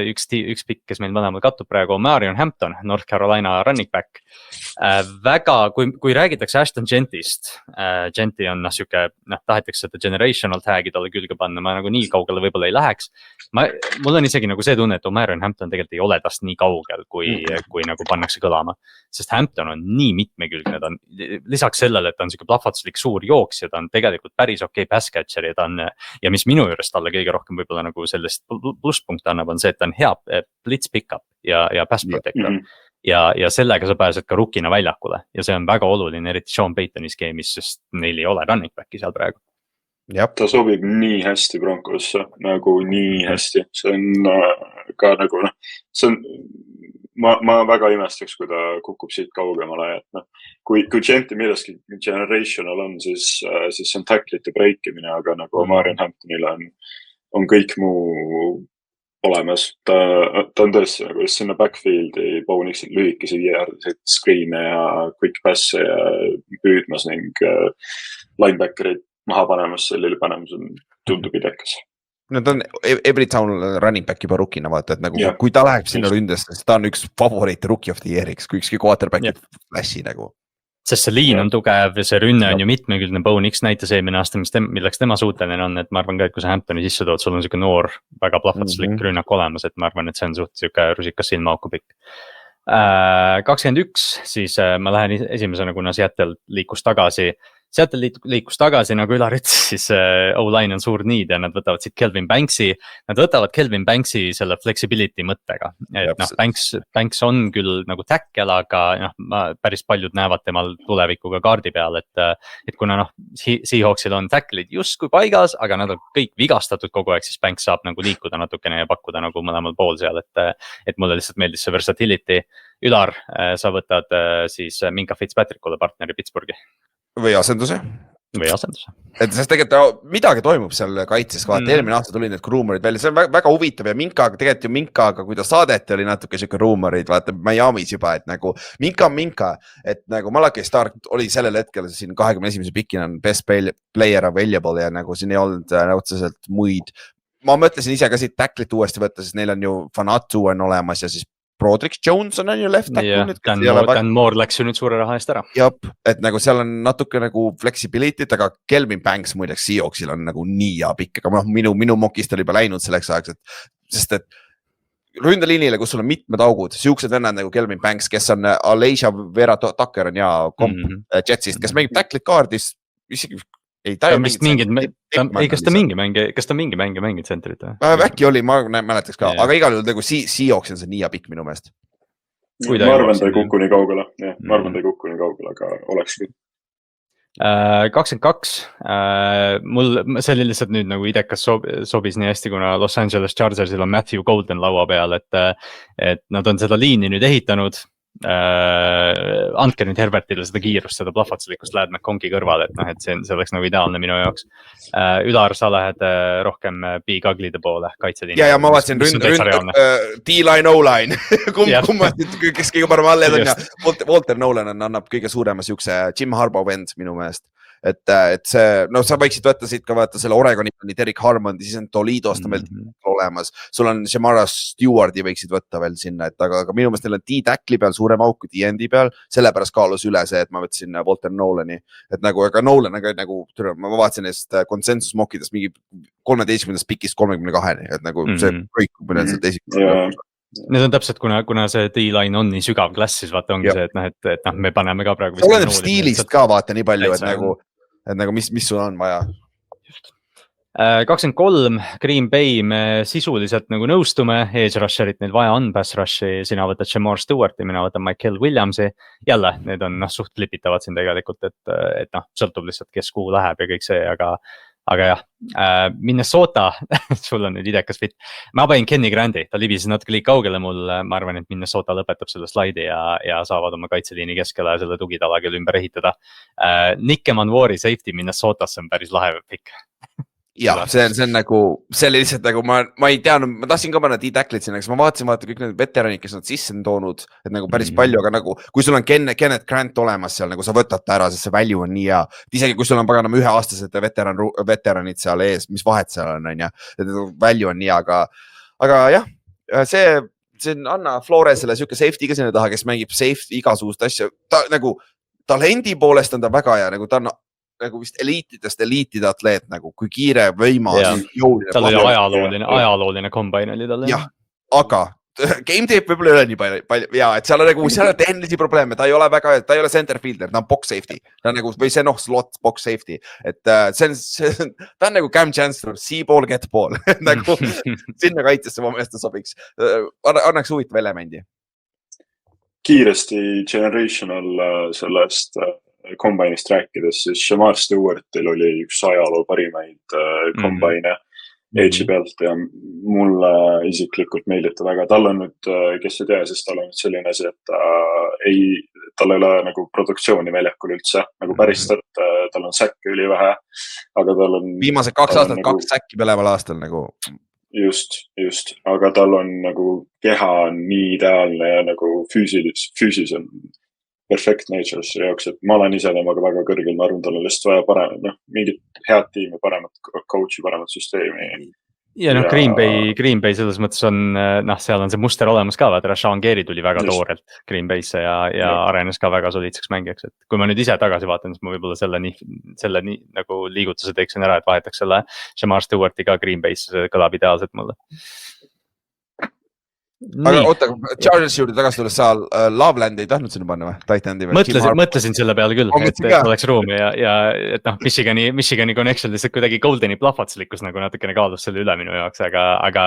üks pikk, kes meil mõlemal kattub praegu, Marion Hampton, North Carolina running back. Väga, kui räägitakse Ashton Gentist, Genti on siuke, tahetakse seda generational tag'i talle külge panna, ma nagu nii kaugele võibolla ei läheks. Mul on isegi nagu see tunne, et Marion Hampton tegelikult ei ole tast nii kaugel, kui nagu pannakse kõlama. Sest Hampton on nii mitmekülgne, ta on lisaks sellele, et ta on siuke plahvatuslik suur jooks ja ta on tegelikult päris okei pass catcher ja mis minu juures talle kõige rohkem võib-olla nagu sellest plusspunkti annab, on see, et ta on hea blitz pick-up ja pass protector. Ja sellega sa pääsed ka rukkina väljakule ja see on väga oluline, eriti Sean Paytoni skeemis, sest neil ei ole running back'i seal praegu. Ta sobib nii hästi Broncosse, nagu nii hästi. See on ka nagu, see on, ma väga imestaks, kui ta kukub siit kaugemale, et kui Genti milleski generational on, siis see on tacklite breikimine, aga nagu Marion Hamptonil on kõik muu olemas. Ta on tõesti nagu sinna backfieldi Bownixi lühikesi viiardiseid screen'e ja quick pass'e ja püüdmas ning linebackerid maha panemas, sellele panemas tundub idekas. No ta on every town running back juba rukkina vaata, et nagu kui ta läheb sinna ründesse, siis ta on üks favoriite rookie of the year'iks, kui ükski quarterback flashy nagu. Sest see liin on tugev ja see rünne on ju mitmekülgne, Bownix näitas eelmine aasta, milleks tema suuteline on, et ma arvan ka, et kui sa Hamptoni sisse tood, sul on siuke noor, väga plahvatuslik rünnak olemas, et ma arvan, et see on suht siuke rusikas silmaauku pikk. 21, siis ma lähen esimesena, kuna Seattle liikus tagasi, nagu Ülar ütles, siis O-line on suur need ja nad võtavad siit Kelvin Banksi. Nad võtavad Kelvin Banksi selle flexibility mõttega. Et Banks on küll nagu tackle, aga päris paljud näevad temal tulevikuga kaardi peal, et kuna Seahawksil on tackle'id justkui paigas, aga nad on kõik vigastatud kogu aeg, siis Banks saab nagu liikuda natukene ja pakkuda nagu mõlemal pool seal, et mulle lihtsalt meeldis see versatility. Ülar, sa võtad siis Minka Fitzpatrickule partneri Pittsburghi. Või asenduse. Et sest tegelikult midagi toimub seal kaitses, vaata eelmine aasta tuli need ruumorid välja, see on väga huvitav ja tegelikult ju Minkaga, kui ta saadeti, oli natuke siuke ruumorid, vaata Miami's juba, et nagu Minka, et nagu Malachi Stark oli sellel hetkel siin 21. pikina on best player available ja nagu siin ei olnud otseselt muid. Ma mõtlesin ise ka siit tacklit uuesti võtta, sest neil on ju Fanatu on olemas ja siis Broderick Jones on ju left tackle. Dan Moore läks ju nüüd suure raha eest ära. Jab, et nagu seal on natuke nagu flexibility't, aga Kelvin Banks muideks Seahawksil on nagu nii hea pikk, aga minu mokist oli juba läinud selleks ajaks, sest et ründeliinile, kus sul on mitmed augud, siuksed vennad nagu Kelvin Banks, kes on Alesia Vera Tucker on ja komp Jetsist, kes mängib tacklit kaardis, isegi ei, ta kas ta mingi mänge mängid tsentrit või? Äkki oli, ma mäletaks ka, aga igal juhul nagu Seahawks on see nii hea pikk minu meelest. Ma arvan, ta ei kuku nii kaugele, aga oleks küll. 22, see oli lihtsalt nüüd nagu idekas sobis nii hästi, kuna Los Angeles Chargersil on Matthew Golden laua peal, et nad on seda liini nüüd ehitanud. Andke nüüd Herbertile seda kiirust, seda plahvatuslikkust Lad McConki kõrval, et see oleks nagu ideaalne minu jaoks. Ülar, sa lähed rohkem Big Uglide poole kaitseliini. Ja ma vaatasin D-line, O-line, kes kõige parem alled on ja Walter Nolan annab kõige suurema siukse Jim Harbaugh vend minu meelest. Et see, no sa võiksid võtta siit ka vaata selle Oregoni, Derek Harmondi, siis on Toledost on veel olemas. Sul on Shamara Stewardi võiksid võtta veel sinna, et aga minu meelest neil on D-tackli peal suurem auk kui D-endi peal, sellepärast kaalus üle see, et ma võtsin Walter Nolani. Et nagu, aga Nolan nagu, ma vaatasin neist konsensus mokkidest mingi 13. pikist 32, et nagu see kõik mõned sealt esimesed. Need on täpselt, kuna see D-line on nii sügav klass, siis vaata ongi see, et me paneme ka praegu. See oleneb stiilist ka vaata nii palju, et nagu mis sul on vaja. 23, Green Bay, me sisuliselt nagu nõustume, edge rusherit neil vaja on, pass rushi, sina võtad Shamar Stewarti, mina võtan Michael Williamsi. Jälle, need on suht lipitavad siin tegelikult, et sõltub lihtsalt, kes kuhu läheb ja kõik see, aga jah, Minnesota, sul on nüüd idekas fit. Ma panin Kenny Grandi, ta libises natuke liik kaugele mul, ma arvan, et Minnesota lõpetab selle slaidi ja saavad oma kaitseliini keskele selle tugitala küll ümber ehitada. Nick Emanwari safety Minnesotasse on päris lahe pikk. Ja, see on nagu, see oli lihtsalt nagu, ma ei teadnud, ma tahtsin ka panna D-tacklit sinna, ma vaatasin kõik need veteranid, kes nad sisse on toonud, et nagu päris palju, aga nagu, kui sul on Kenneth Grant olemas seal, nagu sa võtad ta ära, sest see value on nii hea. Isegi kui sul on paganama 1-aastased veteranid seal ees, mis vahet seal on, et value on nii, aga jah, see on Anna Floresele siuke safety ka sinna taha, kes mängib safety igasugust asja, ta nagu talendi poolest on ta väga hea, nagu ta on nagu vist eliitide atleet, nagu kui kiire, võimas, jõuline. Tal oli ajalooline combine oli tal. Jah, aga game tape võib-olla ei ole nii palju, ja et seal on tehnilisi probleeme, ta ei ole center fielder, ta on box safety, ta on nagu, või see slot box safety, et ta on nagu Cam Chancellor, see ball, get ball, nagu sinna kaitsesse ma meelest sobiks, annaks huvitav elemendi. Kiiresti generational sellest combine'ist rääkides, siis Shamar Stewartil oli üks ajaloo parimaid combine edge'i pealt ja mulle isiklikult meeldib ta väga. Tal on nüüd, kes ei tea, siis tal on nüüd selline asi, et tal ei ole nagu produktsiooni väljakul üldse, nagu päris tal on säkke ülivähe, aga tal on... Viimased 2 aastat, nagu, 2 säkki mõlemal aastal nagu... Just, aga tal on nagu keha on nii ideaalne ja nagu füüsis on perfect natures jaoks, et ma olen ise temaga väga kõrgel, ma arvan, tal on lihtsalt vaja paremat, mingit head tiimi, paremat coach'i, paremat süsteemi. Ja Green Bay selles mõttes on, seal on see muster olemas ka, vaata Rashawn Gary tuli väga toorelt Green Bay'sse ja arenes ka väga soliidseks mängijaks, et kui ma nüüd ise tagasi vaatan, siis ma võib-olla selle nii nagu liigutuse teeksin ära, et vahetaks selle Shamar Stewarti ka Green Bay'sse, see kõlab ideaalselt mulle. Aga oota, Chargers juurde tagasi tulles sa Loveland ei tahtnud sinna panna või? Tight-endi või? Mõtlesin selle peale küll, et oleks ruumi ja et Michigani connection lihtsalt kuidagi Goldeni plahvatuslikkus nagu natukene kaalus selle üle minu jaoks, aga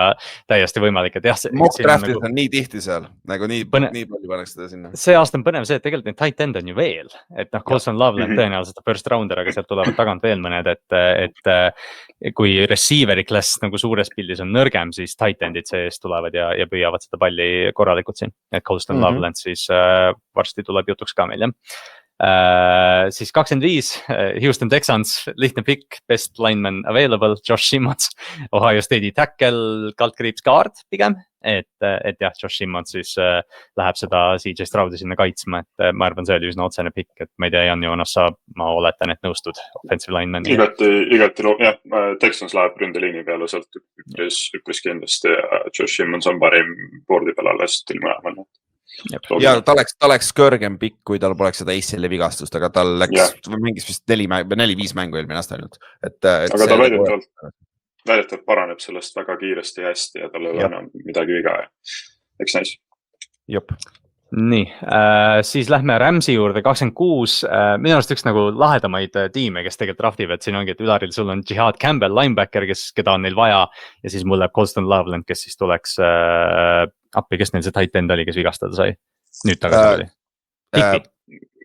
täiesti võimalik, et jah. Mock draftid on nii tihti seal, nagu nii palju paneks seda sinna. See aasta on põnev see, et tegelikult neid tight-end on ju veel, et Colson Loveland tõenäoliselt first rounder, aga sealt tulevad tagant veel mõned, et kui receiveri klass nagu suures pildis on nõrgem, siis tight-endid sees tulevad ja püüavad seda palli korralikult siin, et Colston Loveland siis varsti tuleb jutuks ka meil, jah. Siis 25, Houston Texans, lihtne pikk, best lineman available, Josh Simmons, Ohio State'i tackle, kaldkriips guard pigem. Et jah, Josh Simmons siis läheb seda CJ Stroudi sinna kaitsma, et ma arvan, see oli üsna otsene pikk, et ma ei tea, Jan Joonas, ma oletan, et nõustud offensive lineman. Igati, jah, Texans läheb ründeliini peale sealt üpris kindlasti ja Josh Simmons on parim boardi peal alles ilma jäämal. Ja ta oleks kõrgem pikk, kui tal poleks seda ACL-i vigastust, aga tal läks mingis vist 4-5 mängu eelmine aasta ainult. Aga ta väidetavalt paraneb sellest väga kiiresti ja hästi ja tal ei ole enam midagi viga. Eks näis. Jop. Nii, siis lähme Ramsi juurde 26. Minu arust üks nagu lahedamaid tiime, kes tegelikult draftivad. Siin ongi, et Ülaril sul on Jihad Campbell, linebacker, keda on neil vaja. Ja siis mul läheb Colston Loveland, kes siis tuleks appi, kes neil see tight end oli, kes vigastada sai. Nüüd tagasi oli.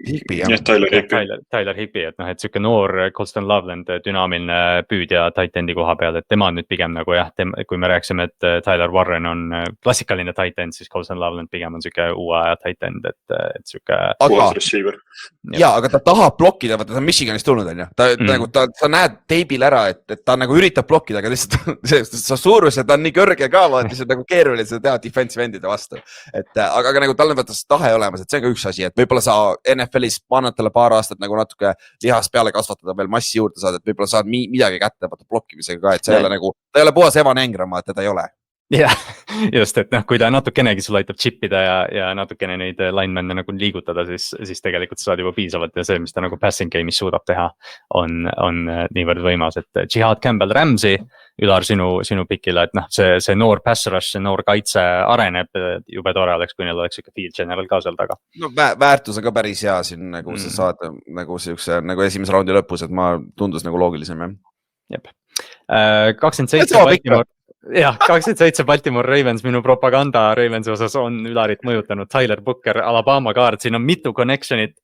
Higby, jah. Tyler Higby, et noh, et siuke noor Colston Loveland, dünaamiline püüdja tight endi koha peal, et tema on nüüd pigem nagu jah, kui me rääksime, et Tyler Warren on klassikaline tight end, siis Colston Loveland pigem on siuke uue aja tight end, et siuke. Aga ta tahab blokkida, vaata ta on Michiganist tulnud, on ju. Nagu sa näed teibil ära, et ta nagu üritab blokkida, aga lihtsalt sa suurus, et ta on nii kõrge ka, vaat, mis on nagu keeruline seda teha defensive endide vastu. Aga nagu tal on vaata tahe olemas, et see on ka üks asi, et võib-olla sa NFL-is paned talle paar aastat nagu natuke lihas peale kasvatada, veel massi juurde saada, et võib-olla saad midagi kätte vaata blokkimisega ka, et see ei ole nagu, ta ei ole puhas Evan Engram, et teda ei ole. Jah, just, et noh, kui ta natukenegi sul aitab chippida ja natukene neid lineman'e nagu liigutada, siis tegelikult saad juba piisavalt ja see, mis ta nagu passing game'is suudab teha, on niivõrd võimas, et Jihad Campbell Ramsey, Ülar sinu pikile, et noh, see noor pass rush, see noor kaitse areneb, jube tore oleks, kui neil oleks ikka field general ka seal taga. No väärtus on ka päris hea siin, nagu sa saad nagu siukse nagu esimese raundi lõpus, et ma tundus nagu loogilisem, jah. Jep. 27 Baltimore. Jah, 27 Baltimore Ravens, minu propaganda Ravensi osas on Ülarit mõjutanud. Tyler Booker, Alabama guard, siin on mitu connectionit.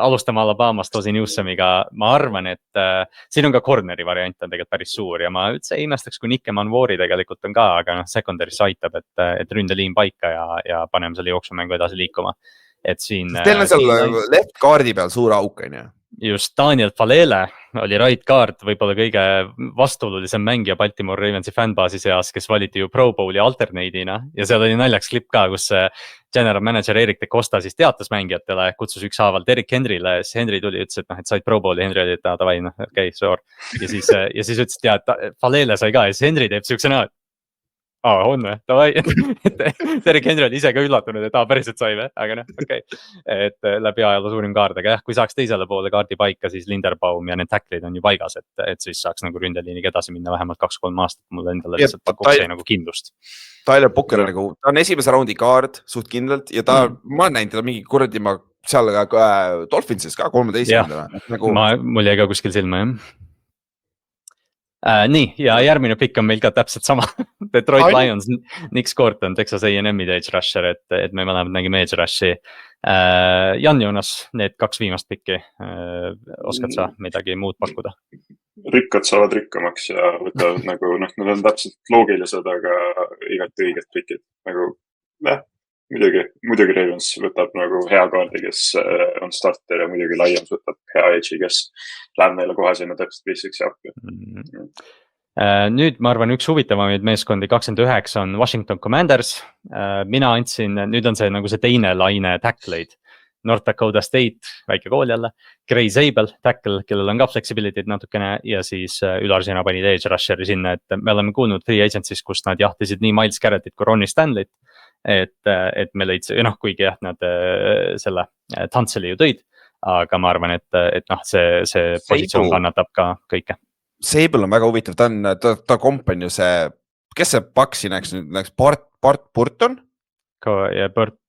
Alustame Alabamast Ozzie Newsomiga. Ma arvan, et siin on ka corneri variant on tegelikult päris suur ja ma üldse ei imestaks, kui Nikke Manvoori tegelikult on ka, aga secondary's aitab, et ründeliin paika ja paneme selle jooksumängu edasi liikuma. Et siin. Teil on seal left guardi peal suur auk, on ju? Just Daniel Falele oli right guard, võib-olla kõige vastuolulisem mängija Baltimore Ravensi fanbaasi seas, kes valiti ju Pro Bowli alternate'ina ja seal oli naljaks klipp ka, kus general manager Erik de Costa siis teatas mängijatele, kutsus ükshaaval Derrick Henryle, siis Henry tuli, ütles, et said Pro Bowli, Henry oli, et davai, okei, sure. Ja siis ütles, et et Falele sai ka ja siis Henry teeb siukse näo, on või, davai, Derrick Henry oli ise ka üllatunud, et päriselt sai või, aga noh, okei. Et läbi ajaloo suurim kaard, aga jah, kui saaks teisele poole kaardi paika, siis Linderbaum ja need tacklid on ju paigas, et siis saaks nagu ründeliiniga edasi minna vähemalt 2-3 aastat, mulle endale lihtsalt koksai nagu kindlust. Tyler Booker on nagu, ta on esimese raundi kaard suht kindlalt ja ma olen näinud teda mingi kuradi ma seal Dolphinsis ka 13. Nagu... Mul jäi ka kuskil silma, jah. Nii, ja järgmine pikk on meil ka täpselt sama. Detroit Lions, Nick Scorton, Texas A&M'i edge rusher, et me mõlemad nägime edge rushi. Jan Joonas, need 2 viimast pikki, oskad sa midagi muud pakkuda? Rikkad saavad rikkamaks ja võtavad nagu, need on täpselt loogilised, aga igati õiged pikid. Nagu, muidugi Ravens võtab nagu hea kaardi, kes on starter ja muidugi Lions võtab hea edge'i, kes läheb neile kohe sinna täpselt 5-6 appi. Nüüd ma arvan, üks huvitavamaid meeskondi 29 on Washington Commanders. Mina andsin, nüüd on see nagu see teine laine tackleid. North Dakota State, väike kool jälle, Gray Zabel, tackle, kellel on ka flexibility'd natukene ja siis Ülar sina panid edge rusheri sinna, et me oleme kuulnud free agency's, kus nad jahtisid nii Miles Garrettit kui Ronnie Stanley't, et me leidsid, kuigi jah, nad selle Tantseli ju tõid, aga ma arvan, et see positsioon kannatab ka kõike. Zabel on väga huvitav, ta kompan ju see, kes see paksi näeks, Bart Burton? Ja Bart.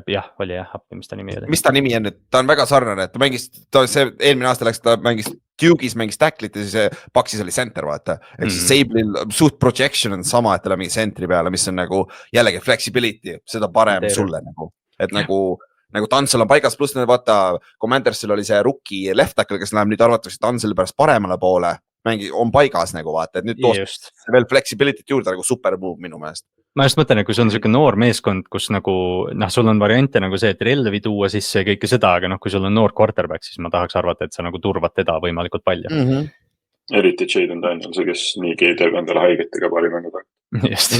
Jah, oli jah, mis ta nimi oli. Mis ta nimi on, et ta on väga sarnane, et ta mängis, eelmine aasta läks, ta mängis Duke'is, mängis tacklit ja siis paksis oli center, vaata. Ehk siis Zabelil suht projection on sama, et tal on mingi centri peale, mis on nagu jällegi flexibility, seda parem sulle nagu. Et nagu Tansel on paigas, pluss vaata, Commandersil oli see rookie left tackle, kes läheb nüüd arvatakse Tanseli pärast paremale poole, on paigas nagu vaata, et nüüd toost veel flexibility't juurde nagu super move minu meelest. ma just mõtlen, et kui sul on siuke noor meeskond, kus nagu noh, sul on variante nagu see, et relvi tuua sisse ja kõike seda, aga noh, kui sul on noor quarterback, siis ma tahaks arvata, et sa nagu turvad teda võimalikult palju. Eriti Jaden Daniels, kes niigi teeb endale haiget ega paari mängu taga. Just.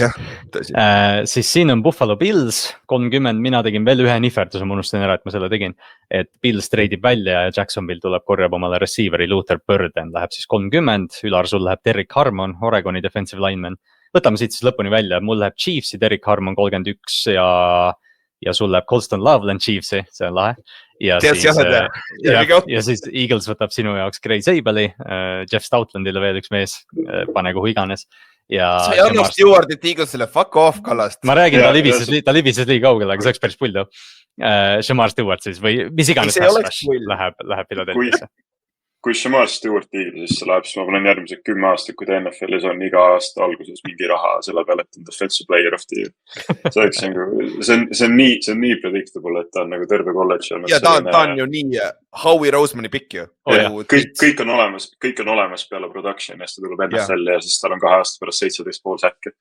Siis siin on Buffalo Bills 30, mina tegin veel ühe nihverduse, ma unustasin ära, et ma selle tegin. Et Bills treidib välja ja Jacksonville tuleb korjab omale receiveri Luther Burden, läheb siis 30, Ülar sul läheb Derek Harmon, Oregoni defensive lineman. Võtame siit siis lõpuni välja, mul läheb Chiefsi, Derek Harmon 31 ja sul läheb Colston Loveland Chiefsi, see on lahe. Ja siis Eagles võtab sinu jaoks Gray Zabeli, Jeff Stoutlandile veel üks mees, pane kuhu iganes. Sa ei anna Stewardit Eaglesile, fuck off Kallast. Ma räägin, ta libises liiga kaugele, aga see oleks päris pull tõu. Shamar Stewart siis või mis iganes läheb Philadelphiasse. Kui Shamar Stewart Eaglesisse läheb, siis ma panen järgmised 10 aastat, kui ta NFL-is on iga aasta alguses mingi raha selle peale, et on defensive player of the year. See on nii predictable, et ta on nagu terve kolledž. Ja ta on ju nii Howie Rosemani pikk ju. Kõik on olemas peale production ja siis ta tuleb NFL ja siis tal on 2 aasta pärast 17,5 säkke.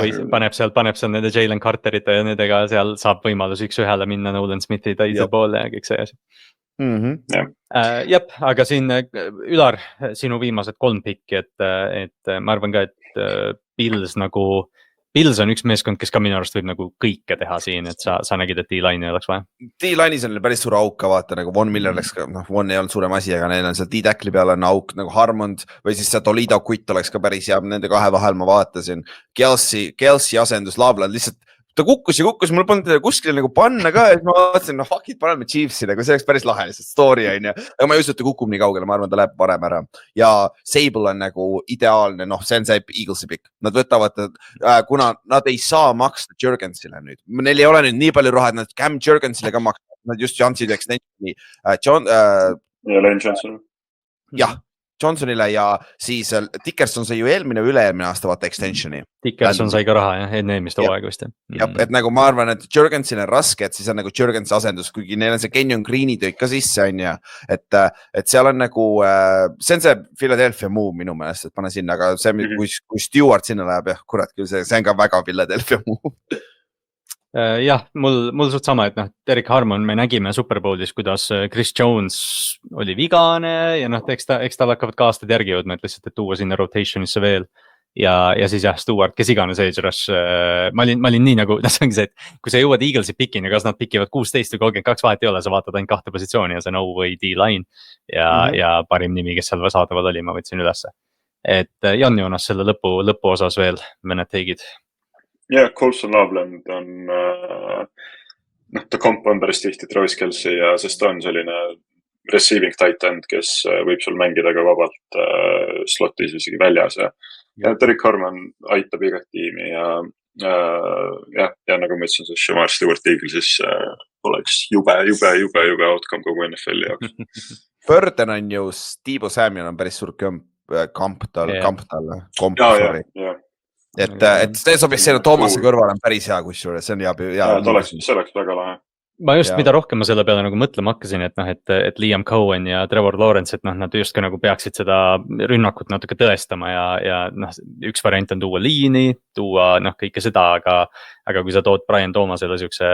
Või paneb seal nende Jalen Carterite ja nendega seal saab võimalus 1-1 minna Nolan Smithi teise poole ja kõik see asi. Jep, aga siin Ülar, sinu viimased 3 pikki, et ma arvan ka, et Bills on üks meeskond, kes ka minu arust võib nagu kõike teha siin, et sa nägid, et D-line'i oleks vaja. D-line'is on päris suur auk ka vaata, nagu Von Miller läks ka, Von ei olnud suurem asi, aga neil on seal D-tackli peal on auk nagu Harmond või siis see Toledo Kutt oleks ka päris hea, nende 2 vahel ma vaatasin. Kelsey asendus Loveland lihtsalt ta kukkus, mul polnud kuskil nagu panna ka, et ma vaatasin, fuck it, paneme Chiefsi, nagu see oleks päris lahe, see story on ja, aga ma ei usu, et ta kukub nii kaugele, ma arvan, ta läheb parem ära. Ja Sable on nagu ideaalne, see on see Eaglesi pikk. Nad võtavad, kuna nad ei saa maksta Jurgensile nüüd, neil ei ole nüüd nii palju raha, et nad Cam Jurgensile ka maksta, nad just Jansid extensioni. Ja Lane Johnson. Jah. Johnsonile ja siis Dickerson sai ju eelmine või üle-eelmine aasta vaata extensioni. Dickerson sai ka raha enne eelmist hooaega vist. Jah, et nagu ma arvan, et Jurgensil on raske, et siis on nagu Jurgens asendus, kuigi neil on see Kenyon Greeni töik ka sisse on ja, et seal on nagu, see on see Philadelphia move minu meelest, et pane sinna, aga see, kui Stewart sinna läheb, kurat küll, see on ka väga Philadelphia move. Jah, mul suht sama, et Derek Harmon me nägime Superbowlis, kuidas Chris Jones oli vigane ja eks tal hakkavad ka aastad järgi jõudma, et lihtsalt, et tuua sinna rotationisse veel. Ja siis Stewart, kes iganes edge rush, ma olin nii nagu, see ongi see, et kui sa jõuad Eaglesi pikini, kas nad pikivad 16 või 32 vahet ei ole, sa vaatad ainult 2 positsiooni ja see on O või D-line ja parim nimi, kes seal saadaval oli, ma võtsin ülesse. Et Jan Joonas selle lõpu osas veel, mõned teigid. Ja, Colston Loveland on, ta komp on päris tihti Travis Kelce ja sest ta on selline receiving tight end, kes võib sul mängida ka vabalt slotis isegi väljas ja Derek Harmon aitab igat tiimi ja nagu ma ütlesin, see Shamar Stewart Eaglesis oleks jube outcome kogu NFL-i jaoks. Burden on ju, Steve Samuel on päris suur kamp talle. Et see sobis selle Thoomase kõrval on päris hea kusjuures, see on hea. See oleks väga lahe. Ma just, mida rohkem ma selle peale nagu mõtlema hakkasin, et Liam Cohen ja Trevor Lawrence, et nad just ka nagu peaksid seda rünnakut natuke tõestama ja üks variant on tuua liini, tuua kõike seda, aga kui sa tood Brian Thomasele siukse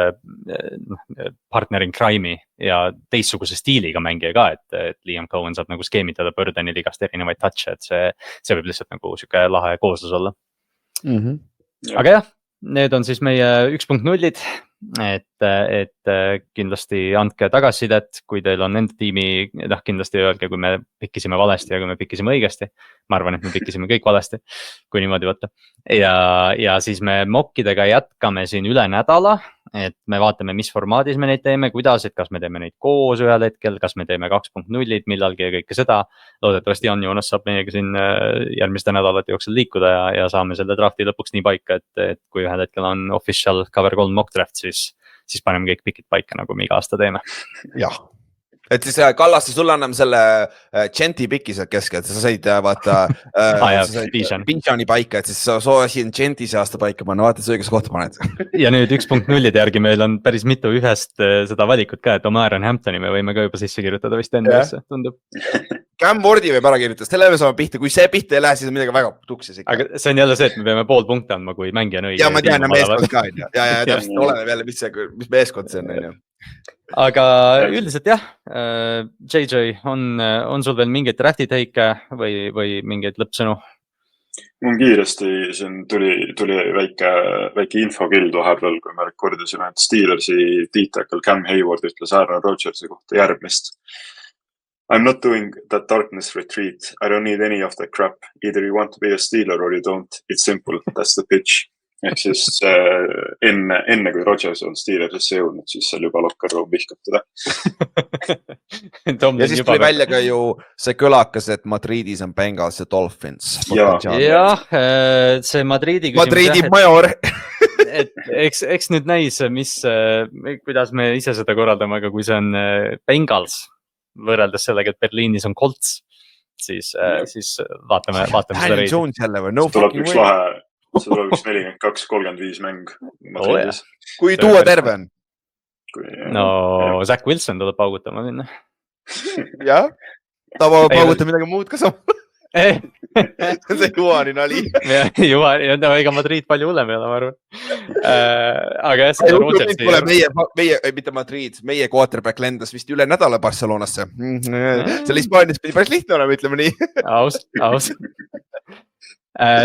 partner in crime'i ja teistsuguse stiiliga mängija ka, et Liam Cohen saab nagu skeemitada Burdenil igast erinevaid touch'e, et see võib lihtsalt nagu siuke lahe kooslus olla. Aga jah, need on siis meie 1.0-id, et kindlasti andke tagasisidet, kui teil on enda tiimi, kindlasti öelge, kui me pikkisime valesti ja kui me pikkisime õigesti. Ma arvan, et me pikkisime kõik valesti, kui niimoodi võtta. Ja siis me mokkidega jätkame siin üle nädala, et me vaatame, mis formaadis me neid teeme, kuidas, et kas me teeme neid koos ühel hetkel, kas me teeme 2.0-id millalgi ja kõike seda. Loodetavasti Jan Joonas saab meiega siin järgmiste nädalate jooksul liikuda ja saame selle drafti lõpuks nii paika, et kui ühel hetkel on official cover 3 mock draft, siis paneme kõik pikid paika, nagu me iga aasta teeme. Jah. Et siis Kallaste, sulle anname selle Genti piki sealt keskelt, sa said vaata Bichani paika, et siis sa soovisin Genti see aasta paika panna, vaata see õigus kohta paned. Ja nüüd 1.0-ide järgi meil on päris mitu ühest seda valikut ka, et Omaran Hamptoni me võime ka juba sisse kirjutada vist enda, tundub. Cam Wardi võib ära kirjutada, selle me saame pihta, kui see pihta ei lähe, siis on midagi väga tuksis ikka. aga see on jälle see, et me peame pool punkti andma, kui mängija on õige. ja ma tean, ja meeskond ka on ju. ja täpselt oleneb jälle, mis meeskond see on ju. Aga üldiselt jah, JJ, on sul veel mingeid drafti teike või mingeid lõppsõnu? Mul kiiresti siin tuli väike infokild vahepeal, kui me rekordisime, et Steelersi tiitakal Cam Hayward ütles Aaron Rodgersi kohta järgmist. I'm not doing that darkness retreat. I don't need any of that crap. Either you want to be a Steeler or you don't. It's simple. That's the pitch. Ehk siis enne kui Rodgers on Steelersisse jõudnud, siis seal juba locker room vihkab teda. ja siis tuli välja ka ju see kõlakas, et Madridis on Bengals ja Dolphins. Jah, see Madridi küsimus. Madridi major. eks nüüd näis, kuidas me ise seda korraldame, aga kui see on Bengals võrreldes sellega, et Berliinis on Colts, siis vaatame seda reidi. Tuleb üks lahe. See tuleb üks 42-35 mäng. Kui tuua terve on? No, Zach Wilson tuleb paugutama minna. Jah, ta paugutab midagi muud ka sama. See Juhani nali. Ega Madrid palju hullem ei ole, ma arvan. Aga jah, seda Rodgers. Mitte Madrid, meie quarterback lendas vist üle nädala Barcelonasse. Selle Hispaanias pidi päris lihtne olema, ütleme nii. Aus.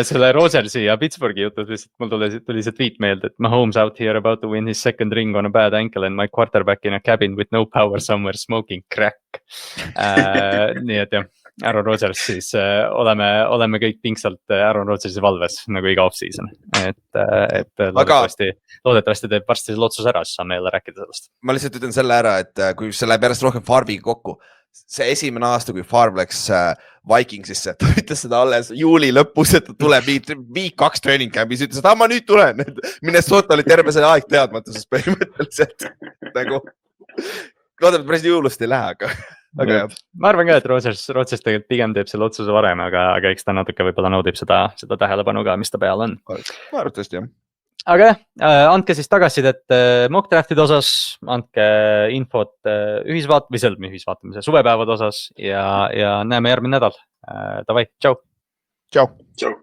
Selle Rodgersi ja Pittsburghi jutud lihtsalt mul tuli see tweet meelde, et Mahomes out here about to win his second ring on a bad ankle and my quarterback in a cabin with no power somewhere smoking crack. Nii et jah, Aaron Rodgers siis oleme kõik pingsalt Aaron Rodgersi valves nagu iga off-season. Et loodetavasti teeb varsti selle otsuse ära, siis saame jälle rääkida sellest. Ma lihtsalt ütlen selle ära, et kui see läheb järjest rohkem Farbiga kokku, see esimene aasta, kui Farb läks Vikingsisse, ta ütles seda alles juuli lõpus, et ta tuleb week 2 training camp'is, ütles, et ma nüüd tulen. Minnesota oli terve see aeg teadmatuses põhimõtteliselt. Loodab, et päris jõulust ei lähe, aga jah. Ma arvan ka, et Rodgers tegelikult pigem teeb selle otsuse varem, aga eks ta natuke võib-olla naudib seda tähelepanu ka, mis ta peal on. Ma arvatavasti jah. Aga andke siis tagasisidet mock draftide osas, andke infot ühisvaatamise suvepäevade osas ja näeme järgmine nädal. Davai, tšau! Tšau!